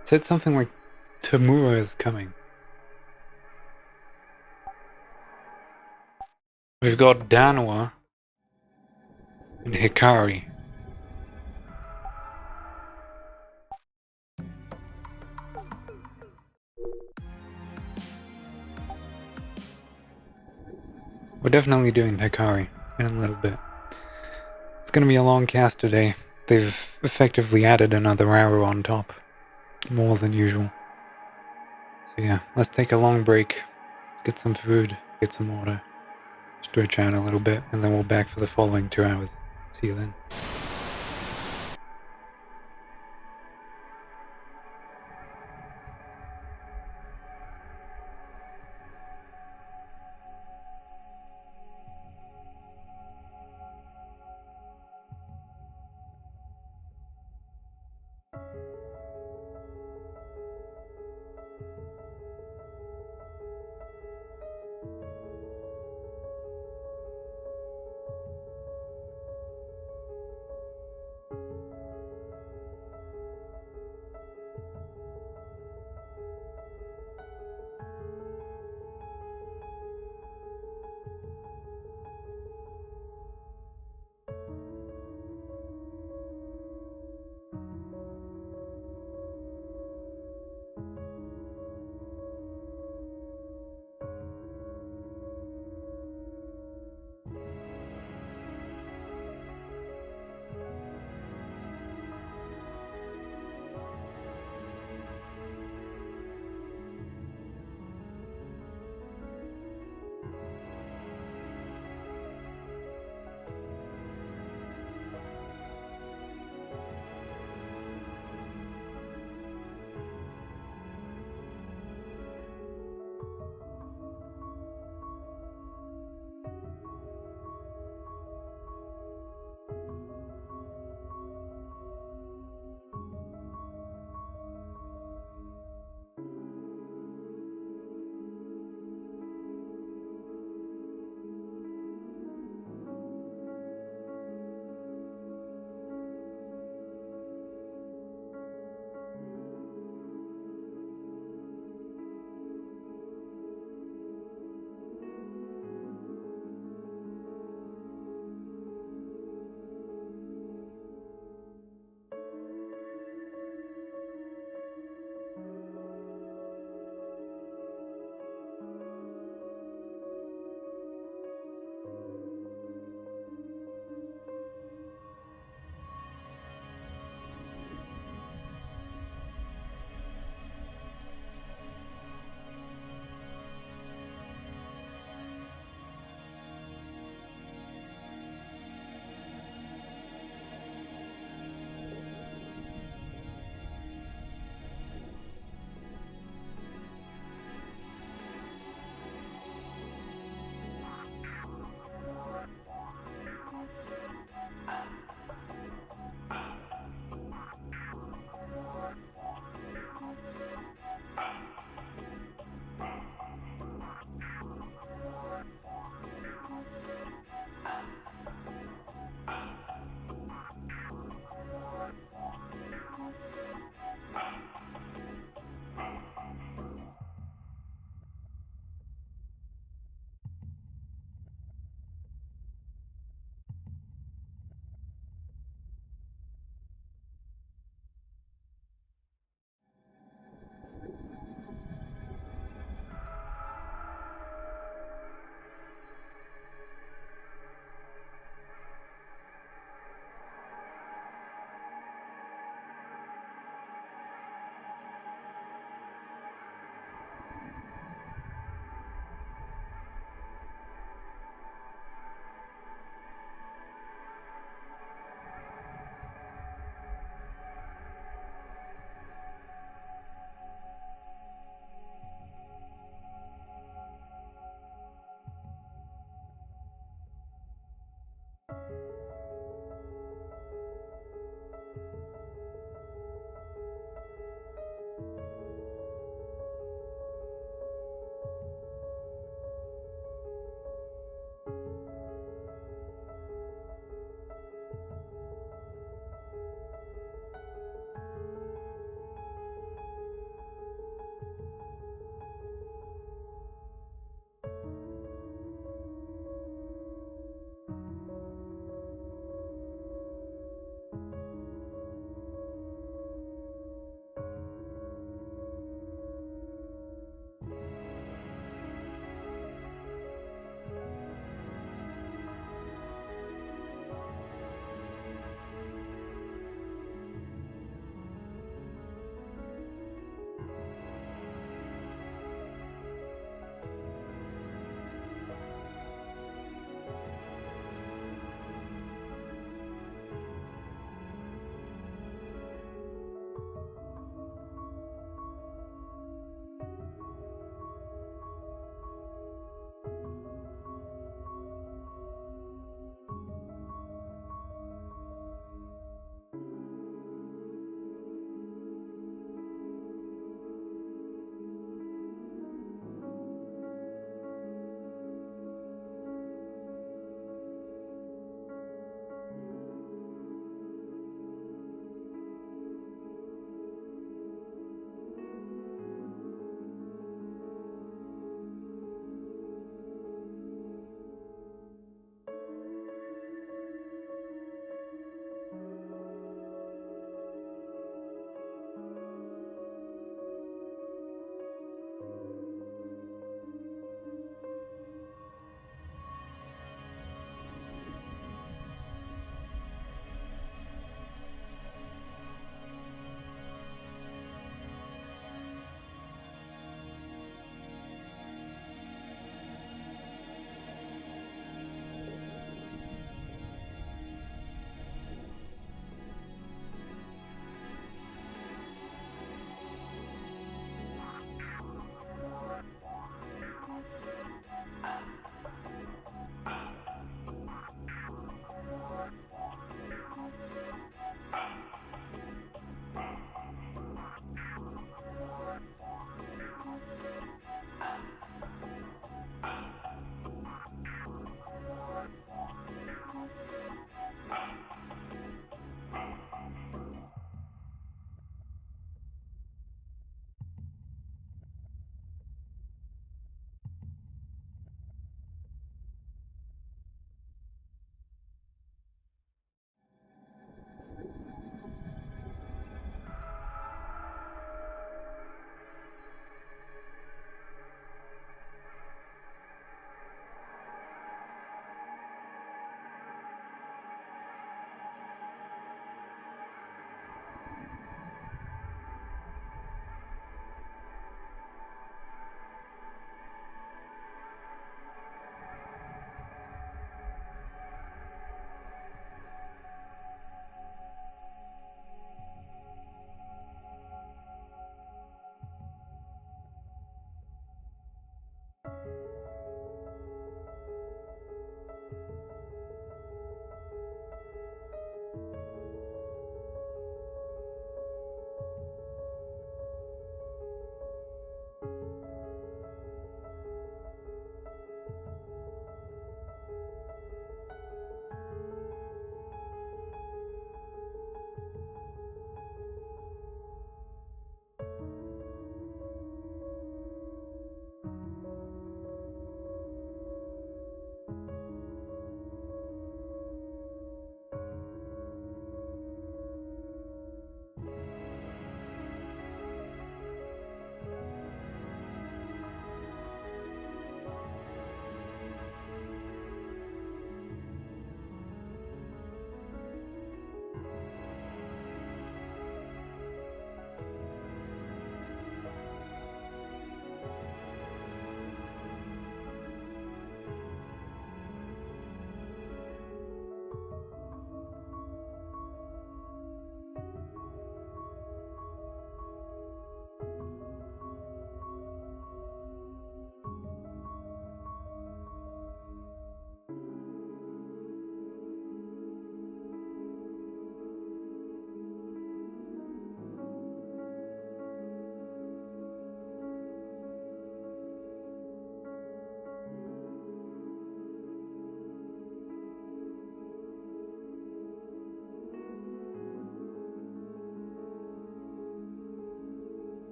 It said something like Tamura is coming. We've got Danwa and Hikari. We're definitely doing Hikari in a little bit. It's gonna be a long cast today. They've effectively added another hour on top. More than usual. So yeah, let's take a long break. Let's get some food, get some water, stretch out a little bit, and then we'll back for the following 2 hours. See you then.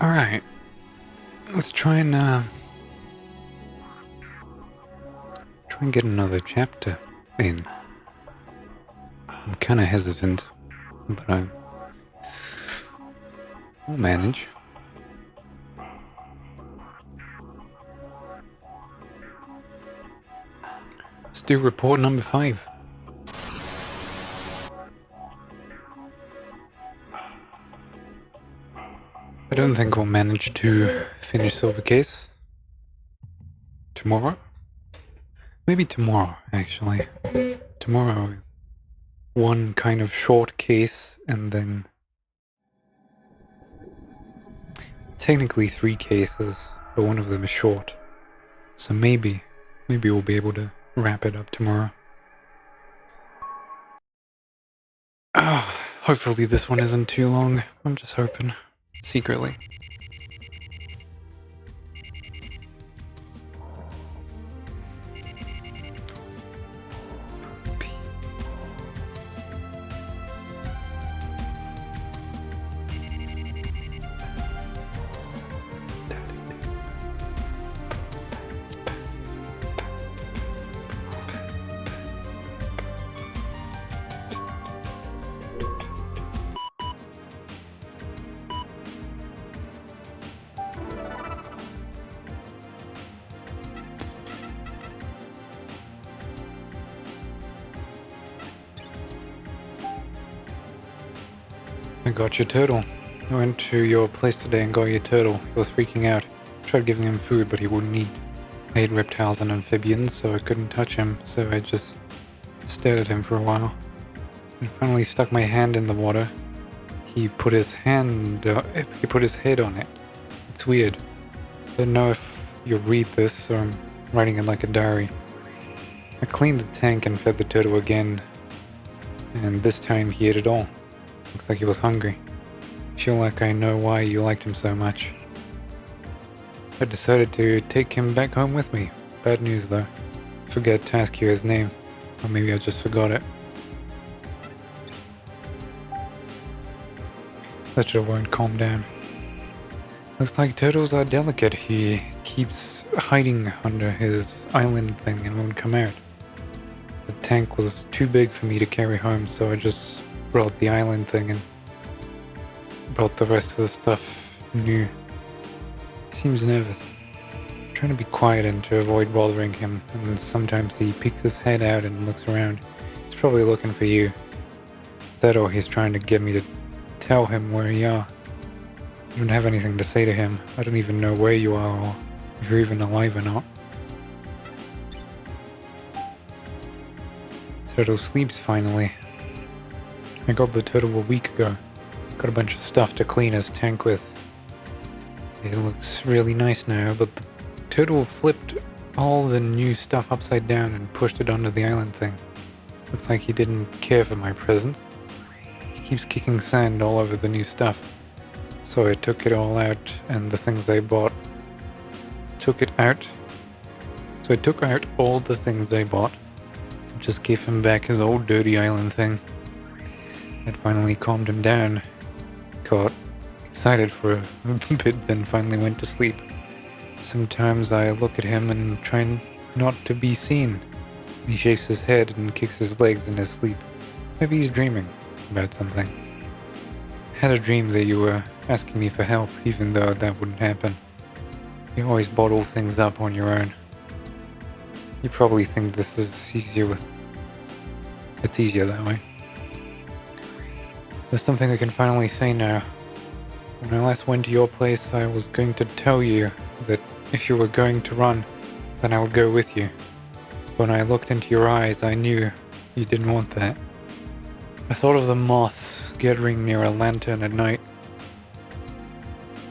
Alright. Let's try and get another chapter in. I'm kinda hesitant, but I'll manage. Let's do report number 5. I don't think we'll manage to finish Silver Case tomorrow. Maybe tomorrow, actually. Tomorrow is one kind of short case, and then technically 3 cases, but one of them is short. So maybe we'll be able to wrap it up tomorrow. Hopefully this one isn't too long. I'm just hoping. Secretly. I got your turtle. I went to your place today and got your turtle. He was freaking out. Tried giving him food, but he wouldn't eat. I ate reptiles and amphibians, so I couldn't touch him, so I just stared at him for a while. And finally stuck my hand in the water. He put his head on it. It's weird. I don't know if you'll read this, or I'm writing it like a diary. I cleaned the tank and fed the turtle again, and this time he ate it all. Looks like he was hungry. I feel like I know why you liked him so much. I decided to take him back home with me. Bad news though. I forgot to ask you his name. Or maybe I just forgot it. That sure won't calm down. Looks like turtles are delicate. He keeps hiding under his island thing and won't come out. The tank was too big for me to carry home, so I just brought the island thing and brought the rest of the stuff new. He seems nervous. I'm trying to be quiet and to avoid bothering him, and sometimes he peeks his head out and looks around. He's probably looking for you. That or he's trying to get me to tell him where you are. I don't have anything to say to him. I don't even know where you are or if you're even alive or not. Turtle sleeps finally. I got the turtle a week ago. Got a bunch of stuff to clean his tank with. It looks really nice now, but the turtle flipped all the new stuff upside down and pushed it onto the island thing. Looks like he didn't care for my presence. He keeps kicking sand all over the new stuff. So I took it all out, and the things I bought took it out. So I took out all the things I bought. Just gave him back his old dirty island thing. It finally calmed him down. Got excited for a bit, then finally went to sleep. Sometimes I look at him and try and not to be seen. He shakes his head and kicks his legs in his sleep. Maybe he's dreaming about something. I had a dream that you were asking me for help, even though that wouldn't happen. You always bottle things up on your own. You probably think this is easier with... It's easier that way. There's something I can finally say now. When I last went to your place, I was going to tell you that if you were going to run, then I would go with you. When I looked into your eyes, I knew you didn't want that. I thought of the moths gathering near a lantern at night,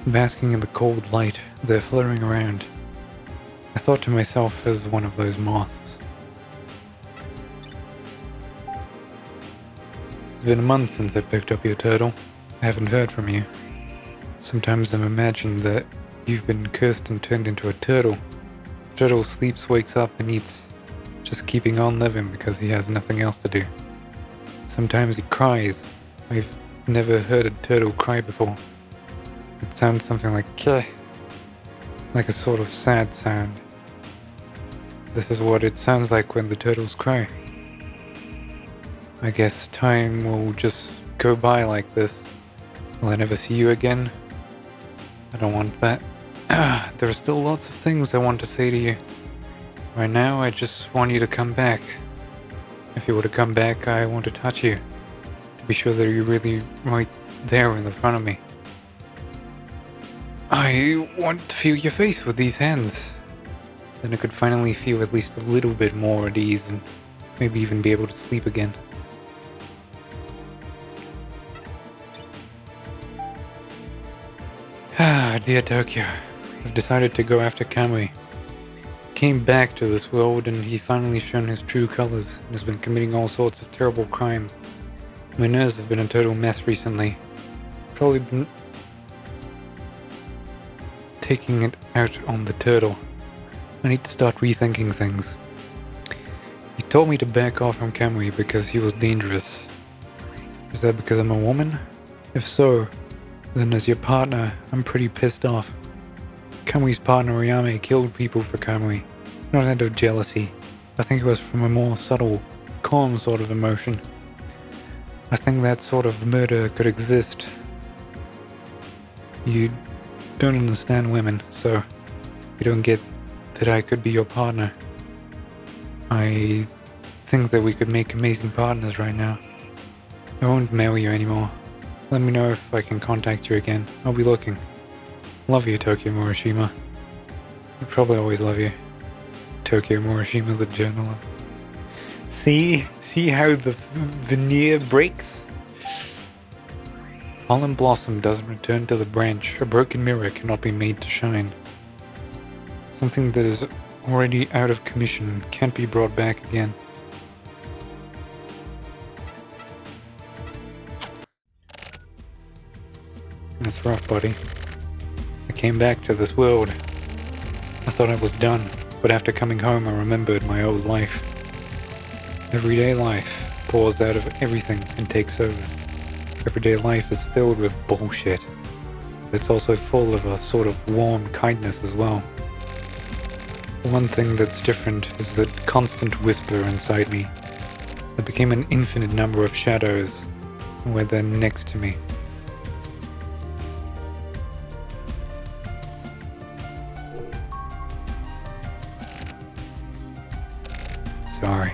basking in the cold light, they're fluttering around. I thought to myself as one of those moths. It's been a month since I picked up your turtle. I haven't heard from you. Sometimes I've imagined that you've been cursed and turned into a turtle. The turtle sleeps, wakes up, and eats, just keeping on living because he has nothing else to do. Sometimes he cries. I've never heard a turtle cry before. It sounds something like "keh," like a sort of sad sound. This is what it sounds like when the turtles cry. I guess time will just go by like this. Will I never see you again? I don't want that. There are still lots of things I want to say to you. Right now, I just want you to come back. If you were to come back, I want to touch you. To be sure that you're really right there in the front of me. I want to feel your face with these hands. Then I could finally feel at least a little bit more at ease and maybe even be able to sleep again. Dear Tokyo, I've decided to go after Kamui. He came back to this world and he finally shown his true colors and has been committing all sorts of terrible crimes. My nerves have been a total mess recently. Probably been taking it out on the turtle. I need to start rethinking things. He told me to back off from Kamui because he was dangerous. Is that because I'm a woman? If so, then as your partner, I'm pretty pissed off. Kamui's partner Oyame killed people for Kamui, not out of jealousy. I think it was from a more subtle, calm sort of emotion. I think that sort of murder could exist. You don't understand women, so you don't get that I could be your partner. I think that we could make amazing partners right now. I won't marry you anymore. Let me know if I can contact you again. I'll be looking. Love you, Tokyo Morishima. I'll probably always love you. Tokyo Morishima, the journalist. See how the veneer breaks? Fallen blossom doesn't return to the branch. A broken mirror cannot be made to shine. Something that is already out of commission can't be brought back again. That's rough, buddy. I came back to this world. I thought I was done, but after coming home I remembered my old life. Everyday life pours out of everything and takes over. Everyday life is filled with bullshit. But it's also full of a sort of warm kindness as well. The one thing that's different is that constant whisper inside me. There became an infinite number of shadows, where they're next to me. Sorry.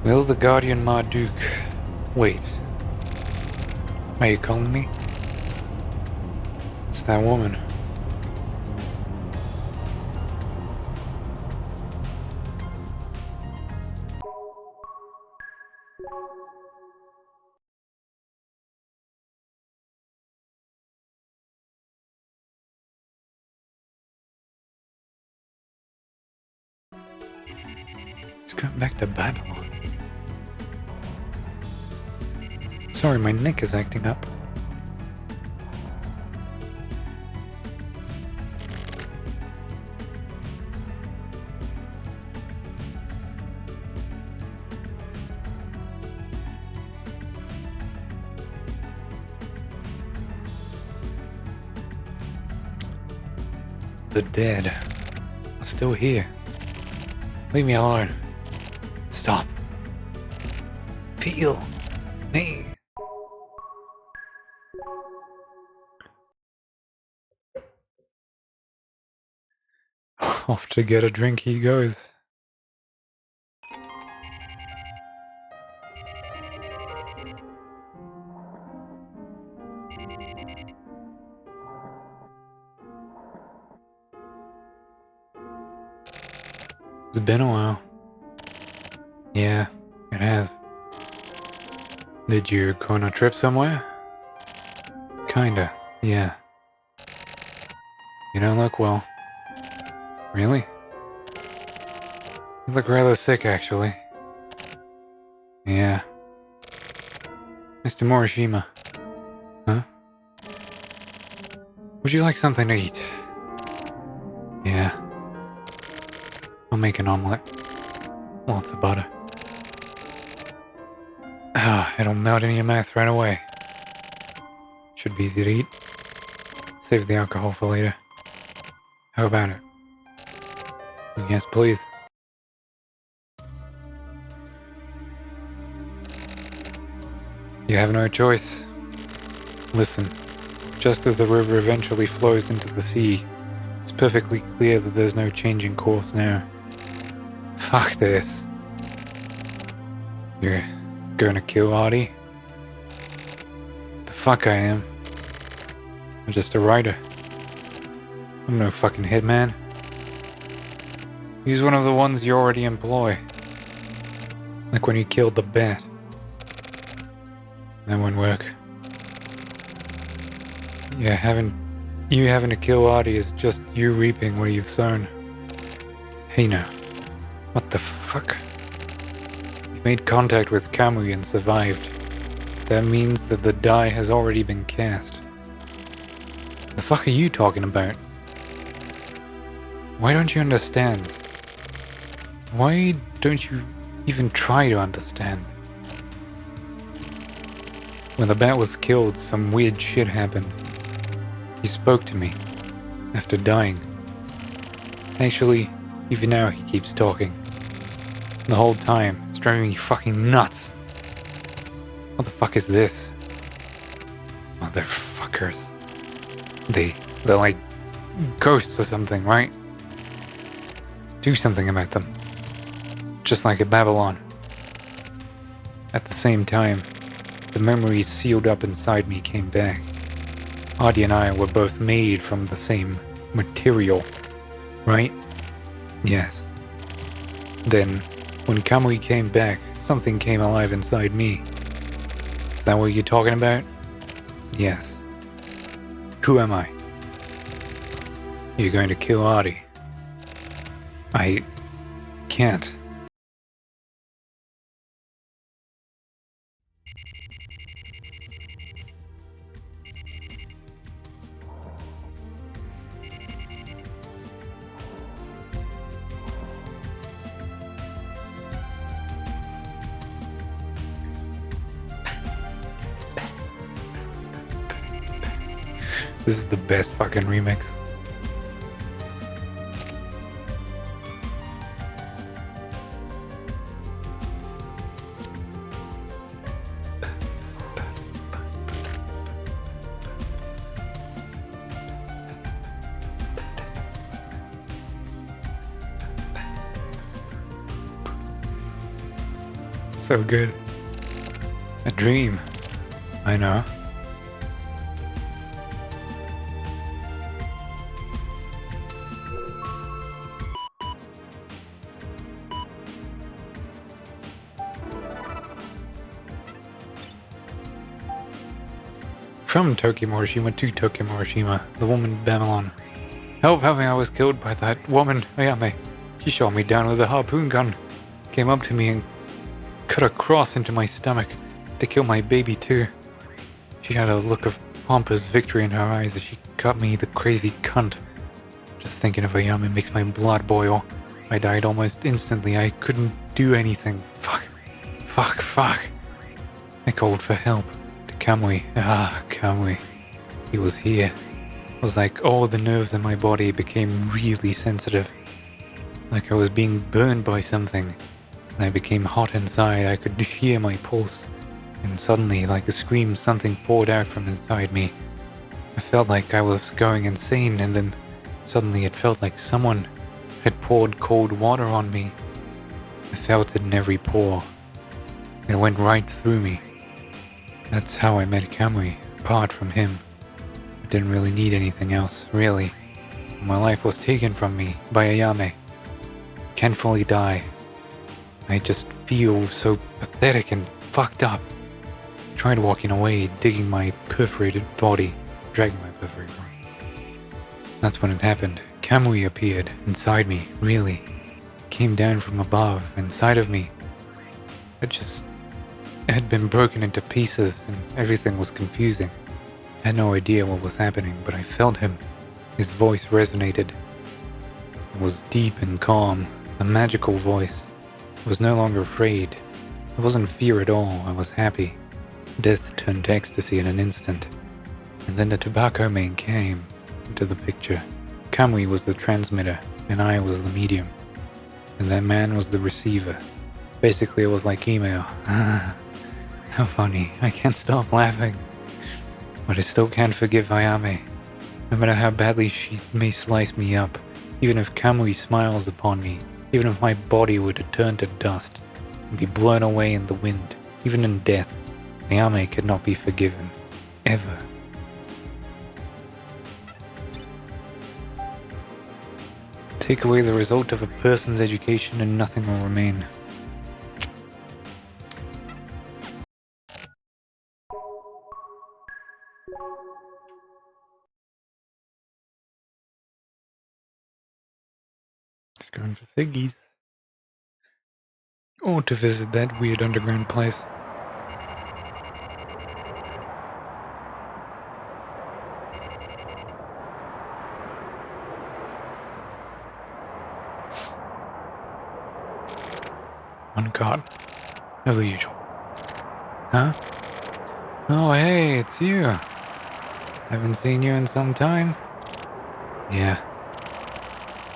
Will the Guardian Marduk... Wait. Are you calling me? It's that woman. He's going back to Babylon. Sorry, my neck is acting up. The dead are still here. Leave me alone. Stop. Feel me. Off to get a drink he goes. It's been a while. Yeah, it has. Did you go on a trip somewhere? Kinda, yeah. You don't look well. Really? You look rather sick, actually. Yeah. Mr. Morishima. Huh? Would you like something to eat? Yeah. I'll make an omelette. Lots of butter. Ah, it'll melt in your mouth right away. Should be easy to eat. Save the alcohol for later. How about it? Yes, please. You have no choice. Listen, just as the river eventually flows into the sea, it's perfectly clear that there's no changing course now. Fuck this. You're gonna kill Artie? The fuck I am. I'm just a writer. I'm no fucking hitman. He's one of the ones you already employ. Like when you killed the bat. That won't work. Yeah, having to kill Artie is just you reaping where you've sown. Hey now. What the fuck? You made contact with Kamui and survived. That means that the die has already been cast. The fuck are you talking about? Why don't you understand? Why don't you even try to understand? When the bat was killed, some weird shit happened. He spoke to me after dying. Actually, even now he keeps talking. The whole time, it's driving me fucking nuts. What the fuck is this? Motherfuckers. They're like ghosts or something, right? Do something about them. Just like at Babylon. At the same time, the memories sealed up inside me came back. Artie and I were both made from the same material, right? Yes. Then, when Kamui came back, something came alive inside me. Is that what you're talking about? Yes. Who am I? You're going to kill Artie. I can't. This is the best fucking remix. So good. A dream. I know. From Tokyo Morishima to Tokyo Morishima, the woman in Babylon. Help me, I was killed by that woman, Ayame. She shot me down with a harpoon gun, came up to me and cut a cross into my stomach. to kill my baby too. She had a look of pompous victory in her eyes as she cut me, the crazy cunt. Just thinking of Ayame makes my blood boil. I died almost instantly. I couldn't do anything. Fuck. I called for help. To Kamui. Kamui. He was here. It was like all the nerves in my body became really sensitive. Like I was being burned by something. And I became hot inside. I could hear my pulse. And suddenly, like a scream, something poured out from inside me. I felt like I was going insane, and then suddenly it felt like someone had poured cold water on me. I felt it in every pore. It went right through me. That's how I met Kamui, apart from him. I didn't really need anything else, really. My life was taken from me by Ayame. Can't fully die. I just feel so pathetic and fucked up. I tried walking away, digging my perforated body, dragging my perforated body. That's when it happened. Kamui appeared inside me, really. Came down from above, inside of me. It had been broken into pieces and everything was confusing. I had no idea what was happening, but I felt him. His voice resonated. It was deep and calm, a magical voice. I was no longer afraid. I wasn't fear at all, I was happy. Death turned to ecstasy in an instant. And then the tobacco man came into the picture. Kamui was the transmitter, and I was the medium. And that man was the receiver. Basically, it was like email. How funny. I can't stop laughing. But I still can't forgive Ayame. No matter how badly she may slice me up, even if Kamui smiles upon me, even if my body were to turn to dust and be blown away in the wind, even in death, Ayame could not be forgiven. Ever. Take away the result of a person's education and nothing will remain. Just going for ciggies. Or to visit that weird underground place. One card. As usual. Huh? Oh, hey, it's you. Haven't seen you in some time. Yeah.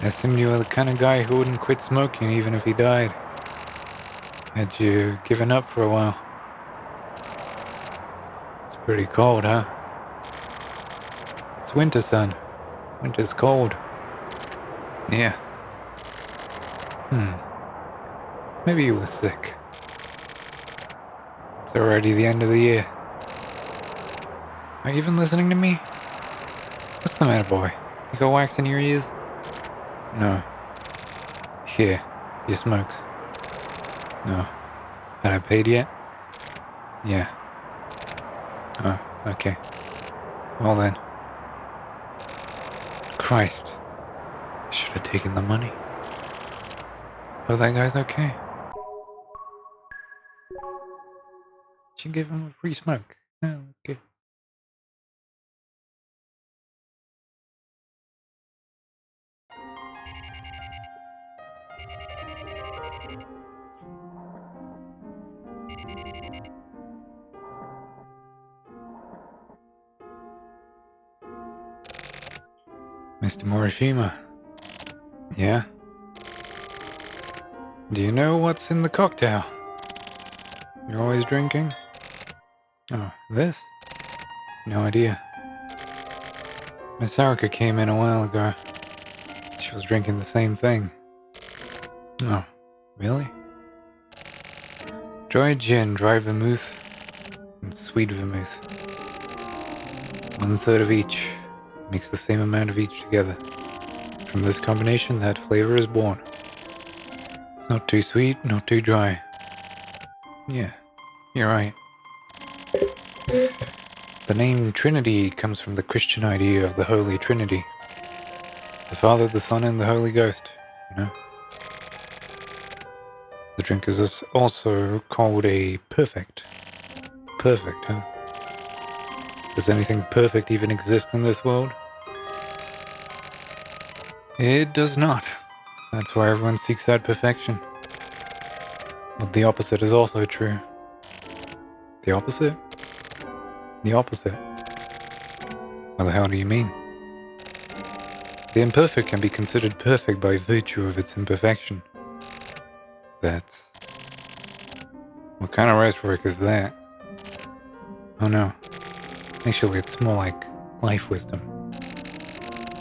I assumed you were the kind of guy who wouldn't quit smoking even if he died. Had you given up for a while? It's pretty cold, huh? It's winter, son. Winter's cold. Yeah. Maybe you were sick. It's already the end of the year. Are you even listening to me? What's the matter, boy? You got wax in your ears? No. Here, your smokes. No. Had I paid yet? Yeah. Oh, okay. Well then. Christ. I should have taken the money. Oh, that guy's okay. Should give him a free smoke. Oh, that's good. Mr. Morishima. Yeah? Do you know what's in the cocktail? You're always drinking? Oh, this? No idea. Miss Sarika came in a while ago. She was drinking the same thing. Oh, really? Dry gin, dry vermouth, and sweet vermouth. 1/3 of each. Mix the same amount of each together. From this combination, that flavor is born. It's not too sweet, not too dry. Yeah, you're right. The name Trinity comes from the Christian idea of the Holy Trinity. The Father, the Son, and the Holy Ghost, you know? The drink is also called a perfect. perfect, huh? Does anything perfect even exist in this world? It does not. That's why everyone seeks out perfection. But the opposite is also true. The opposite? The opposite? What the hell do you mean? The imperfect can be considered perfect by virtue of its imperfection. That's... What kind of rice work is that? Oh no. Actually, it's more like life wisdom.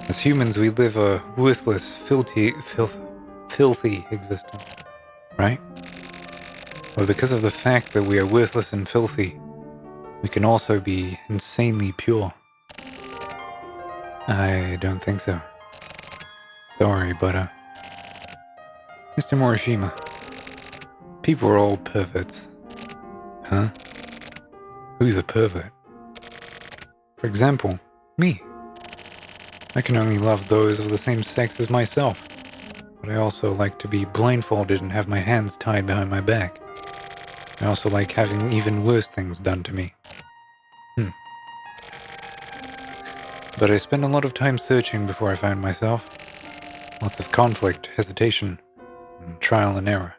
As humans, we live a worthless, filthy existence, right? But because of the fact that we are worthless and filthy, we can also be insanely pure. I don't think so. Sorry, but Mr. Morishima, people are all perverts. Huh? Who's a pervert? For example, me. I can only love those of the same sex as myself, but I also like to be blindfolded and have my hands tied behind my back. I also like having even worse things done to me. But I spent a lot of time searching before I found myself. Lots of conflict, hesitation, and trial and error.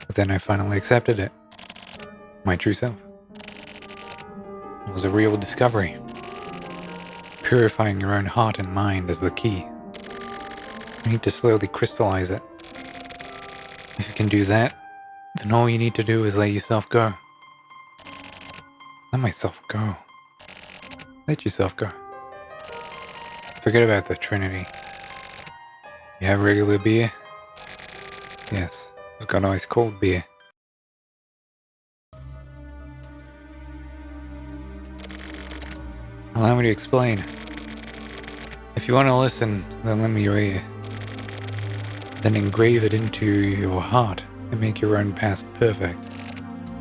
But then I finally accepted it. My true self. It was a real discovery. Purifying your own heart and mind is the key. You need to slowly crystallize it. If you can do that, then all you need to do is let yourself go. Let myself go. Let yourself go. Forget about the Trinity. You have regular beer? Yes, I've got ice cold beer. Allow me to explain. If you want to listen, then lend me your ear. Then engrave it into your heart and make your own past perfect.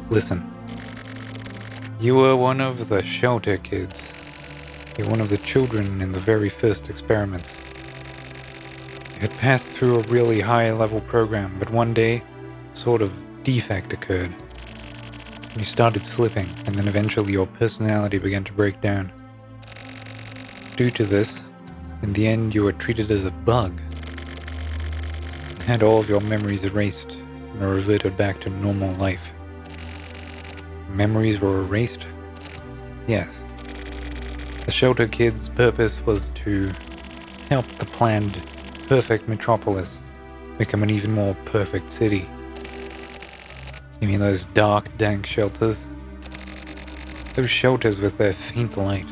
Listen. You were one of the shelter kids. You're one of the children in the very first experiments. You had passed through a really high-level program, but one day, a sort of defect occurred. You started slipping, and then eventually your personality began to break down. Due to this, in the end you were treated as a bug. You had all of your memories erased and reverted back to normal life. Memories were erased? Yes. The shelter kid's purpose was to help the planned perfect metropolis become an even more perfect city. You mean those dark, dank shelters? Those shelters with their faint light.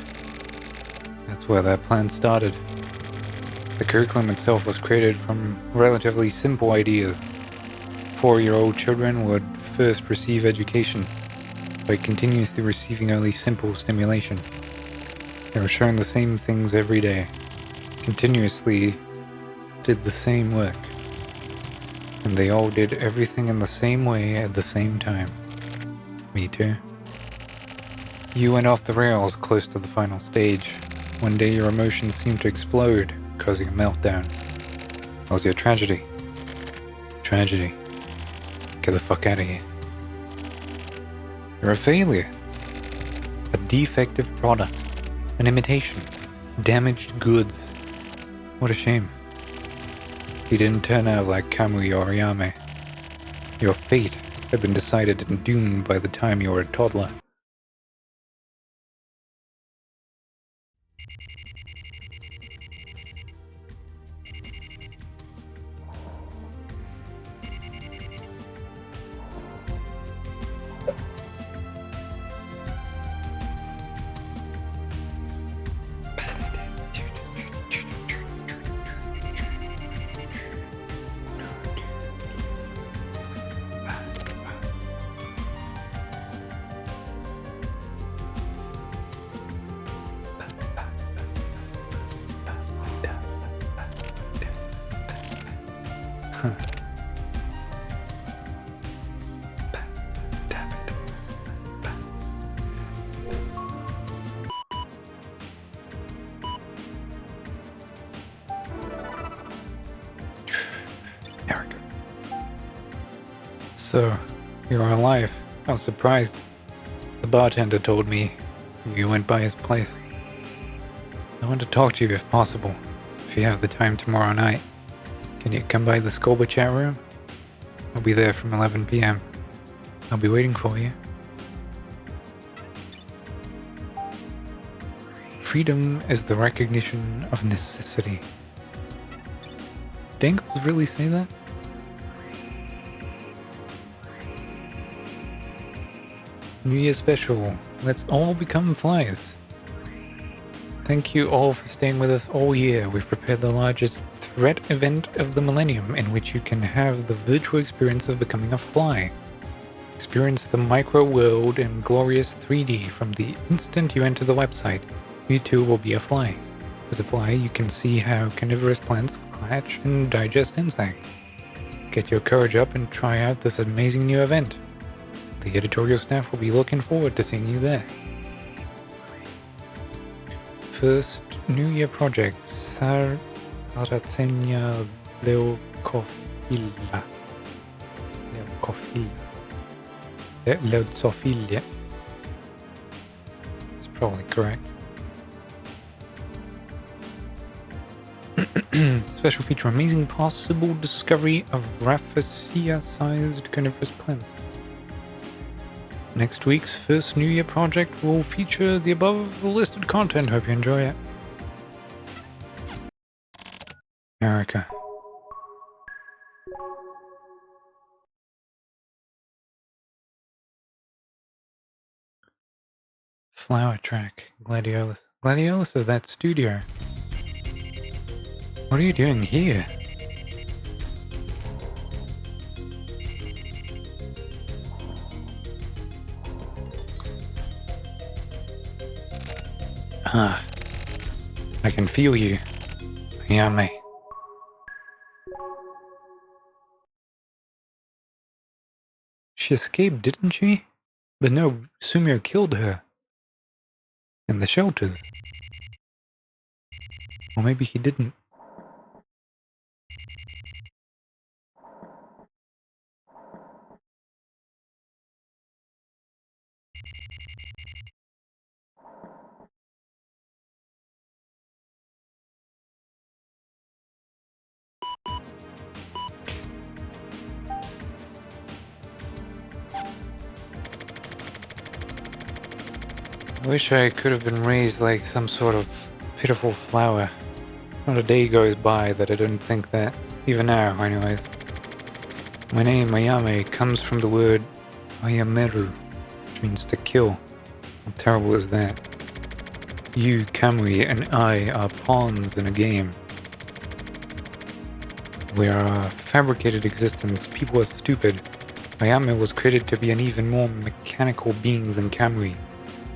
That's where that plan started. The curriculum itself was created from relatively simple ideas. 4-year-old children would first receive education by continuously receiving only simple stimulation. They were shown the same things every day, continuously did the same work, and they all did everything in the same way at the same time. Me too. You went off the rails close to the final stage. One day your emotions seemed to explode, causing a meltdown. That was your tragedy. Tragedy. Get the fuck out of here. You're a failure. A defective product. An imitation. Damaged goods. What a shame. You didn't turn out like Kamui or Yame. Your fate had been decided and doomed by the time you were a toddler. So, you're alive. I'm surprised. The bartender told me you went by his place. I want to talk to you if possible. If you have the time tomorrow night, can you come by the Sculba chat room? I'll be there from 11 p.m. I'll be waiting for you. Freedom is the recognition of necessity. Did Dangles really say that? New Year special. Let's all become flies. Thank you all for staying with us all year. We've prepared the largest threat event of the millennium in which you can have the virtual experience of becoming a fly. Experience the micro world in glorious 3D from the instant you enter the website. You too will be a fly. As a fly, you can see how carnivorous plants catch and digest insects. Get your courage up and try out this amazing new event. The editorial staff will be looking forward to seeing you there. First New Year project, Saracenia leucophilia. Leucophilia. That's probably correct. Special feature, amazing possible discovery of Rafflesia-sized carnivorous plants. Next week's first New Year project will feature the above listed content. Hope you enjoy it. Erica. Flower track. Gladiolus. Gladiolus is that studio. What are you doing here? Ah, I can feel you. Ayame. She escaped, didn't she? But no, Sumio killed her. In the shelters. Or maybe he didn't. I wish I could have been raised like some sort of pitiful flower. Not a day goes by that I don't think that. Even now, anyways. My name, Ayame, comes from the word Ayameru, which means to kill. How terrible is that? You, Kamui, and I are pawns in a game. We are a fabricated existence. People are stupid. Ayame was created to be an even more mechanical being than Kamui.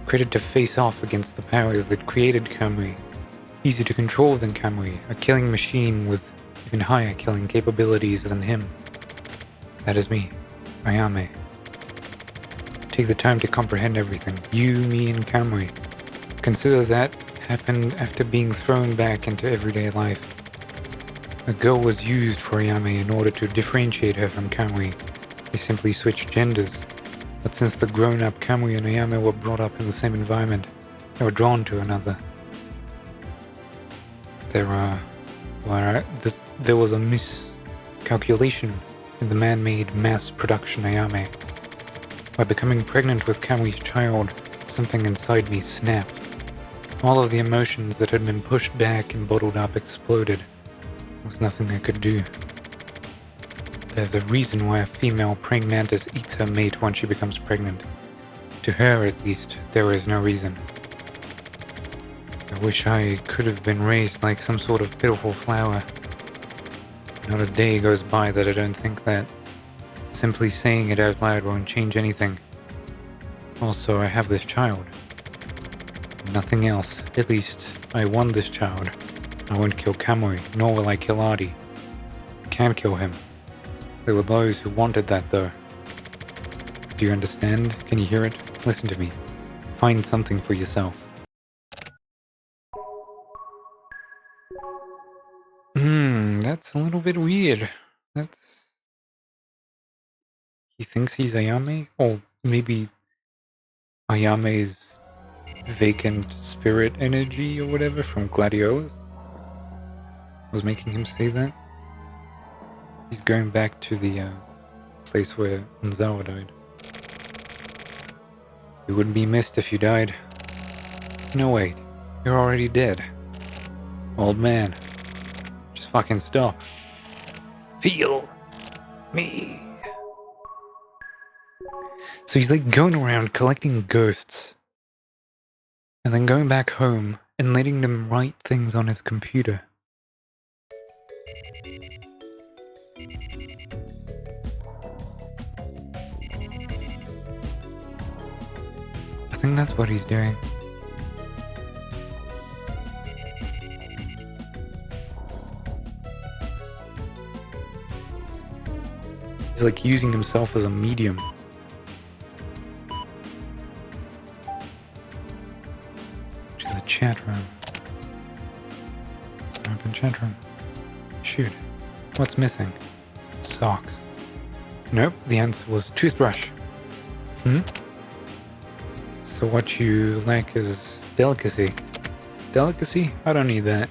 Created to face off against the powers that created Kamui. Easy to control than Kamui, a killing machine with even higher killing capabilities than him. That is me, Ayame. Take the time to comprehend everything. You, me, and Kamui. Consider that happened after being thrown back into everyday life. A girl was used for Ayame in order to differentiate her from Kamui. They simply switched genders. But since the grown-up Kamui and Ayame were brought up in the same environment, they were drawn to another. There was a miscalculation in the man-made mass production Ayame. By becoming pregnant with Kamui's child, something inside me snapped. All of the emotions that had been pushed back and bottled up exploded. There was nothing I could do. There's a reason why a female praying mantis eats her mate once she becomes pregnant. To her, at least, there is no reason. I wish I could have been raised like some sort of pitiful flower. Not a day goes by that I don't think that. Simply saying it out loud won't change anything. Also, I have this child. Nothing else. At least, I won this child. I won't kill Kamui, nor will I kill Artie. I can't kill him. There were those who wanted that, though. Do you understand? Can you hear it? Listen to me. Find something for yourself. That's a little bit weird. He thinks he's Ayame? Or maybe Ayame's vacant spirit energy or whatever from Gladiolus was making him say that. He's going back to the place where Unzawa died. You wouldn't be missed if you died. No, wait. You're already dead. Old man. Just fucking stop. Feel me. So he's like going around collecting ghosts and then going back home and letting them write things on his computer. I think that's what he's doing. He's like using himself as a medium. To the chat room. It's an open chat room. Shoot. What's missing? Socks. Nope, the answer was toothbrush. So what you lack is delicacy. Delicacy? I don't need that.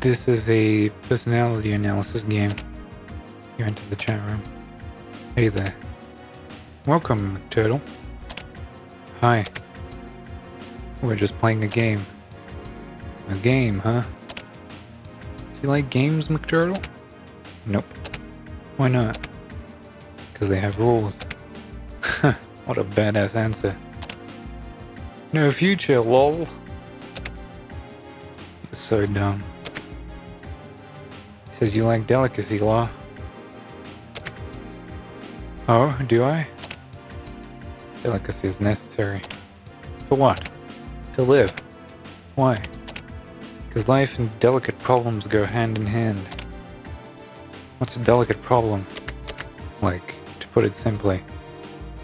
This is a personality analysis game. You enter the chat room. Hey there. Welcome, Turtle. Hi. We're just playing a game. A game, huh? Do you like games, McTurtle? Nope. Why not? Because they have rules. What a badass answer. No future, lol. You're so dumb. He says you like delicacy, law. Oh, do I? Delicacy is necessary. For what? To live. Why? Because life and delicate problems go hand in hand. What's a delicate problem? Like, to put it simply,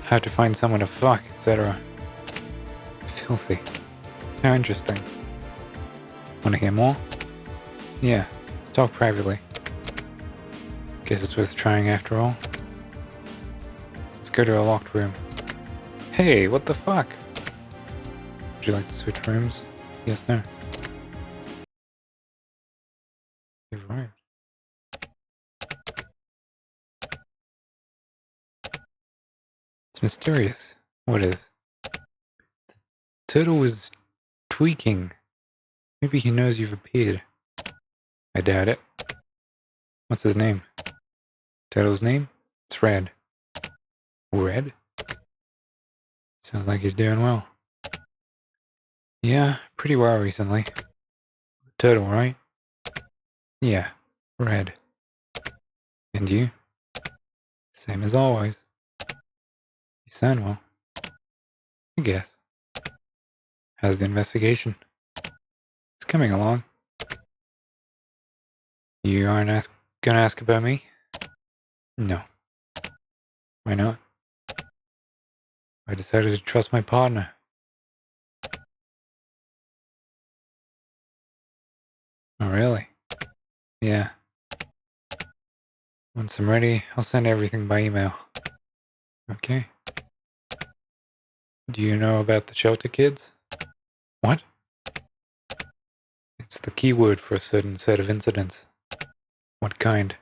how to find someone to fuck, etc. Filthy. How interesting. Want to hear more? Yeah, let's talk privately. Guess it's worth trying after all. Let's go to a locked room. Hey, what the fuck? Would you like to switch rooms? Yes, no. You're right. It's mysterious. What is? The turtle is tweaking. Maybe he knows you've appeared. I doubt it. What's his name? Turtle's name? It's Red. Red? Sounds like he's doing well. Yeah, pretty well recently. Turtle, right? Yeah, Red. And you? Same as always. You sound well. I guess. How's the investigation? It's coming along. You aren't gonna ask about me? No. Why not? I decided to trust my partner. Oh, really? Yeah. Once I'm ready, I'll send everything by email. Okay. Do you know about the shelter kids? What? It's the keyword for a certain set of incidents. What kind?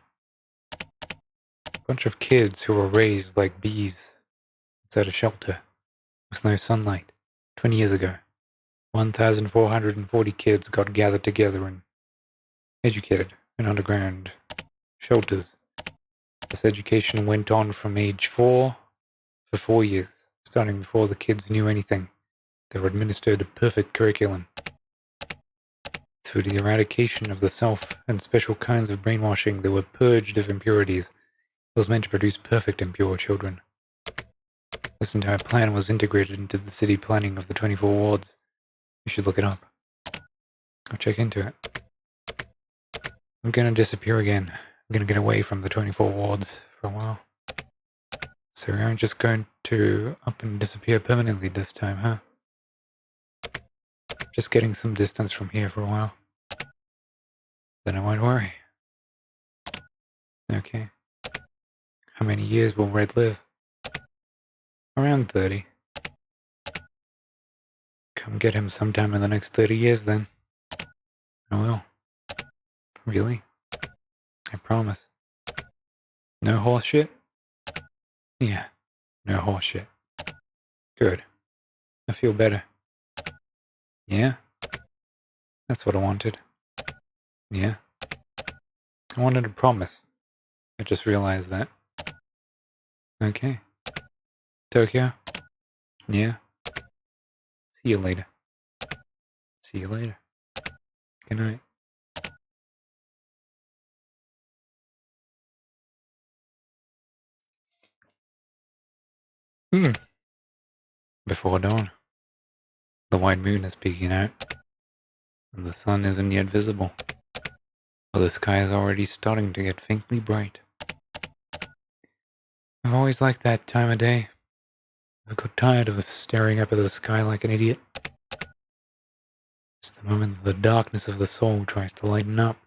A bunch of kids who were raised like bees. It's at a shelter. With no sunlight. 20 years ago. 1,440 kids got gathered together and educated in underground shelters. This education went on from age 4 for 4 years, starting before the kids knew anything. They were administered a perfect curriculum. Through the eradication of the self and special kinds of brainwashing, they were purged of impurities. It was meant to produce perfect and pure children. This entire plan was integrated into the city planning of the 24 wards. You should look it up. I'll check into it. I'm gonna disappear again. I'm gonna get away from the 24 wards for a while. So I'm just going to up and disappear permanently this time, huh? Just getting some distance from here for a while. Then I won't worry. Okay. How many years will Red live? Around 30. Come get him sometime in the next 30 years then. I will. Really? I promise. No horse shit? Yeah, no horse shit. Good. I feel better. Yeah? That's what I wanted. Yeah? I wanted a promise. I just realized that. Okay. Tokyo? Yeah? See you later. See you later. Good night. Before dawn. The white moon is peeking out, and the sun isn't yet visible, but the sky is already starting to get faintly bright. I've always liked that time of day. I got tired of staring up at the sky like an idiot. It's the moment that the darkness of the soul tries to lighten up.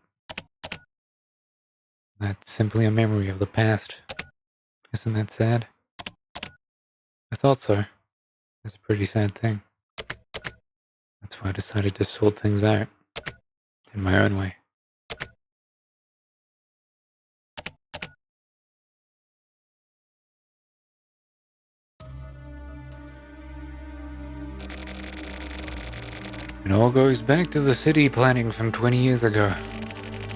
That's simply a memory of the past. Isn't that sad? I thought so. It's a pretty sad thing. That's why I decided to sort things out. In my own way. It all goes back to the city planning from 20 years ago.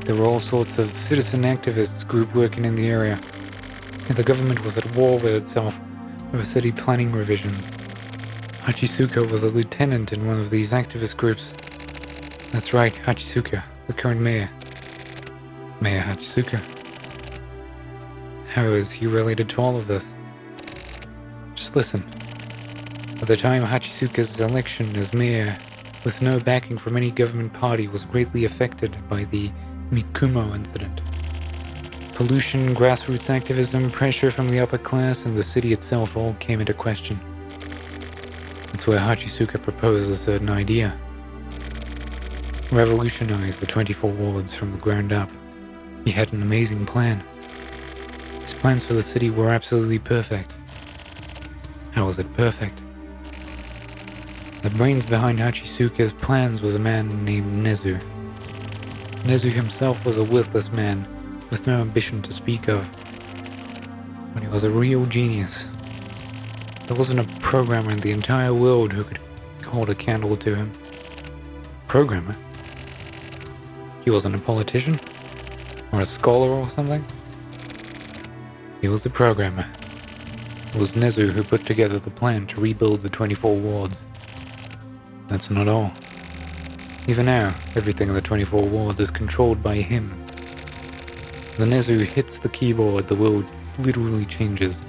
There were all sorts of citizen activists group working in the area, and the government was at war with itself over city planning revisions. Hachisuka was a lieutenant in one of these activist groups. That's right, Hachisuka, the current mayor. Mayor Hachisuka. How is he related to all of this? Just listen. At the time, Hachisuka's election as mayor, with no backing from any government party, was greatly affected by the Mikumo incident. Pollution, grassroots activism, pressure from the upper class, and the city itself all came into question. That's where Hachisuka proposed a certain idea. Revolutionize the 24 wards from the ground up. He had an amazing plan. His plans for the city were absolutely perfect. How was it perfect? The brains behind Hachisuka's plans was a man named Nezu. Nezu himself was a worthless man, with no ambition to speak of. But he was a real genius. There wasn't a programmer in the entire world who could hold a candle to him. Programmer? He wasn't a politician? Or a scholar or something? He was the programmer. It was Nezu who put together the plan to rebuild the 24 wards. That's not all. Even now, everything in the 24 wards is controlled by him. When Nezu hits the keyboard, the world literally changes.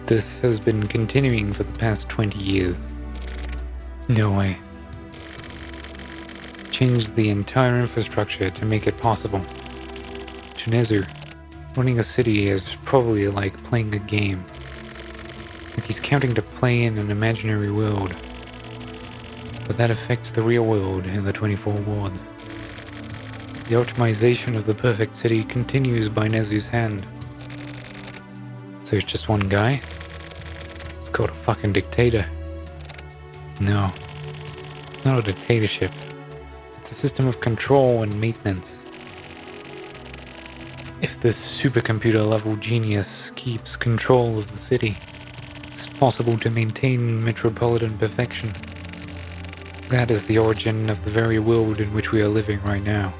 This has been continuing for the past 20 years. No way. Changed the entire infrastructure to make it possible. To Nezu, running a city is probably like playing a game. Like he's counting to play in an imaginary world. But that affects the real world in the 24 wards. The optimization of the perfect city continues by Nezu's hand. So it's just one guy? It's called a fucking dictator. No. It's not a dictatorship. It's a system of control and maintenance. If this supercomputer level genius keeps control of the city, it's possible to maintain metropolitan perfection. That is the origin of the very world in which we are living right now.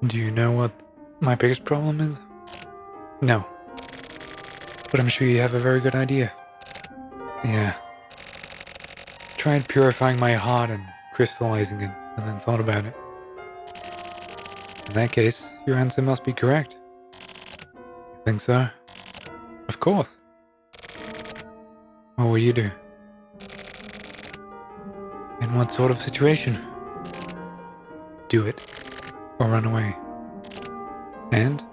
Do you know what my biggest problem is? No. But I'm sure you have a very good idea. Yeah. Tried purifying my heart and crystallizing it, and then thought about it. In that case, your answer must be correct. You think so? Of course. What will you do? In what sort of situation? Do it, or run away. And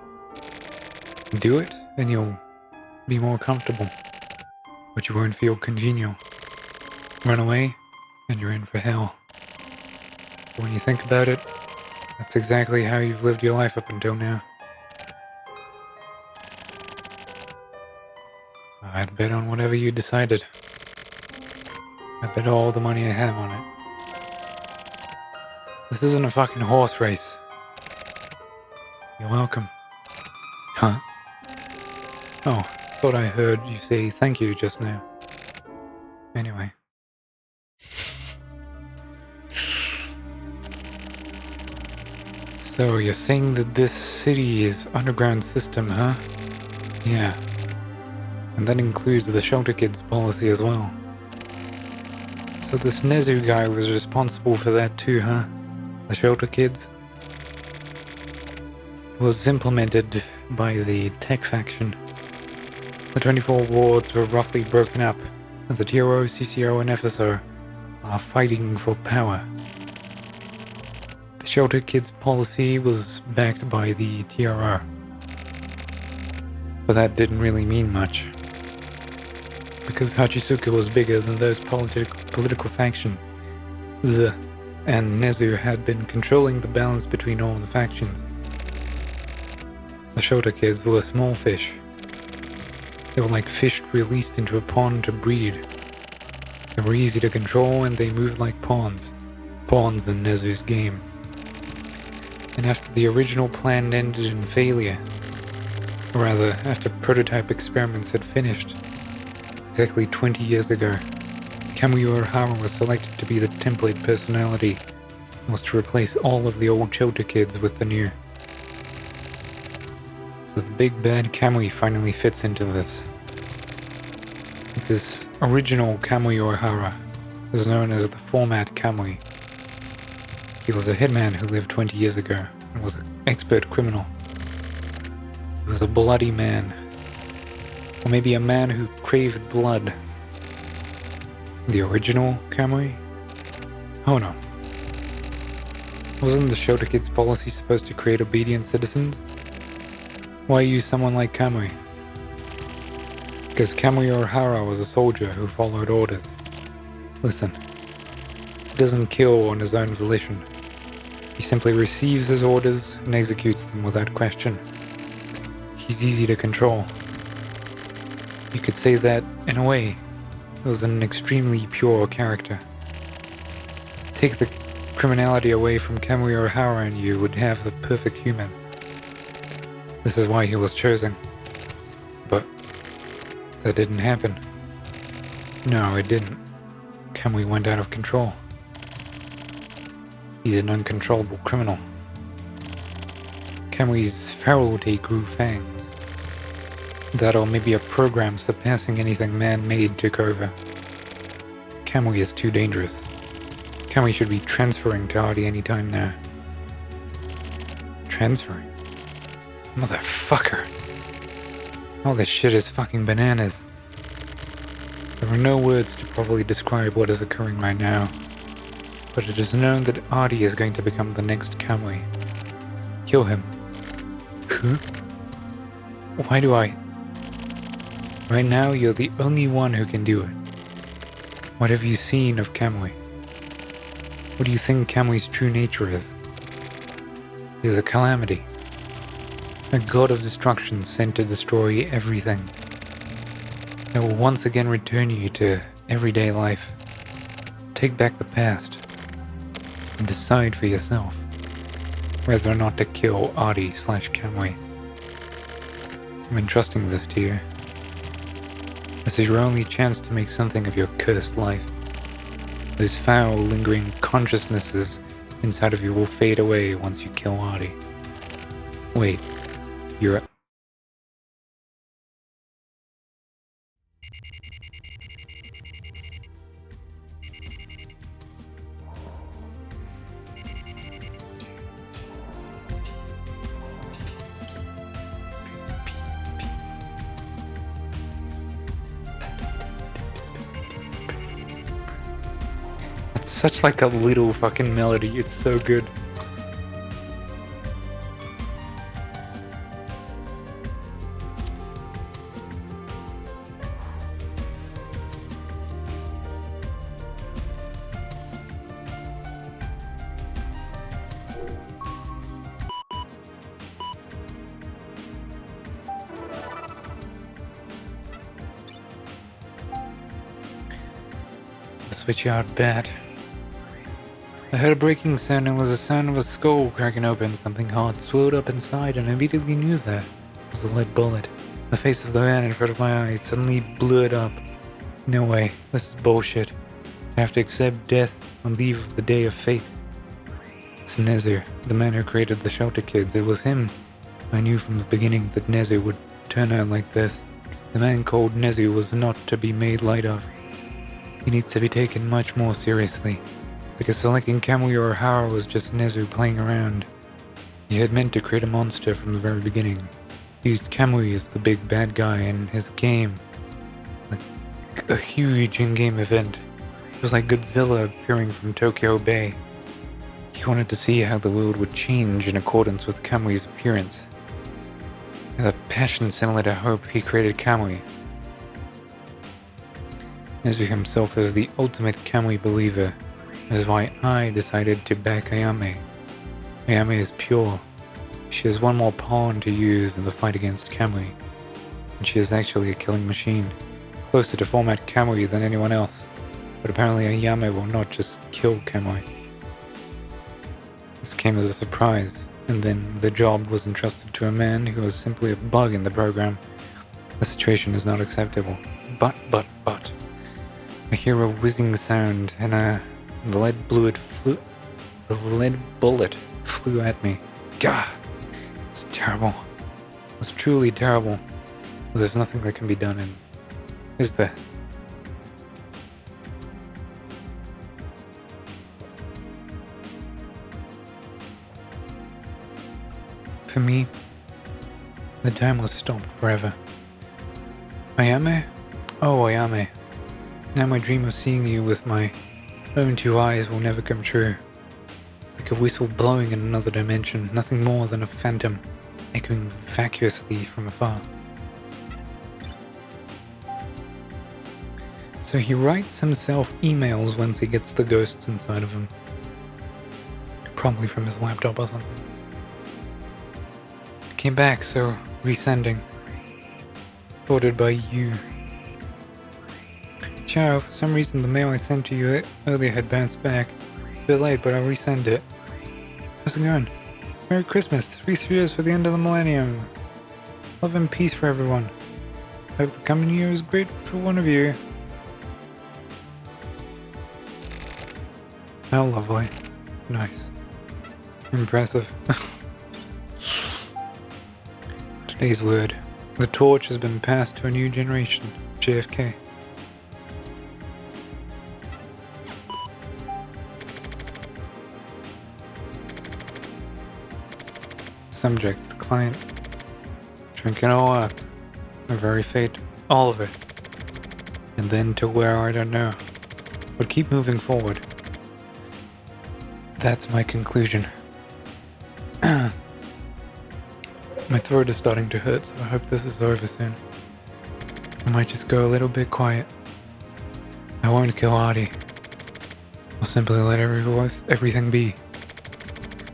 do it, and you'll be more comfortable, but you won't feel congenial. Run away, and you're in for hell. But when you think about it, that's exactly how you've lived your life up until now. I'd bet on whatever you decided. I'd bet all the money I have on it. This isn't a fucking horse race. You're welcome. Huh? Oh, thought I heard you say thank you just now. Anyway. So, you're saying that this city is underground system, huh? Yeah. And that includes the shelter kids policy as well. So this Nezu guy was responsible for that too, huh? The shelter kids? It was implemented by the tech faction. The 24 wards were roughly broken up, and the TRO, CCO, and FSO are fighting for power. The shelter kids policy was backed by the TRO. But that didn't really mean much, because Hachisuka was bigger than those political factions, and Nezu had been controlling the balance between all the factions. The shelter kids were small fish. They were like fish released into a pond to breed. They were easy to control and they moved like pawns. Pawns in Nezu's game. And after the original plan ended in failure, or rather, after prototype experiments had finished, exactly 20 years ago, Kamui Ohara was selected to be the template personality and was to replace all of the old shelter kids with the new. So the big bad Kamui finally fits into this. This original Kamui Ohara is known as the Format Kamui. He was a hitman who lived 20 years ago and was an expert criminal. He was a bloody man. Or maybe a man who craved blood. The original Kamui? Hold on. Wasn't the shelter kids policy supposed to create obedient citizens? Why use someone like Kamui? Because Kamui Ohara was a soldier who followed orders. Listen, he doesn't kill on his own volition. He simply receives his orders and executes them without question. He's easy to control. You could say that, in a way, he was an extremely pure character. Take the criminality away from Kamui Ohara and you would have the perfect human. This is why he was chosen. But that didn't happen. No, it didn't. Kamui went out of control. He's an uncontrollable criminal. Kamui's ferality grew fangs. That or maybe a program surpassing anything man-made took over. Kamui is too dangerous. Kamui should be transferring to Artie anytime now. Transferring? Motherfucker. All this shit is fucking bananas. There are no words to properly describe what is occurring right now, but it is known that Artie is going to become the next Kamui. Kill him. Who? Why do I? Right now, you're the only one who can do it. What have you seen of Kamui? What do you think Kamui's true nature is? He's a calamity. A god of destruction sent to destroy everything. That will once again return you to everyday life. Take back the past and decide for yourself whether or not to kill Artie/Kamui. I'm entrusting this to you. This is your only chance to make something of your cursed life. Those foul, lingering consciousnesses inside of you will fade away once you kill Artie. Wait, you're... such like a little fucking melody. It's so good. The switchyard bat. I heard a breaking sound and it was the sound of a skull cracking open. Something hard swelled up inside and I immediately knew that. It was a lead bullet. The face of the man in front of my eyes suddenly blurred up. No way, this is bullshit. I have to accept death on leave of the day of fate. It's Nezu, the man who created the shelter kids. It was him. I knew from the beginning that Nezu would turn out like this. The man called Nezu was not to be made light of. He needs to be taken much more seriously, because selecting Kamui or Hara was just Nezu playing around. He had meant to create a monster from the very beginning. He used Kamui as the big bad guy in his game, like a huge in-game event. It was like Godzilla appearing from Tokyo Bay. He wanted to see how the world would change in accordance with Kamui's appearance. With a passion similar to hope, he created Kamui. Nezu himself is the ultimate Kamui believer. That is why I decided to back Ayame. Ayame is pure. She is one more pawn to use in the fight against Kamui. And she is actually a killing machine, closer to format Kamui than anyone else. But apparently Ayame will not just kill Kamui. This came as a surprise, and then the job was entrusted to a man who was simply a bug in the program. The situation is not acceptable. But. I hear a whizzing sound, and the lead bullet flew at me. Gah! It's terrible. It's truly terrible. There's nothing that can be done, and is there? For me, the time was stopped forever. Ayame? Oh, Ayame. Now my dream of seeing you with my own two eyes will never come true. It's like a whistle blowing in another dimension, nothing more than a phantom, echoing vacuously from afar. So he writes himself emails once he gets the ghosts inside of him. Probably from his laptop or something. I came back, so resending. Ordered by you. Ciao, for some reason the mail I sent to you earlier had bounced back. A bit late, but I'll resend it. How's it going? Merry Christmas, 3 years for the end of the millennium. Love and peace for everyone. Hope the coming year is great for one of you. How lovely. Nice. Impressive. Today's word. The torch has been passed to a new generation. JFK. Subject, the client. Drink it all up. My very fate. All of it. And then to where I don't know. But keep moving forward. That's my conclusion. My throat is starting to hurt, so I hope this is over soon. I might just go a little bit quiet. I won't kill Artie. I'll simply let everything be.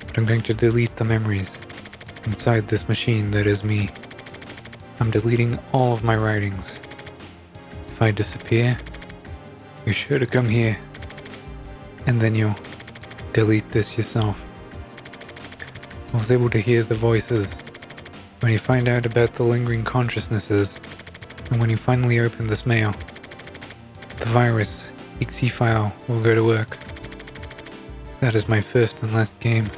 But I'm going to delete the memories inside this machine that is me. I'm deleting all of my writings. If I disappear, you're sure to come here. And then you'll delete this yourself. I was able to hear the voices. When you find out about the lingering consciousnesses, and when you finally open this mail, the virus, .exe file, will go to work. That is my first and last game.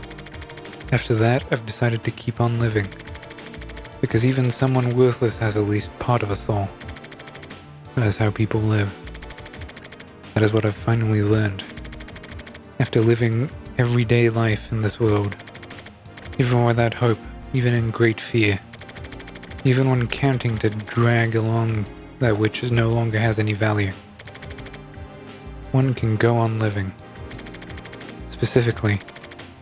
After that, I've decided to keep on living. Because even someone worthless has at least part of a soul. That is how people live. That is what I've finally learned. After living everyday life in this world, even without hope, even in great fear, even when counting to drag along that which no longer has any value, one can go on living, specifically,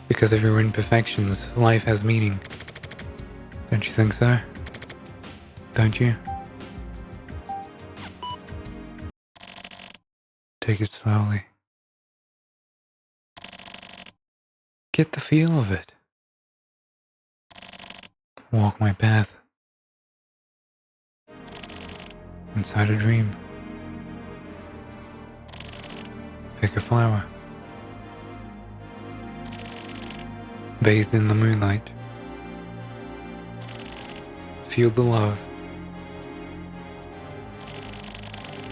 because of your imperfections, life has meaning. Don't you think so? Don't you? Take it slowly. Get the feel of it. Walk my path. Inside a dream. Pick a flower. Bathe in the moonlight. Feel the love.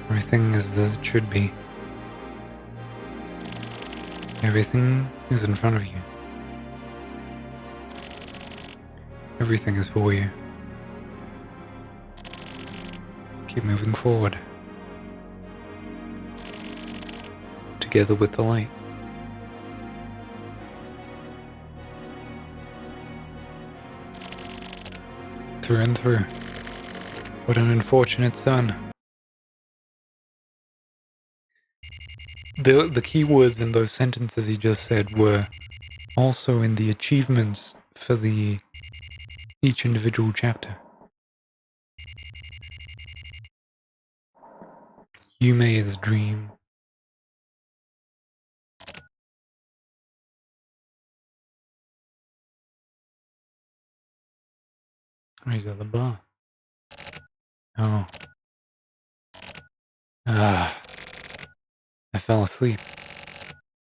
Everything is as it should be. Everything is in front of you. Everything is for you. Keep moving forward. Together with the light. Through and through. What an unfortunate son. The key words in those sentences he just said were also in the achievements for each individual chapter. Yume's dream. Oh, he's at the bar. Oh. Ah. I fell asleep.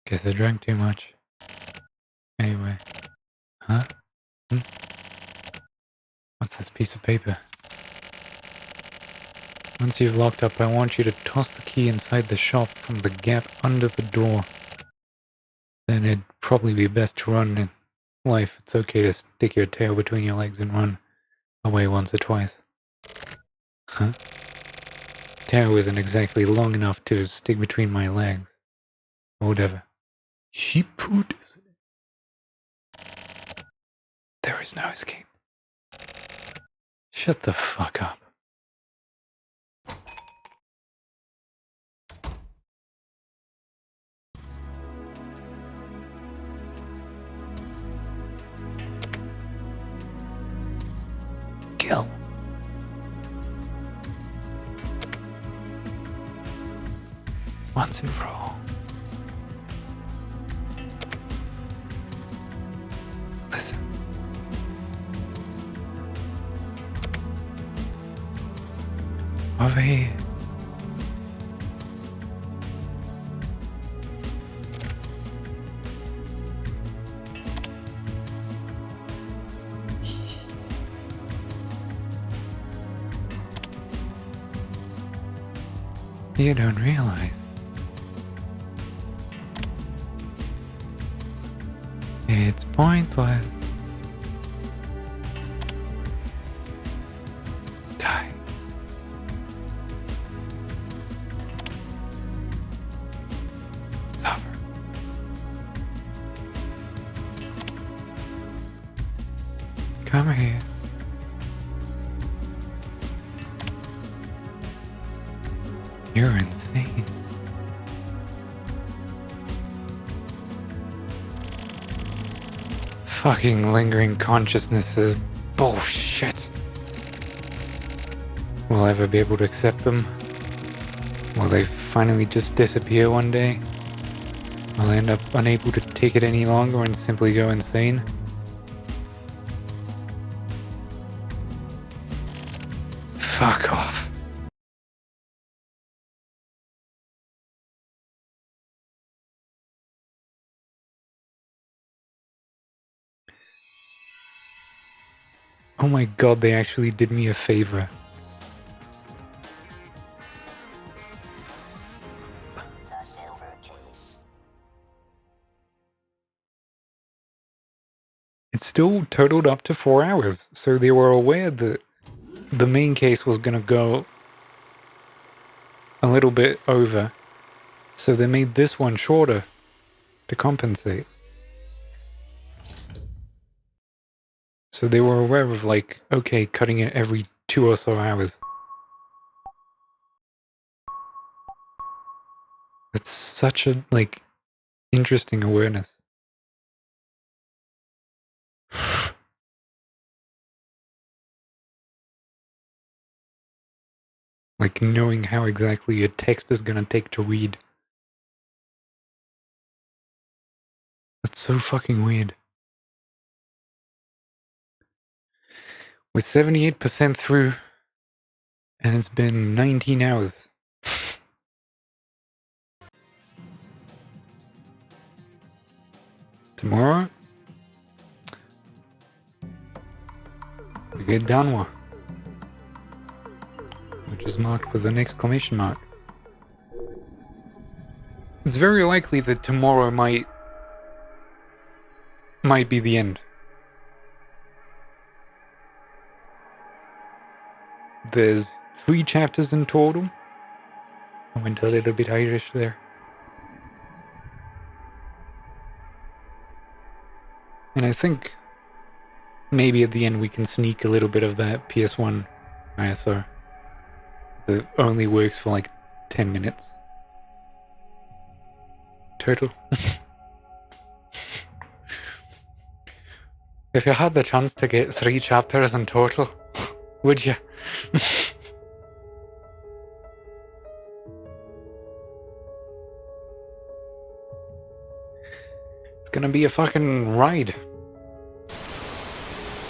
Guess I drank too much. Anyway. Huh? What's this piece of paper? Once you've locked up, I want you to toss the key inside the shop from the gap under the door. Then it'd probably be best to run in life. It's okay to stick your tail between your legs and run away once or twice. Huh? Tail isn't exactly long enough to stick between my legs. Or whatever. Sheep food. There is no escape. Shut the fuck up. Kill. Once and for all. Listen. Over here. You don't realize. It's pointless. Die. Suffer. Come here. You're insane. Fucking lingering consciousness is bullshit. Will I ever be able to accept them? Will they finally just disappear one day? Will I end up unable to take it any longer and simply go insane? Fuck off. Oh my god, they actually did me a favor. It still totaled up to 4 hours, so they were aware that the main case was gonna go a little bit over, so they made this one shorter to compensate. So they were aware of, like, okay, cutting it every 2 or so hours. It's such a, like, interesting awareness. Like knowing how exactly a text is gonna take to read. That's so fucking weird. We're 78% through, and it's been 19 hours. Tomorrow, we get Danwa, which is marked with an exclamation mark. It's very likely that tomorrow might be the end. There's 3 chapters in total. I went a little bit Irish there. And I think maybe at the end we can sneak a little bit of that PS1 ISO that only works for like 10 minutes. Total. If you had the chance to get 3 chapters in total, would you? It's gonna be a fucking ride.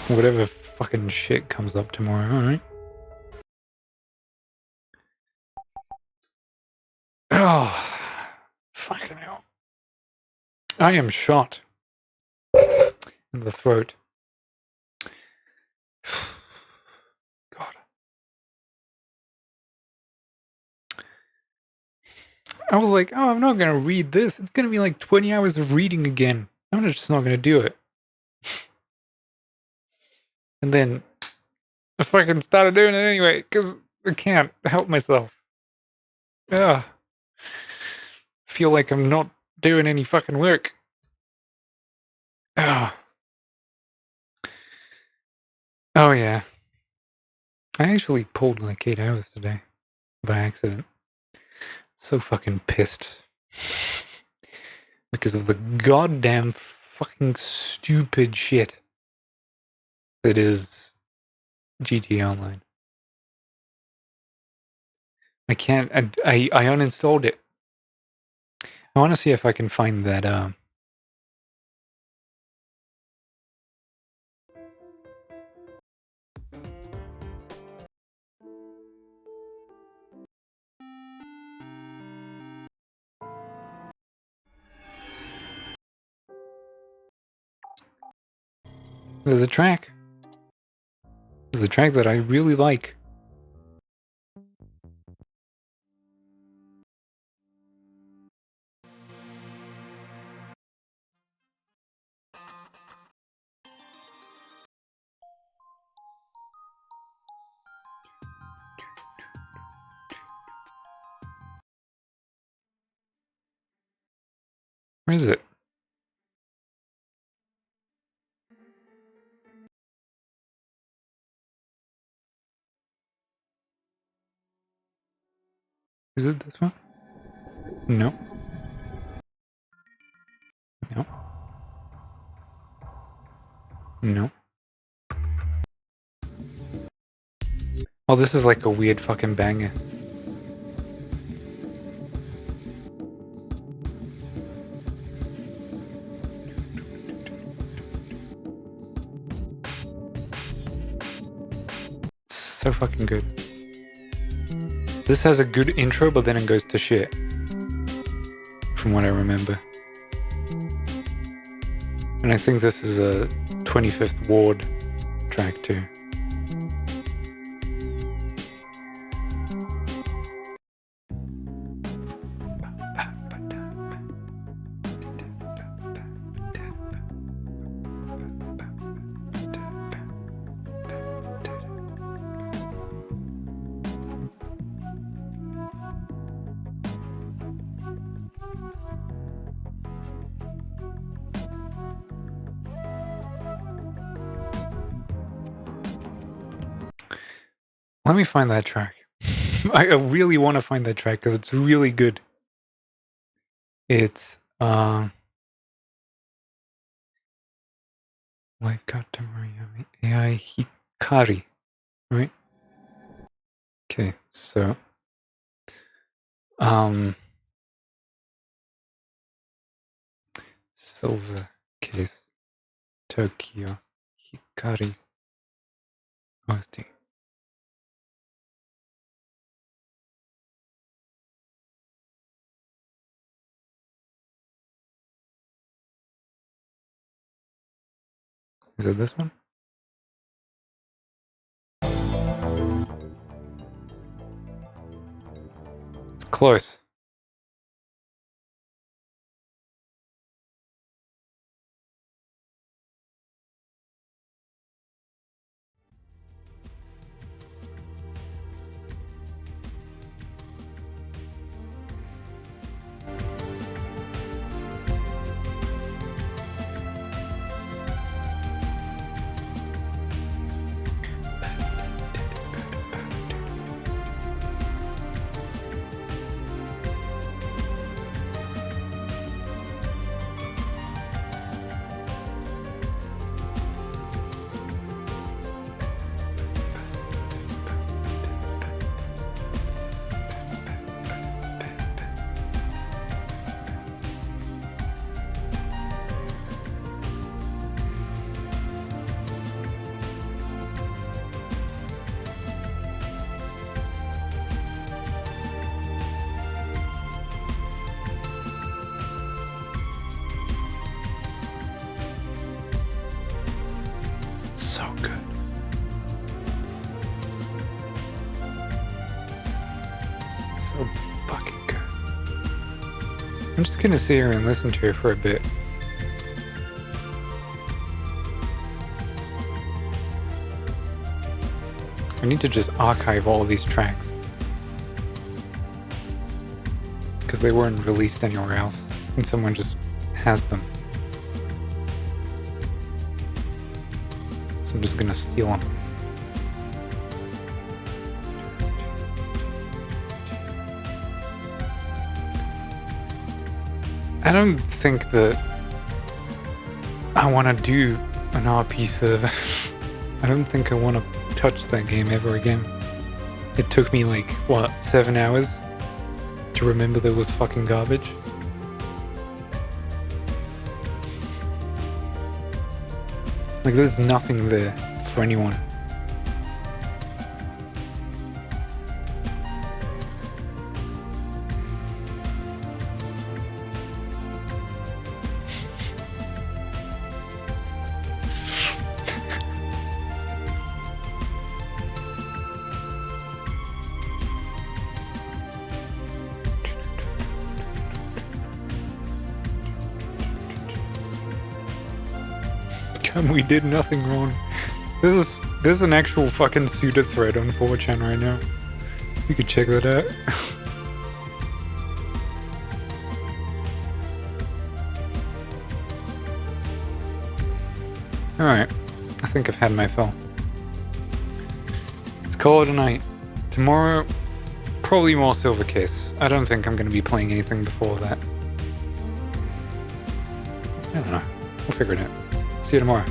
Whatever fucking shit comes up tomorrow, alright? Oh, fucking hell. I am shot in the throat. God. I was like, oh, I'm not gonna read this. It's gonna be like 20 hours of reading again. I'm just not gonna do it. And then I fucking started doing it anyway, because I can't help myself. Ugh. Feel like I'm not doing any fucking work. Ugh. Oh yeah. I actually pulled like 8 hours today. By accident. So fucking pissed. Because of the goddamn fucking stupid shit that is GTA Online. I can't, I uninstalled it. I want to see if I can find that, there's a track. There's a track that I really like. Where is it? Is it this one? No. No. No. Oh, this is like a weird fucking banger. It's so fucking good. This has a good intro, but then it goes to shit. From what I remember. And I think this is a 25th Ward track too. Let me find that track. I really want to find that track because it's really good. It's Waikata Miami AI Hikari, right? Okay, so silver case, Tokyo Hikari OST. Is it this one? It's close. So good. So fucking good. I'm just gonna sit here and listen to it for a bit. I need to just archive all of these tracks, because they weren't released anywhere else, and someone just has them. So I'm just gonna steal them. I don't think that I want to do an RP server. I don't think I want to touch that game ever again. It took me like, what, 7 hours to remember there was fucking garbage? Like, there's nothing there for anyone. We did nothing wrong. There's an actual fucking pseudo thread on 4chan right now. You could check that out. Alright, I think I've had my fill. Let's call it a night. Tomorrow, probably more Silver Case. I don't think I'm going to be playing anything before that. I don't know. We'll figure it out. See you tomorrow.